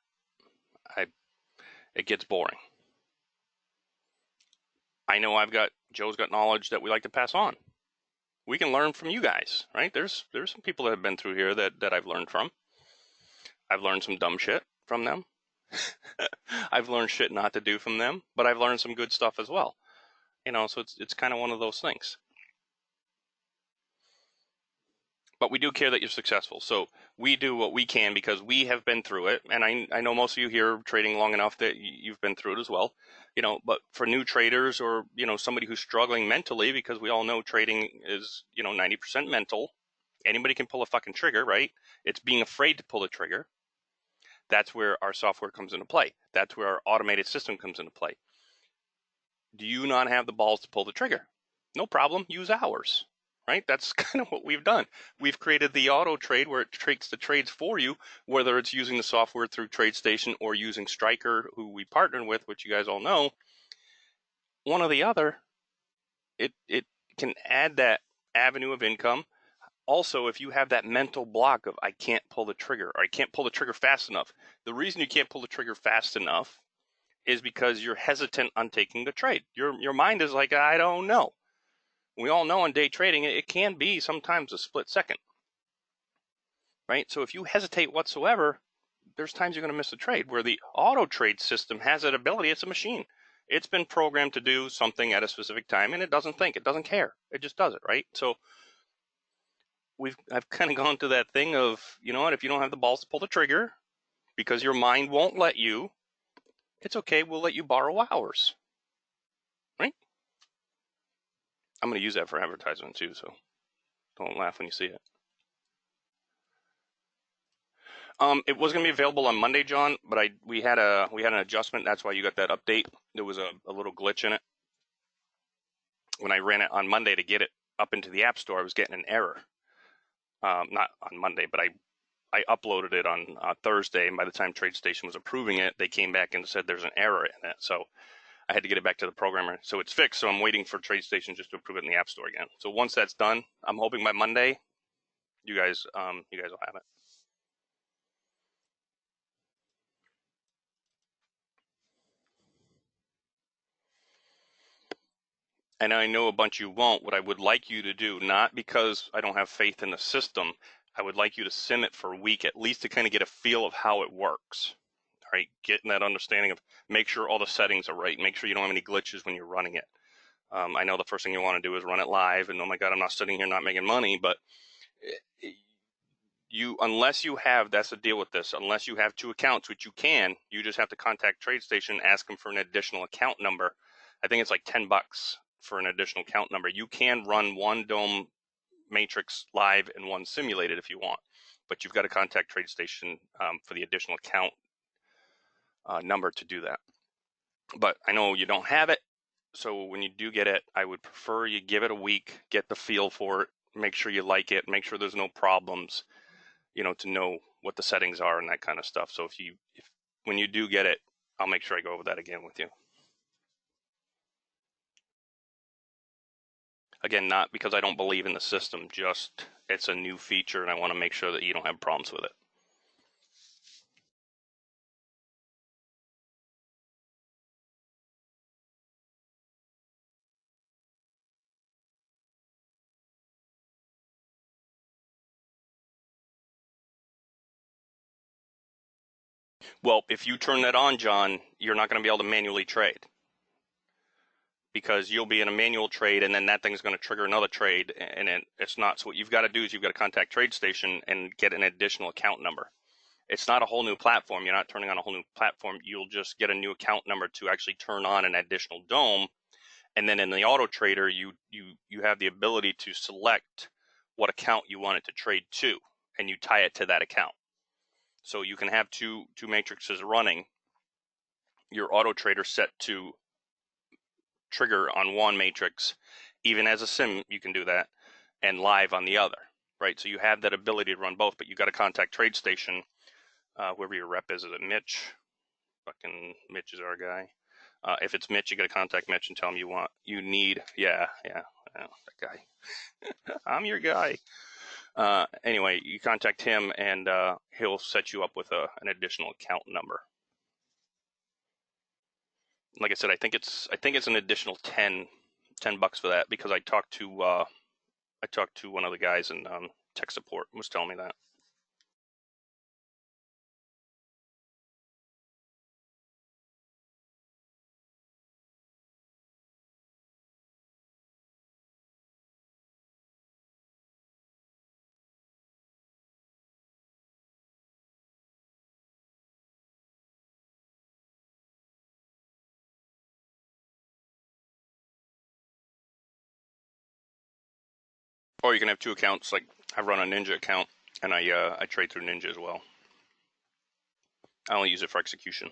It gets boring. I know Joe's got knowledge that we like to pass on. We can learn from you guys, right? There's some people that have been through here that I've learned from. I've learned some dumb shit from them. I've learned shit not to do from them, but I've learned some good stuff as well. So it's kind of one of those things. But we do care that you're successful. So we do what we can because we have been through it. And I know most of you here are trading long enough that you've been through it as well. But for new traders or, somebody who's struggling mentally, because we all know trading is, 90% mental. Anybody can pull a fucking trigger, right? It's being afraid to pull the trigger. That's where our software comes into play. That's where our automated system comes into play. Do you not have the balls to pull the trigger? No problem. Use ours, right? That's kind of what we've done. We've created the auto trade where it takes the trades for you, whether it's using the software through TradeStation or using Striker, who we partnered with, which you guys all know. One or the other, it can add that avenue of income. Also, if you have that mental block of I can't pull the trigger or I can't pull the trigger fast enough, the reason you can't pull the trigger fast enough is because you're hesitant on taking the trade. Your mind is like, I don't know. We all know in day trading, it can be sometimes a split second, right? So if you hesitate whatsoever, there's times you're going to miss a trade. Where the auto trade system has that ability, it's a machine. It's been programmed to do something at a specific time, and it doesn't think, it doesn't care. It just does it, right? So I've kind of gone to that thing of, you know what, if you don't have the balls to pull the trigger because your mind won't let you, it's okay, we'll let you borrow ours, right? I'm going to use that for advertisement too, so don't laugh when you see it. It was going to be available on Monday, John, but we had an adjustment. That's why you got that update. There was a little glitch in it. When I ran it on Monday to get it up into the App Store, I was getting an error. Not on Monday, but I uploaded it on Thursday, and by the time TradeStation was approving it, they came back and said there's an error in it. So I had to get it back to the programmer. So it's fixed, so I'm waiting for TradeStation just to approve it in the App Store again. So once that's done, I'm hoping by Monday, you guys will have it. And I know a bunch you won't. What I would like you to do, not because I don't have faith in the system, I would like you to sim it for a week, at least to kind of get a feel of how it works. All right, getting that understanding of make sure all the settings are right, make sure you don't have any glitches when you're running it. I know the first thing you want to do is run it live, and oh my God, I'm not sitting here not making money, but unless you have, that's the deal with this, unless you have two accounts, which you can, you just have to contact TradeStation, ask them for an additional account number. I think it's like $10 for an additional account number. You can run one dome matrix live and one simulated if you want, but you've got to contact TradeStation for the additional account number to do that. But I know you don't have it, so when you do get it, I would prefer you give it a week, get the feel for it, make sure you like it, make sure there's no problems, to know what the settings are and that kind of stuff. So if when you do get it, I'll make sure I go over that again with you. Again, not because I don't believe in the system, just it's a new feature and I want to make sure that you don't have problems with it. Well, if you turn that on, John, you're not going to be able to manually trade because you'll be in a manual trade and then that thing's going to trigger another trade and it's not. So what you've got to do is you've got to contact TradeStation and get an additional account number. It's not a whole new platform. You're not turning on a whole new platform. You'll just get a new account number to actually turn on an additional dome. And then in the auto trader, you have the ability to select what account you want it to trade to, and you tie it to that account. So you can have two matrices running. Your auto trader set to trigger on one matrix, even as a sim, you can do that, and live on the other, right? So you have that ability to run both, but you got to contact TradeStation, whoever your rep is. Is it Mitch? Fucking Mitch is our guy. If it's Mitch, you got to contact Mitch and tell him you need, that guy. I'm your guy. Anyway, you contact him and he'll set you up with an additional account number. Like I said, I think it's an additional $10 for that because I talked to one of the guys in tech support was telling me that. Or you can have two accounts. Like I run a Ninja account and I trade through Ninja as well. I only use it for execution.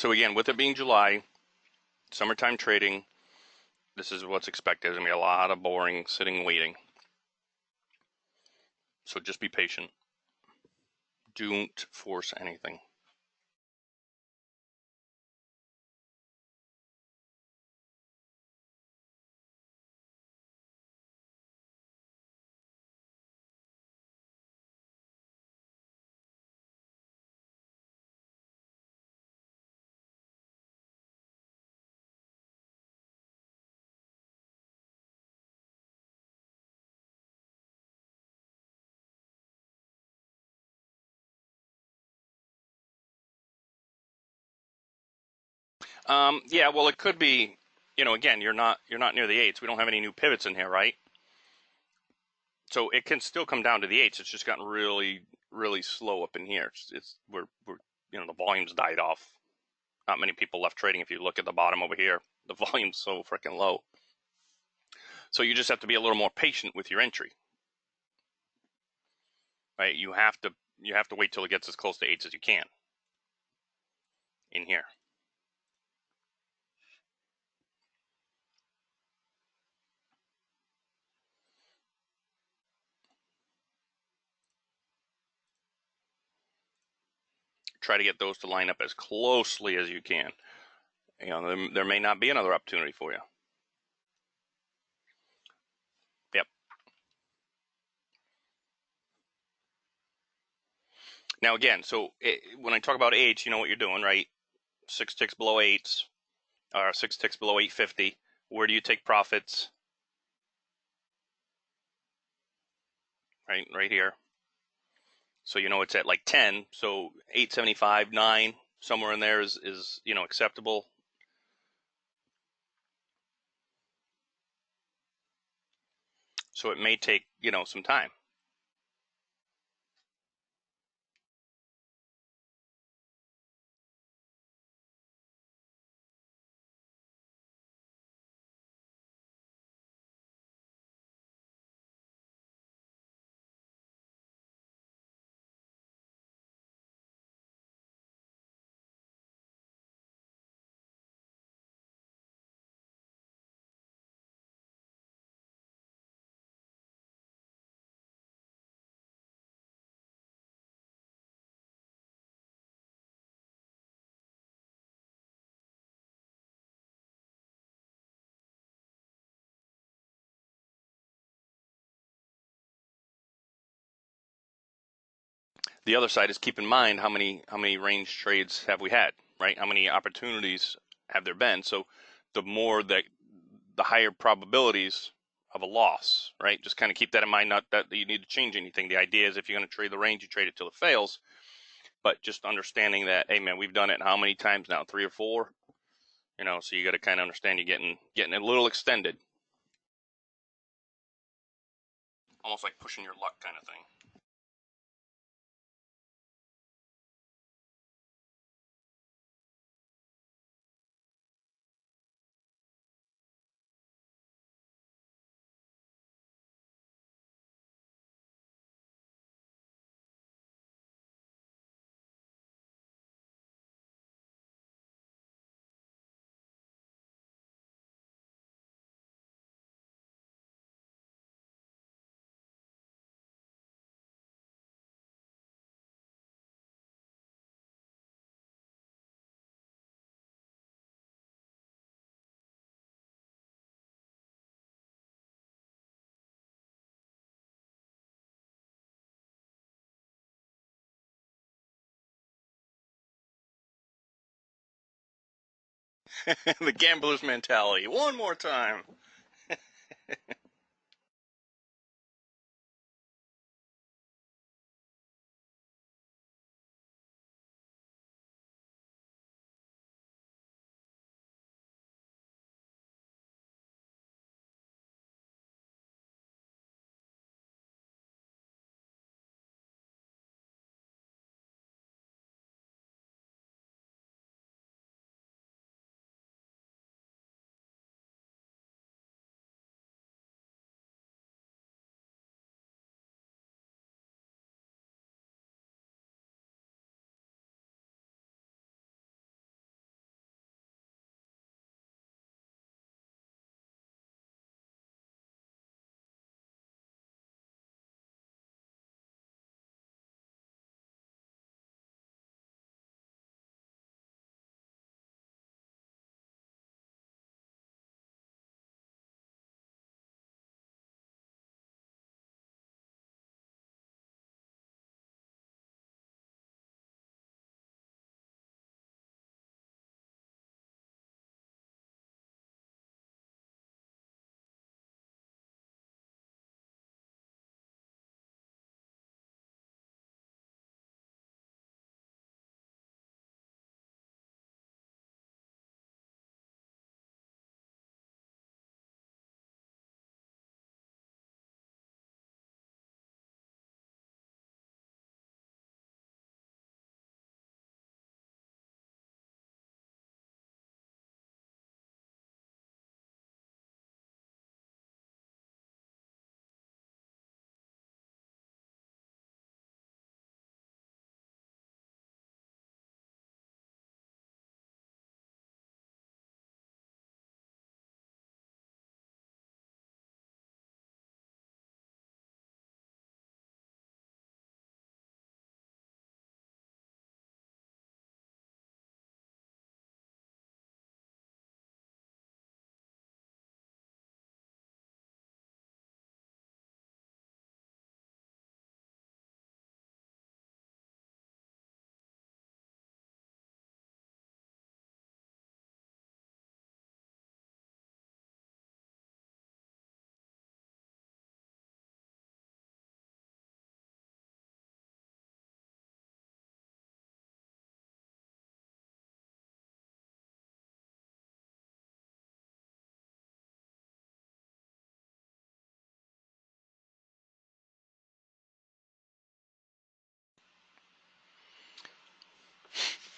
So again, with it being July, summertime trading, this is what's expected. There's going to be a lot of boring sitting waiting. So just be patient. Don't force anything. Yeah, well, it could be, again, you're not near the eights. We don't have any new pivots in here, right? So it can still come down to the eights. It's just gotten really, really slow up in here. We're the volume's died off. Not many people left trading. If you look at the bottom over here, the volume's so freaking low. So you just have to be a little more patient with your entry, right? You have to wait till it gets as close to eights as you can in here. Try to get those to line up as closely as you can. There may not be another opportunity for you. Yep. Now again, so when I talk about eights, you know what you're doing, right? 6 ticks below eights, or 6 ticks below 850. Where do you take profits? Right here. So it's at like 10. So 875, 9, somewhere in there is acceptable. So it may take some time. The other side is keep in mind how many range trades have we had, right? How many opportunities have there been? So the higher probabilities of a loss, right? Just kind of keep that in mind. Not that you need to change anything. The idea is if you're going to trade the range, you trade it till it fails. But just understanding that, hey man, we've done it how many times now? 3 or 4. So you got to kind of understand you're getting a little extended, almost like pushing your luck kind of thing. The gambler's mentality. One more time.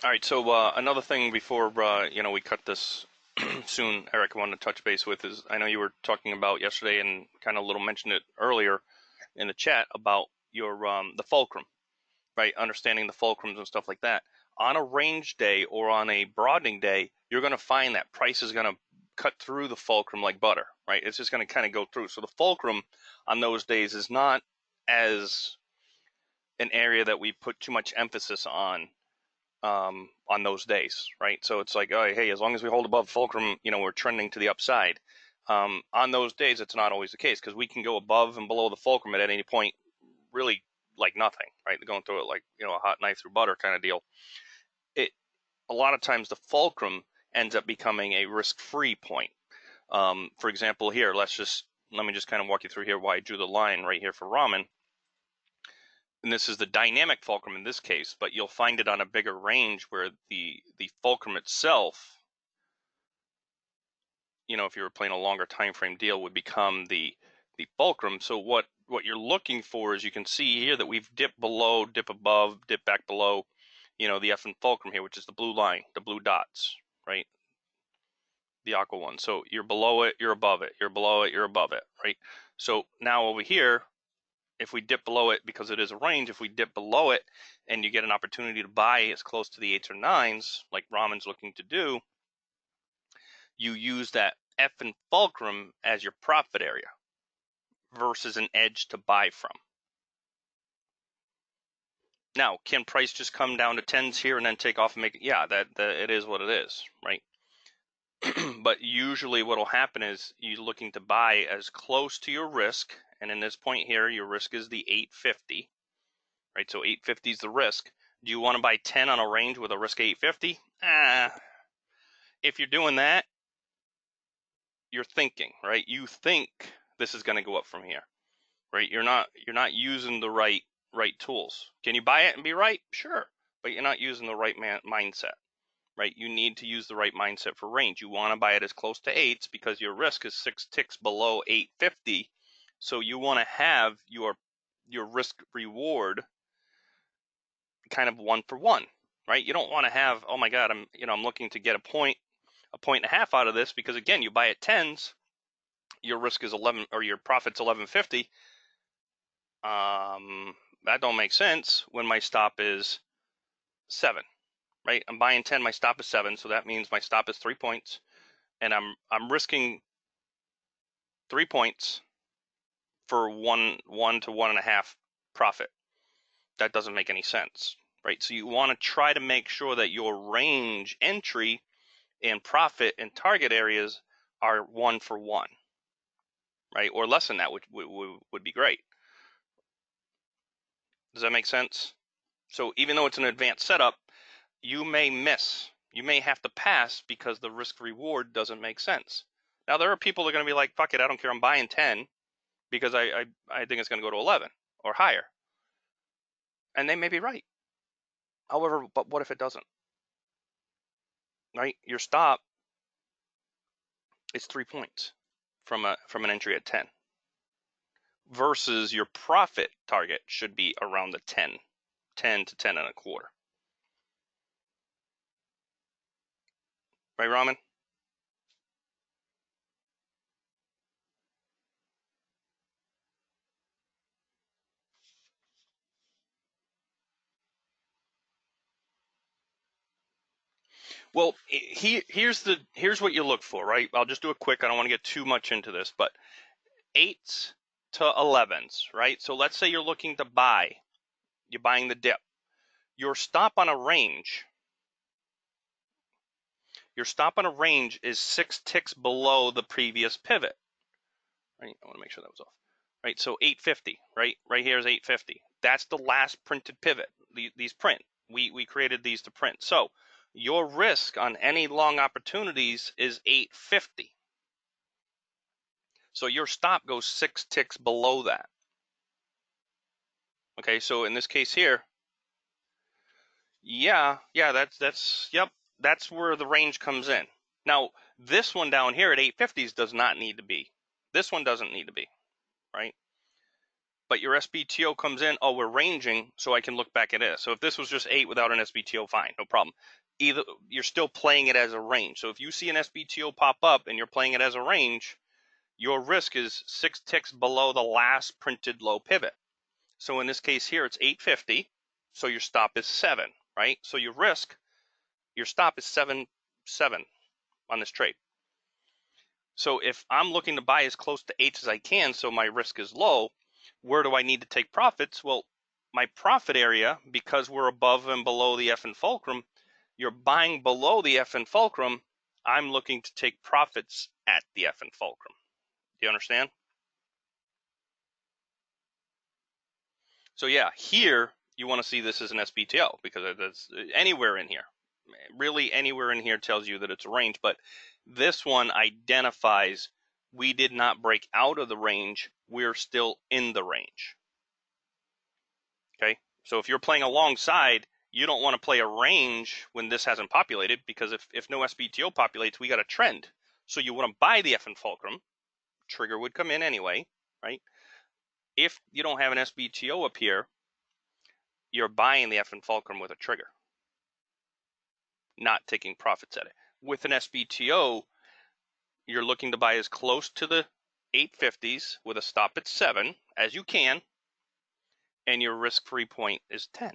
All right, so another thing before we cut this soon, Eric, I wanted to touch base with is I know you were talking about yesterday and kind of little mentioned it earlier in the chat about your the fulcrum, right? Understanding the fulcrums and stuff like that. On a range day or on a broadening day, you're going to find that price is going to cut through the fulcrum like butter, right? It's just going to kind of go through. So the fulcrum on those days is not as an area that we put too much emphasis on those days, right? So it's like, oh, hey, as long as we hold above fulcrum, we're trending to the upside. On those days, it's not always the case because we can go above and below the fulcrum at any point, really like nothing, right? Going through it like a hot knife through butter kind of deal. A lot of times the fulcrum ends up becoming a risk-free point. For example, here, let me just kind of walk you through here why I drew the line right here for ramen. And this is the dynamic fulcrum in this case, but you'll find it on a bigger range where the fulcrum itself, if you were playing a longer time frame deal, would become the fulcrum. So what you're looking for is, you can see here that we've dipped below, dip above, dip back below, the F and fulcrum here, which is the blue line, the blue dots, right? The aqua one. So you're below it, you're above it, you're below it, you're above it, right? So now over here, if we dip below it, because it is a range, if we dip below it and you get an opportunity to buy as close to the 8s or 9s, like Ramen's looking to do, you use that F and fulcrum as your profit area versus an edge to buy from. Now, can price just come down to 10s here and then take off and make it? Yeah, that it is what it is, right? But usually what will happen is you're looking to buy as close to your risk, and in this point here, your risk is the 850, right? So 850 is the risk. Do you want to buy 10 on a range with a risk of 850? If you're doing that, you're thinking, right? You think this is going to go up from here, right? You're not using the right tools. Can you buy it and be right? Sure, but you're not using the right mindset, right? You need to use the right mindset for range. You want to buy it as close to 8s because your risk is 6 ticks below 850. So you want to have your risk reward kind of 1 for 1, right? You don't want to have, oh my God, I'm looking to get a point and a half out of this, because again, you buy at 10s, your risk is 11, or your profit's 1150. That don't make sense when my stop is 7, right? I'm buying 10, my stop is 7, so that means my stop is 3 points, and I'm risking 3 points for one to 1.5 profit. That doesn't make any sense, right? So you want to try to make sure that your range entry and profit and target areas are 1 for 1, right? Or less than that, which would be great. Does that make sense? So even though it's an advanced setup, you may miss. You may have to pass because the risk reward doesn't make sense. Now, there are people that are going to be like, fuck it, I don't care, I'm buying 10 because I think it's going to go to 11 or higher. And they may be right. However, but what if it doesn't? Right? Your stop is 3 points from an entry at 10 versus your profit target should be around the 10 to 10 and a quarter. Right, Ramen? Well, here's what you look for, right? I'll just do it quick. I don't want to get too much into this, but 8s to 11s, right? So let's say you're looking to buy. You're buying the dip. Your stop on a range is 6 ticks below the previous pivot, right? I want to make sure that was off, right? So 850, right? Right here is 850. That's the last printed pivot. These print. We created these to print. So your risk on any long opportunities is 850. So your stop goes 6 ticks below that. Okay, so in this case here, yeah, yep, that's where the range comes in. Now, this one down here at 850s does not need to be. This one doesn't need to be, right? but your SBTO comes in, oh, we're ranging, so I can look back at this. So if this was just 8 without an SBTO, fine, no problem. Either you're still playing it as a range. So if you see an SBTO pop up and you're playing it as a range, your risk is 6 ticks below the last printed low pivot. So in this case here, it's 850. So your stop is 7, right? So your stop is 7 on this trade. So if I'm looking to buy as close to 8s as I can, so my risk is low, where do I need to take profits? Well, my profit area, because we're above and below the F and fulcrum, you're buying below the F and fulcrum. I'm looking to take profits at the F and fulcrum. Do you understand? So yeah, here you want to see this as an SBTO because it's anywhere in here. Really anywhere in here tells you that it's a range, but this one identifies we did not break out of the range. We're still in the range. Okay, so if you're playing alongside, you don't want to play a range when this hasn't populated, because if no SBTO populates, we got a trend. So you want to buy the F and fulcrum. Trigger would come in anyway, right? If you don't have an SBTO up here, you're buying the F and fulcrum with a trigger, not taking profits at it. With an SBTO, you're looking to buy as close to the 850s with a stop at 7 as you can, and your risk-free point is 10.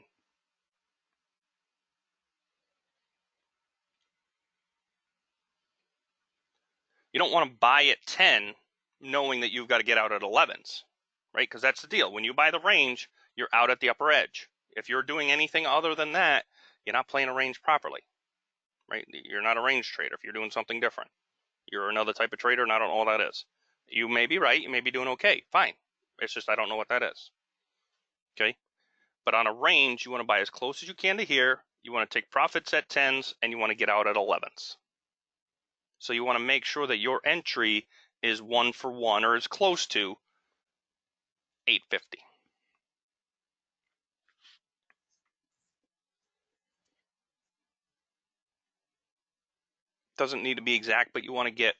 You don't want to buy at 10 knowing that you've got to get out at 11s, right? Because that's the deal. When you buy the range, you're out at the upper edge. If you're doing anything other than that, you're not playing a range properly, right? You're not a range trader if you're doing something different. You're another type of trader, and I don't know what that is. You may be right. You may be doing okay. Fine. It's just I don't know what that is. Okay? But on a range, you want to buy as close as you can to here. You want to take profits at 10s, and you want to get out at 11s. So you want to make sure that your entry is 1 for 1 or as close to 850. Doesn't need to be exact, but you want to get,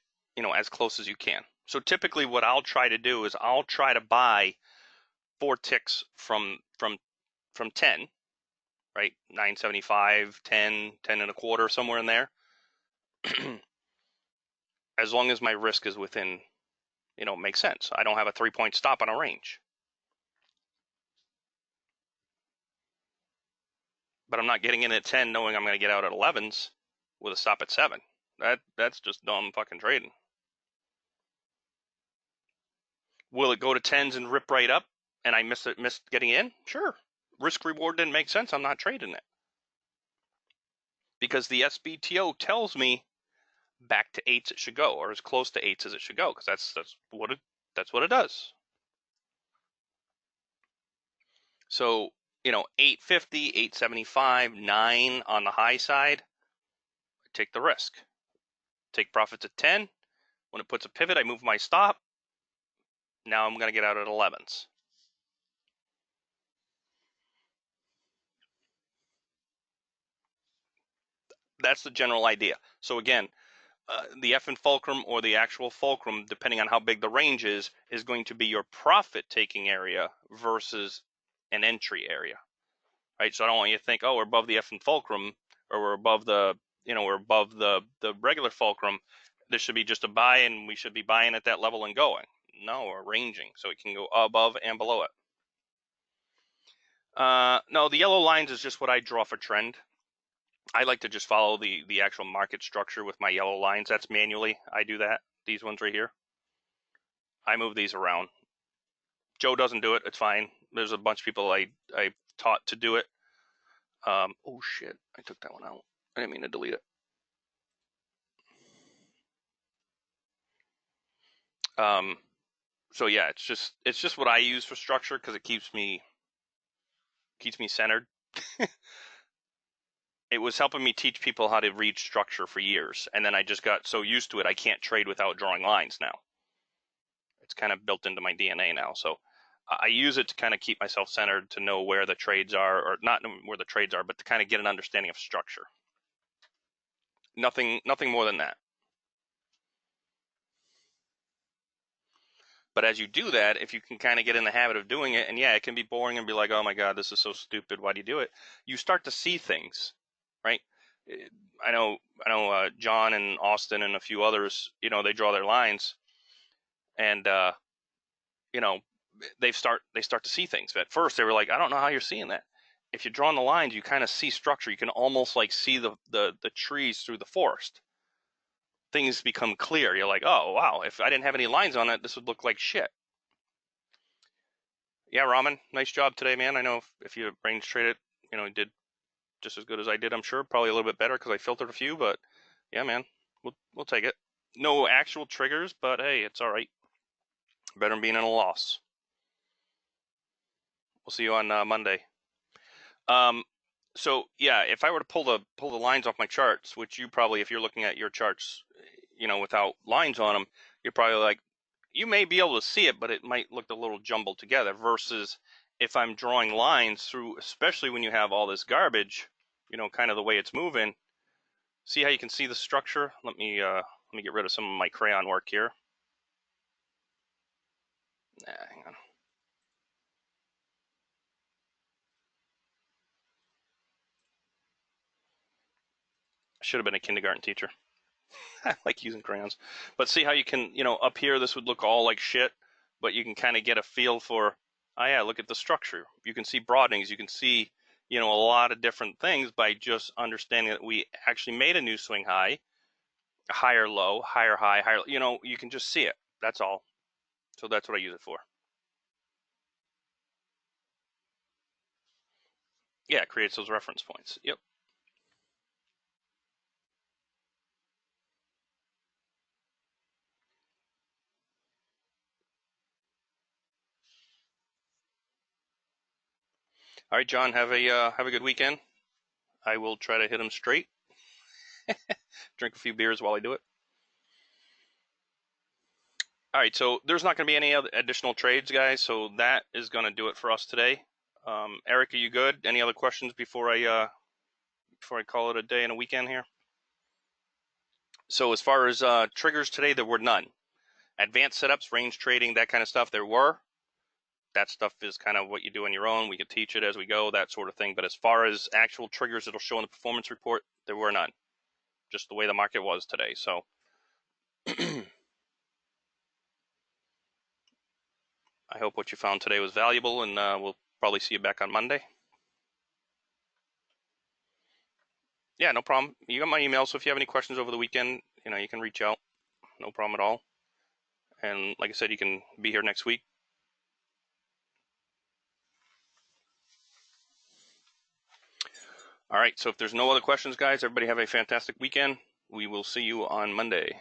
as close as you can. So typically what I'll try to do is I'll try to buy 4 ticks from 10, right? 975, 10, 10 and a quarter, somewhere in there. As long as my risk is within, makes sense. I don't have a 3-point stop on a range. But I'm not getting in at 10 knowing I'm going to get out at 11s with a stop at 7. That's just dumb fucking trading. Will it go to 10s and rip right up and I missed getting in? Sure. Risk reward didn't make sense. I'm not trading it. Because the SBTO tells me back to 8s it should go, or as close to 8s as it should go, because that's what it does. So, 850, 875, 9 on the high side, take the risk. Take profits at 10. When it puts a pivot, I move my stop. Now I'm going to get out at 11s. That's the general idea. So again, the F and fulcrum or the actual fulcrum, depending on how big the range is going to be your profit-taking area versus an entry area, right? So I don't want you to think, oh, we're above the F and fulcrum, or we're above the, we're above the regular fulcrum. This should be just a buy, and we should be buying at that level and going. No, we're ranging, so it can go above and below it. No, the yellow lines is just what I draw for trend. I like to just follow the actual market structure with my yellow lines. That's manually. I do that. These ones right here. I move these around. Joe doesn't do it. It's fine. There's a bunch of people I taught to do it. Oh shit! I took that one out. I didn't mean to delete it. So yeah, it's just what I use for structure because it keeps me centered. It was helping me teach people how to read structure for years, and then I just got so used to it I can't trade without drawing lines now. It's kind of built into my DNA now. So I use it to kind of keep myself centered, to know where the trades are, or not where the trades are, but to kind of get an understanding of structure. Nothing more than that. But as you do that, if you can kind of get in the habit of doing it, and yeah, it can be boring and be like, oh my God, this is so stupid. Why do you do it? You start to see things, right? I know John and Austin and a few others, they draw their lines, and you know, they start to see things. At first, they were like, I don't know how you're seeing that. If you're drawing the lines, you kind of see structure. You can almost like see the trees through the forest. Things become clear. You're like, oh wow, if I didn't have any lines on it, this would look like shit. Yeah, Ramen, nice job today, man. I know if you range trade it, you did just as good as I did, I'm sure. Probably a little bit better because I filtered a few, but yeah, man, we'll take it. No actual triggers, but hey, it's all right. Better than being in a loss. We'll see you on Monday. So yeah, if I were to pull the lines off my charts, which you probably, if you're looking at your charts, without lines on them, you're probably like, you may be able to see it, but it might look a little jumbled together. Versus if I'm drawing lines through, especially when you have all this garbage, kind of the way it's moving. See how you can see the structure? Let me get rid of some of my crayon work here. Hang on. I should have been a kindergarten teacher. I like using crayons. But see how you can, up here this would look all like shit, but you can kind of get a feel for, oh yeah, look at the structure. You can see broadenings. You can see, a lot of different things by just understanding that we actually made a new swing high, higher low, higher high, higher, you can just see it. That's all. So that's what I use it for. Yeah, it creates those reference points. Yep. All right, John, have a good weekend. I will try to hit them straight. Drink a few beers while I do it. All right, so there's not going to be any other additional trades, guys. So that is going to do it for us today. Eric, are you good? Any other questions before I call it a day and a weekend here? So as far as triggers today, there were none. Advanced setups, range trading, that kind of stuff, there were. That stuff is kind of what you do on your own. We could teach it as we go, that sort of thing. But as far as actual triggers that'll show in the performance report, there were none. Just the way the market was today. So I hope what you found today was valuable, and we'll probably see you back on Monday. Yeah, no problem. You got my email, so if you have any questions over the weekend, you can reach out. No problem at all. And like I said, you can be here next week. All right, so if there's no other questions, guys, everybody have a fantastic weekend. We will see you on Monday.